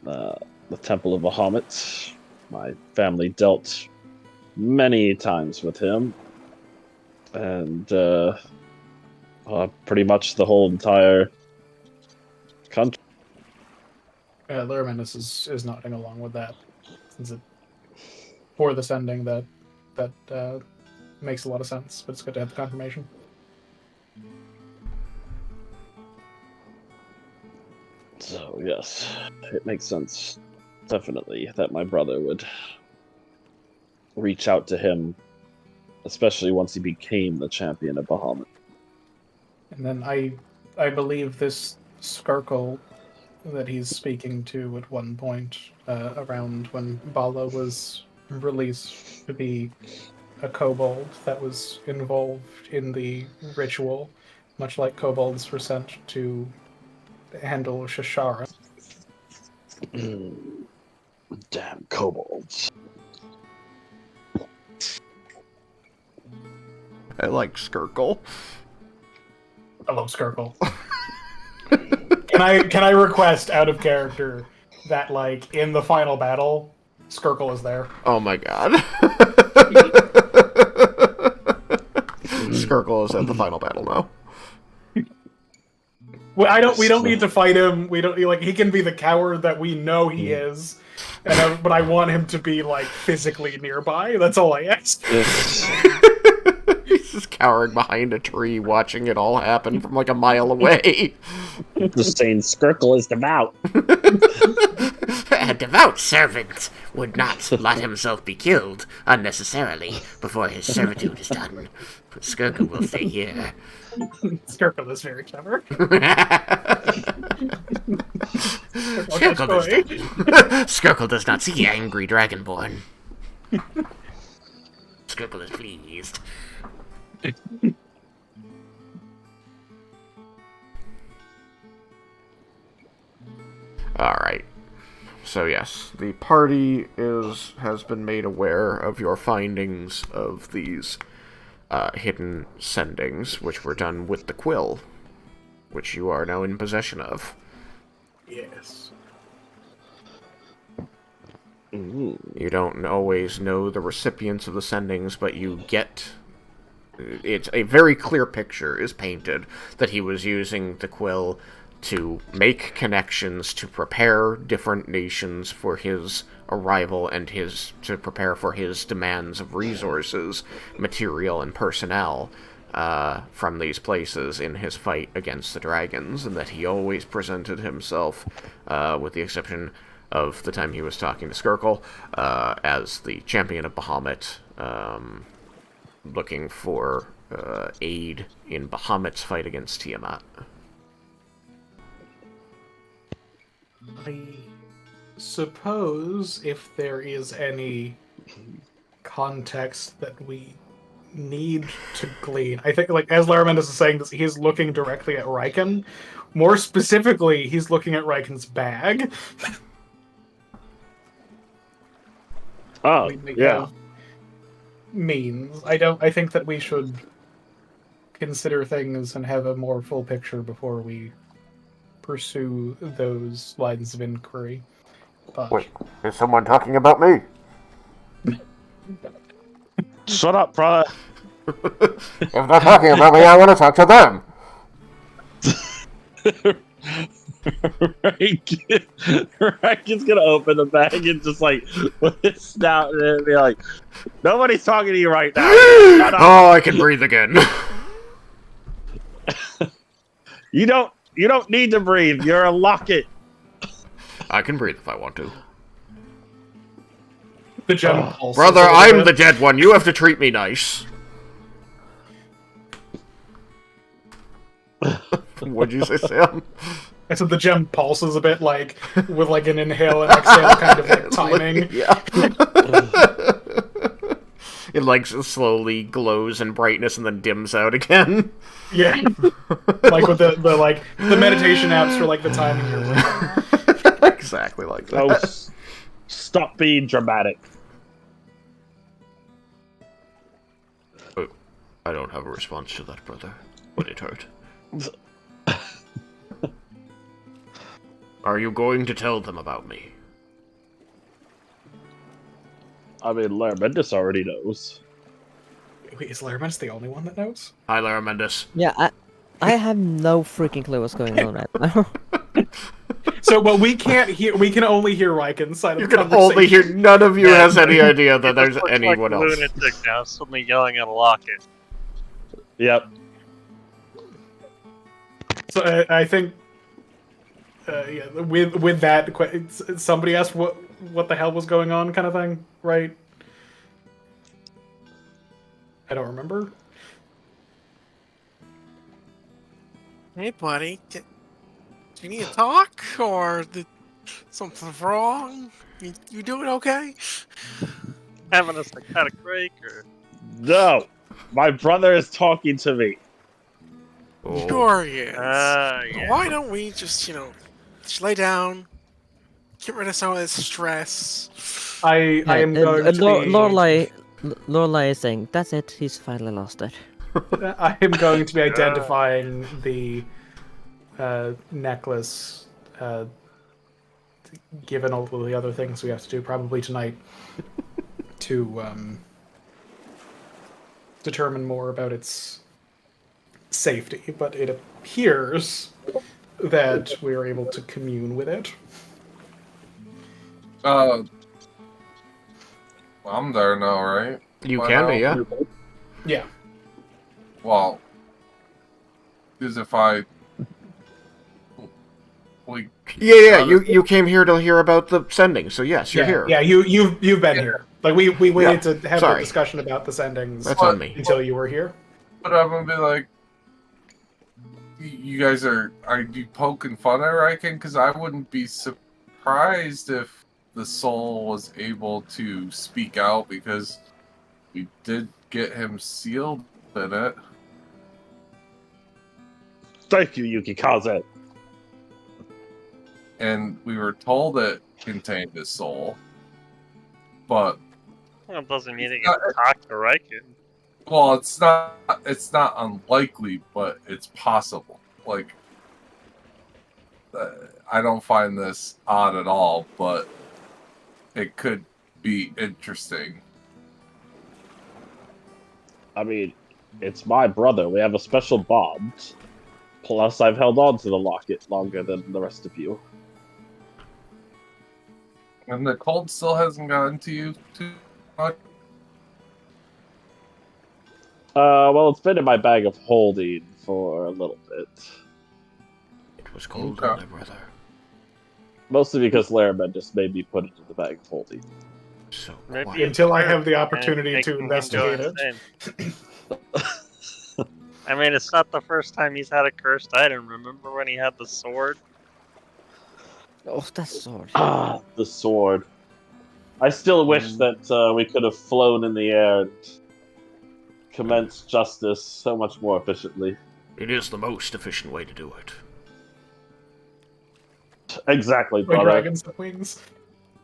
the Temple of Bahamut. My family dealt many times with him, and pretty much the whole entire country. Luraminus is nodding along with that. Since it, for the sending, that makes a lot of sense, but it's good to have the confirmation. So, yes, it makes sense, definitely, that my brother would reach out to him, especially once he became the champion of Bahamut. And then I believe this Skirkle that he's speaking to at one point around when Bala was released to be a kobold that was involved in the ritual, much like kobolds were sent to handle Shashara. Damn kobolds. I like Skirkle. I love Skirkle. Can I request out of character that, like, in the final battle, Skirkle is there? Oh my god. Skirkle is at the final battle now. Well, we don't need to fight him. We don't like. He can be the coward that we know he is, but I want him to be, like, physically nearby. That's all I ask. He's just cowering behind a tree, watching it all happen from like a mile away. Just saying, Skirkle is devout. A devout servant would not let himself be killed unnecessarily before his servitude is done. Skirkle will stay here. Skirkle is very clever. Skirkle does not see angry Dragonborn. Skirkle is pleased. Alright. So yes, the party has been made aware of your findings of these hidden sendings, which were done with the quill, which you are now in possession of. Yes. You don't always know the recipients of the sendings, but you get... It's a very clear picture is painted that he was using the quill to make connections, to prepare different nations for his arrival, and to prepare for his demands of resources, material, and personnel from these places in his fight against the dragons, and that he always presented himself, with the exception of the time he was talking to Skirkle, as the champion of Bahamut, looking for aid in Bahamut's fight against Tiamat. I suppose if there is any context that we need to glean, I think, like, as Laramentus is saying this, he's looking directly at Raiken. More specifically, he's looking at Raiken's bag. Oh, yeah. Means. I think that we should consider things and have a more full picture before we pursue those lines of inquiry. But... Wait, is someone talking about me? Shut up, brother. If they're talking about me, I want to talk to them. Raiken's gonna open the bag and just, like, put his snout in it and be like, nobody's talking to you right now. Oh, I can breathe again. You don't need to breathe. You're a locket. I can breathe if I want to. The gem pulses Brother, a little I'm bit. the dead one. You have to treat me nice. What'd you say, Sam? I said the gem pulses a bit, like, with, like, an inhale and exhale kind of, like, timing. Yeah. It, like, slowly glows in brightness and then dims out again. Yeah. Like with the meditation apps for, like, the timing you're with. Exactly like that. Oh, stop being dramatic. I don't have a response to that, brother. But it hurt. Are you going to tell them about me? I mean, Larmendus already knows. Wait, is Laramen's the only one that knows? Hi, Laramentus. Yeah, I have no freaking clue what's going on right now. So, well, we can't hear. We can only hear Raiken's side You of the can conversation. only hear. None of you has any idea that He there's just looks anyone like a else. lunatic now, suddenly yelling at a locket. Yep. So I think, yeah, with that, somebody asked what the hell was going on, kind of thing, right? I don't remember. Hey, buddy. Do you need to talk, or did something wrong? You doing okay? Having a psychotic break, or No! My brother is talking to me. Oh. Sure he is. yeah. Why don't we just, just lay down, get rid of some of this stress? I am going to be. Lorelai is saying, that's it, he's finally lost it. I am going to be identifying the necklace, given all the other things we have to do probably tonight, to determine more about its safety. But it appears that we are able to commune with it. I'm there now, right? You By can now? be, yeah. Yeah. Well, because if I... We... Yeah, you came here to hear about the sending, so yes, you're here. Yeah, you've been here. Like we waited to have sorry. the discussion about the sendings That's on me. until you were here. But I'm gonna be like... You guys are you poking fun at Raiken? Because I wouldn't be surprised if the soul was able to speak out, because we did get him sealed in it. Thank you, Yukikaze. And we were told it contained his soul. But, Well, it doesn't mean he can talk to Raiken. well, it's not unlikely, but it's possible. Like, I don't find this odd at all, but it could be interesting. I mean, it's my brother. We have a special bond. Plus, I've held on to the locket longer than the rest of you. And the cold still hasn't gotten to you too much? Well, it's been in my bag of holding for a little bit. It was cold, Okay. my brother. Mostly because Laramed just made me put it in the bag of holding. So Maybe quiet. Until I have the and opportunity to making him investigate go it. insane. I mean, it's not the first time he's had a cursed item. Remember when he had the sword? Oh, that sword. Ah, the sword. I still wish that we could have flown in the air and commenced justice so much more efficiently. It is the most efficient way to do it. Exactly, Like brother. dragons with wings.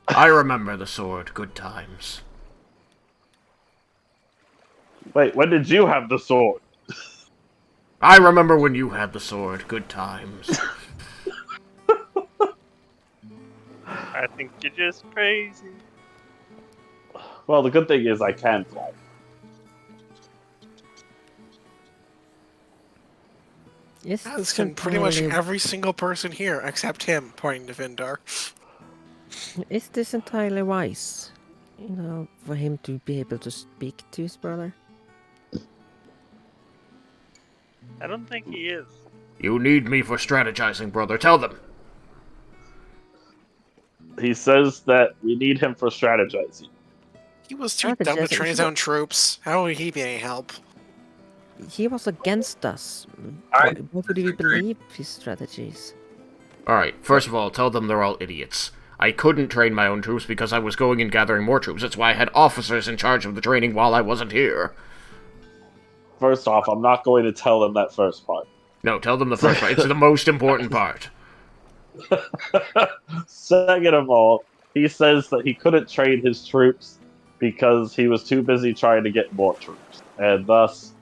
I remember the sword. Good times. Wait, when did you have the sword? I remember when you had the sword. Good times. I think you're just crazy. Well, the good thing is I can fly. Yes, That's can pretty much every single person here except him, pointing to Vindar. Is this entirely wise? For him to be able to speak to his brother? I don't think he is. You need me for strategizing, brother. Tell them. He says that we need him for strategizing. He was too dumb to train his own troops. How would he be any help? He was against us. I Why would we believe his strategies? Alright, first of all, tell them they're all idiots. I couldn't train my own troops because I was going and gathering more troops. That's why I had officers in charge of the training while I wasn't here. First off, I'm not going to tell them that first part. No, tell them the first part. It's the most important part. Second of all, he says that he couldn't train his troops because he was too busy trying to get more troops, and thus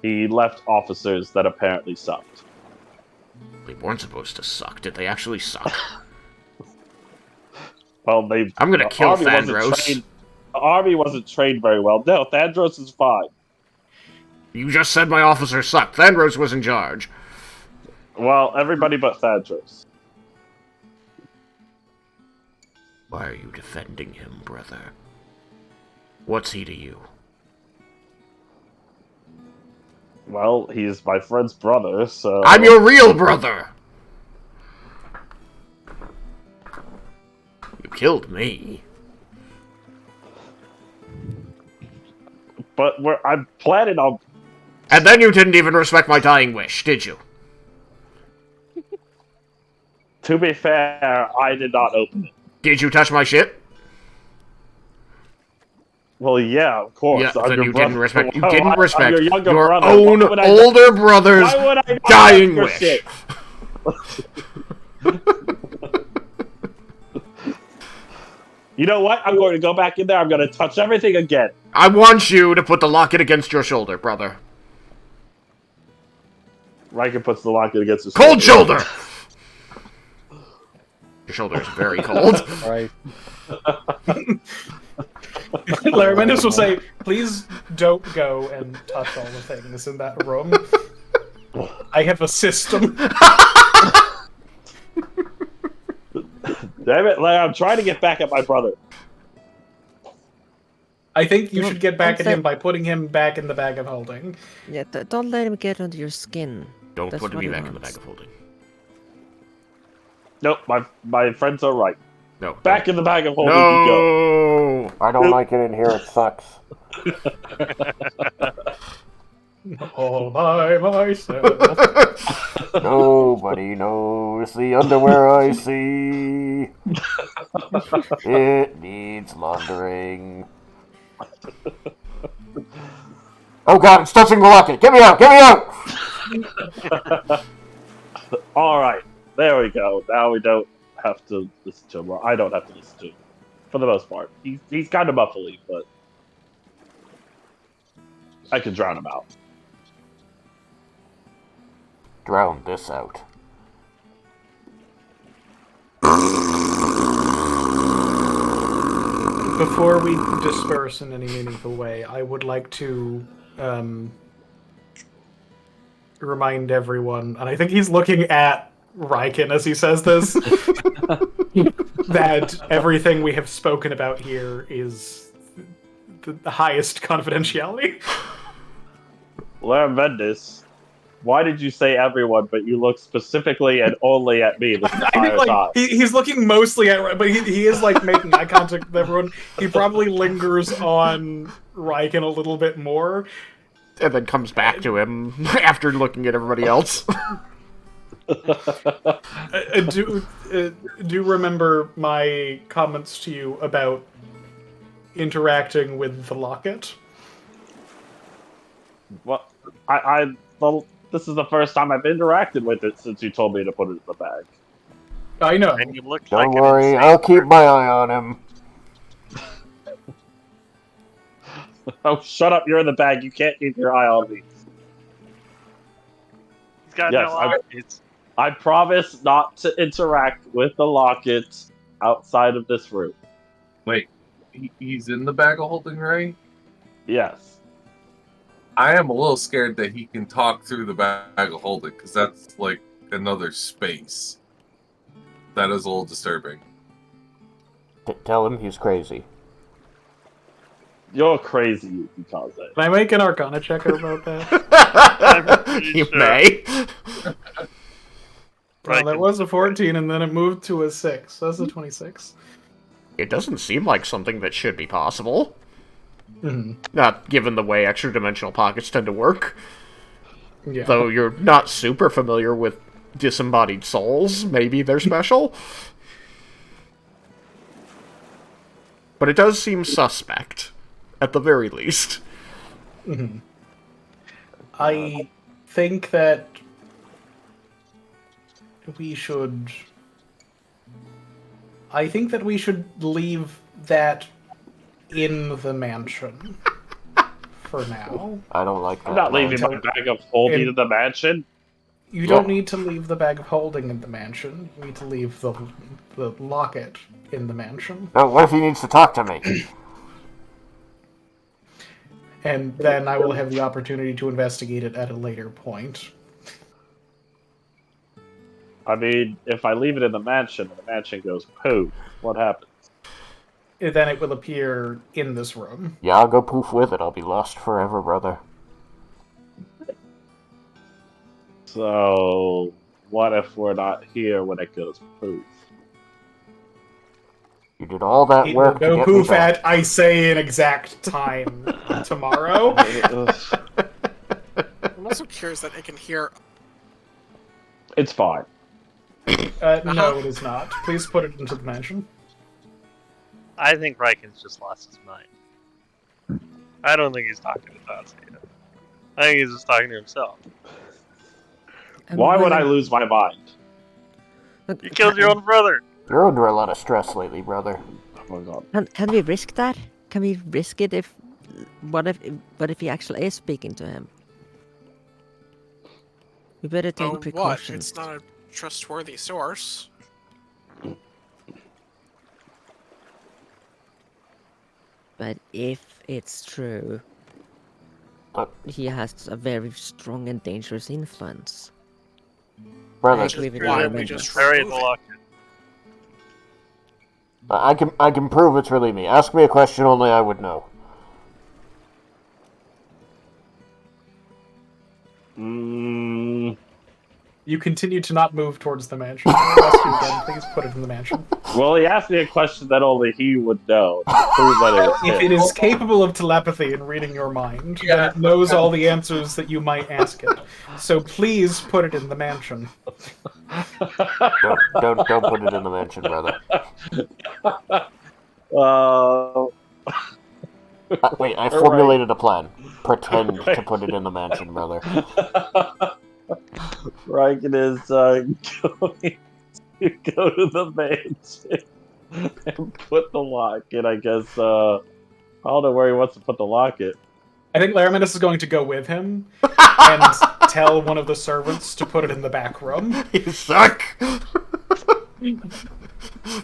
he left officers that apparently sucked. They weren't supposed to suck. Did they actually suck? Well, I'm gonna kill Thandros. The army wasn't trained very well. No, Thandros is fine. You just said my officer sucked. Thandros was in charge. Well, everybody but Thandros. Why are you defending him, brother? What's he to you? Well, he's my friend's brother, so... I'm your real brother! You killed me. But I'm planning on... And then you didn't even respect my dying wish, did you? To be fair, I did not open it. Did you touch my shit? Well, yeah, of course. Yeah, I'm then your you brother. didn't respect. You Well, didn't respect I'm your your brother. own older brother's Why would I not dying your wish. shit? You know what? I'm going to go back in there. I'm going to touch everything again. I want you to put the locket against your shoulder, brother. Raiken puts the locket against his Cold shoulder. Your shoulder is very cold. Right. Laramenus will say, please don't go and touch all the things in that room. I have a system. Damn it, Larry, I'm trying to get back at my brother. I think you should get back at don't him by putting him back in the bag of holding. Yeah, don't let him get under your skin. Don't That's put what me he back in the wants. bag of holding. Nope, my friends are right. No. Back in the bag of holding you go. No. I don't like it in here, it sucks. All by myself. Nobody knows the underwear I see. It needs laundering. Oh god, it's touching the locket! Get me out! Get me out! Alright, there we go. Now we don't have to listen to him. Or I don't have to listen to him. For the most part. He's kind of muffly, but I can drown him out. Drown this out. Before we disperse in any meaningful way, I would like to remind everyone, and I think he's looking at Raiken as he says this, that everything we have spoken about here is the highest confidentiality. Laramenus, why did you say everyone, but you look specifically and only at me this I entire mean, like, time? he's looking mostly at, but he is like making eye contact with everyone. He probably lingers on Raiken a little bit more. And then comes back to him after looking at everybody else. Do remember my comments to you about interacting with the locket? Well, this is the first time I've interacted with it since you told me to put it in the bag. I know. And you look Don't like worry, an I'll keep my eye on him. Oh, shut up! You're in the bag. You can't keep your eye on me. He's got Yes, no eyes. I promise not to interact with the locket outside of this room. Wait, he's in the bag of holding, right? Yes. I am a little scared that he can talk through the bag of holding, because that's like another space. That is a little disturbing. Tell him he's crazy. You're crazy, you can cause it. Can I make an Arcana check about that? You sure. may. Well, that was a 14, and then it moved to a 6. That's a 26. It doesn't seem like something that should be possible. Mm-hmm. Not given the way extra-dimensional pockets tend to work. Yeah. Though you're not super familiar with disembodied souls, maybe they're special. But it does seem suspect, at the very least. Mm-hmm. I think that we should... I think that we should leave that in the mansion. For now. I don't like that. I'm not plan. leaving my bag of holding And- in the mansion. You don't need to leave the bag of holding in the mansion. You need to leave the locket in the mansion. No, what if he needs to talk to me? And then I will have the opportunity to investigate it at a later point. I mean, if I leave it in the mansion and the mansion goes poof, what happens? Then it will appear in this room. Yeah, I'll go poof with it. I'll be lost forever, brother. So, what if we're not here when it goes poof? You did all that It work will to go get me poof back. at, I say, an exact time tomorrow. I'm also curious that it can hear. It's fine. No, it is not. Please put it into the mansion. I think Raiken's just lost his mind. I don't think he's talking to Tatsuya. I think he's just talking to himself. Why would I lose my mind? You killed your own brother! You're under a lot of stress lately, brother. Oh my god. Can we risk that? Can we risk it if... What if he actually is speaking to him? We better take Oh, what? precautions. It's not a trustworthy source. But if it's true, But, he has a very strong and dangerous influence. brother, I agree with Why you, don't we remember. just Bury the remove it? locket. I can prove it's really me. Ask me a question only I would know. You continue to not move towards the mansion. I'll ask you again, please put it in the mansion. Well, he asked me a question that only he would know. To prove that it was If him. it is capable of telepathy and reading your mind, then it knows all the answers that you might ask it. So please put it in the mansion. Don't put it in the mansion, brother. Wait, I formulated a plan. Pretend to put it in the mansion, brother. Raiken is going to go to the mansion and put the lock in, I guess. I don't know where he wants to put the locket. I think Laraminus is going to go with him and tell one of the servants to put it in the back room. You suck!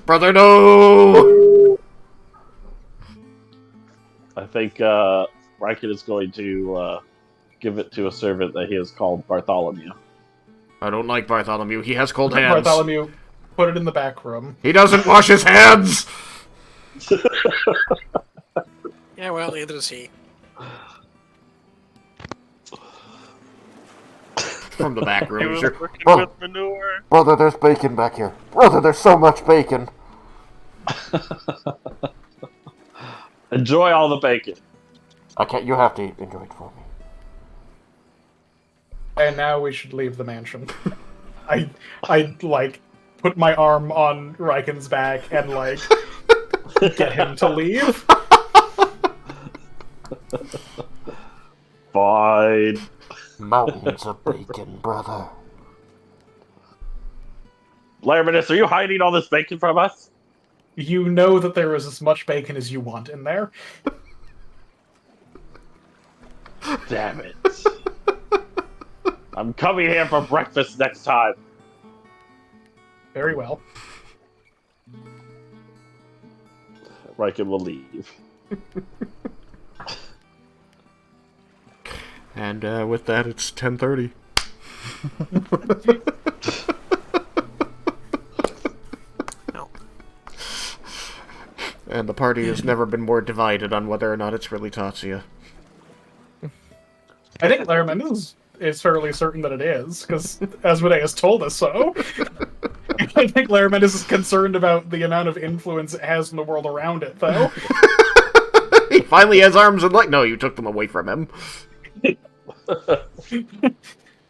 Brother, no! I think Raiken is going to give it to a servant that he has called Bartholomew. I don't like Bartholomew. He has cold hands. Bartholomew, put it in the back room. He doesn't wash his hands! Yeah, well, neither does he. From the back He room. was Sure. working Oh. with manure. Brother, there's bacon back here. Brother, there's so much bacon. Enjoy all the bacon. I can't. You have to enjoy it for me. And now we should leave the mansion. I like put my arm on Raiken's back and like get him to leave. Fine. Mountains of bacon, brother. Laraminus, are you hiding all this bacon from us? You know that there is as much bacon as you want in there. Damn it. I'm coming here for breakfast next time. Very well. Raiken will leave. And with that, it's 10:30. No. And the party has never been more divided on whether or not it's really Tatsuya. I think Laraminus is fairly certain that it is, because Asmodeus told us so. I think Laraminus is concerned about the amount of influence it has in the world around it, though. He finally has arms and legs. No, you took them away from him.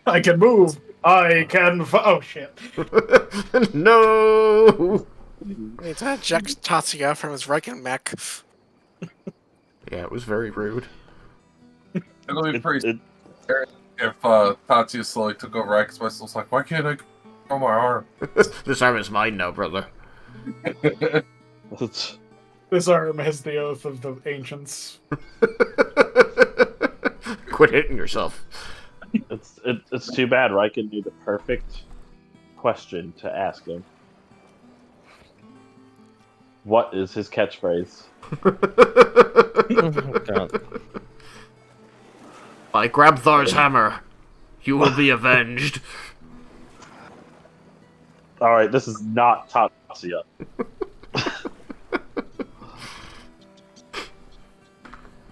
I can move. I can. Oh shit! No. It's that ejects Tatsuya from his Raiken mech. Yeah, it was very rude. It'll be pretty It- if Tatsuya slowly took over Raiken's vessel. It's like, why can't I control my arm? This arm is mine now, brother. It's- This arm has the oath of the ancients. Quit hitting yourself. It's too bad Raiken knew the perfect question to ask him. What is his catchphrase? Oh, God. I grab Thar's hammer. You will be avenged. Alright, this is not Tatsuya.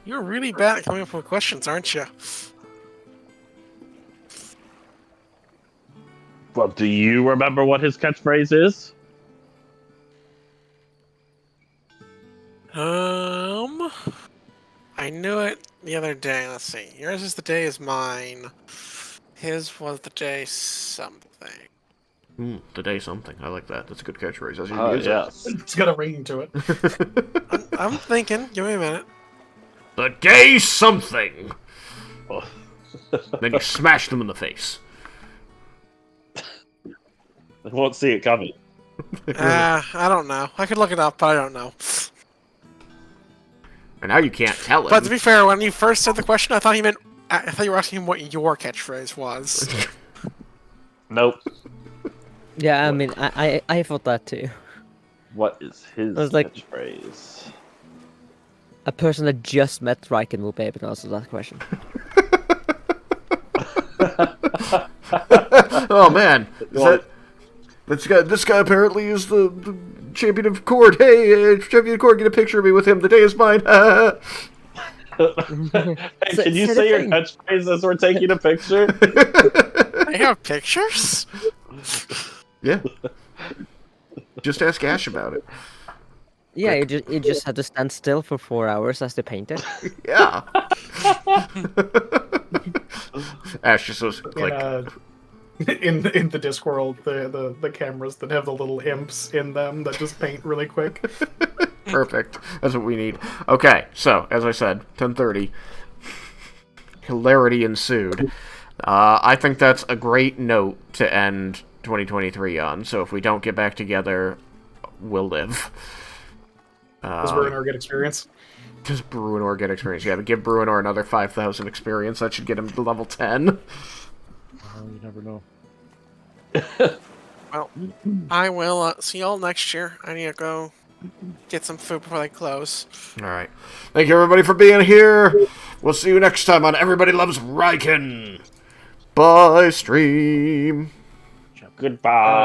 You're really bad at coming up with questions, aren't you? Well, do you remember what his catchphrase is? I knew it the other day. Let's see. Yours is the day is mine. His was the day something. Today something. I like that. That's a good catchphrase. As you use Yes. It's got a ring to it. it. I'm thinking. Give me a minute. The day something. Then you smash them in the face. I won't see it coming. I don't know. I could look it up, but I don't know. And now you can't tell him. But to be fair, when you first said the question, I thought you were asking him what your catchphrase was. Nope. Yeah, I mean, I thought that too. What is his I was like- catchphrase? A person that just met Raiken will be able to answer that question. Oh man, this guy apparently is the champion of Cord. Hey, champion of Cord, get a picture of me with him. The day is mine. Hey, can you say your catchphrase as we're taking a picture? They have pictures? Yeah. Just ask Ash about it. Yeah, you just had to stand still for 4 hours as they painted. Yeah. Ash just goes click. In the Discworld, the cameras that have the little imps in them that just paint really quick. Perfect. That's what we need. Okay, so as I said, 10:30. Hilarity ensued. I think that's a great note to end 2023 on. So if we don't get back together, we'll live. Does Bruenor get experience? Does Bruenor get experience? Yeah, give Bruenor another 5,000 experience. That should get him to level 10. Oh, you never know. Well, I will see y'all next year. I need to go get some food before they close. Alright. Thank you, everybody, for being here. We'll see you next time on Everybody Loves Raiken. Bye, stream. Goodbye.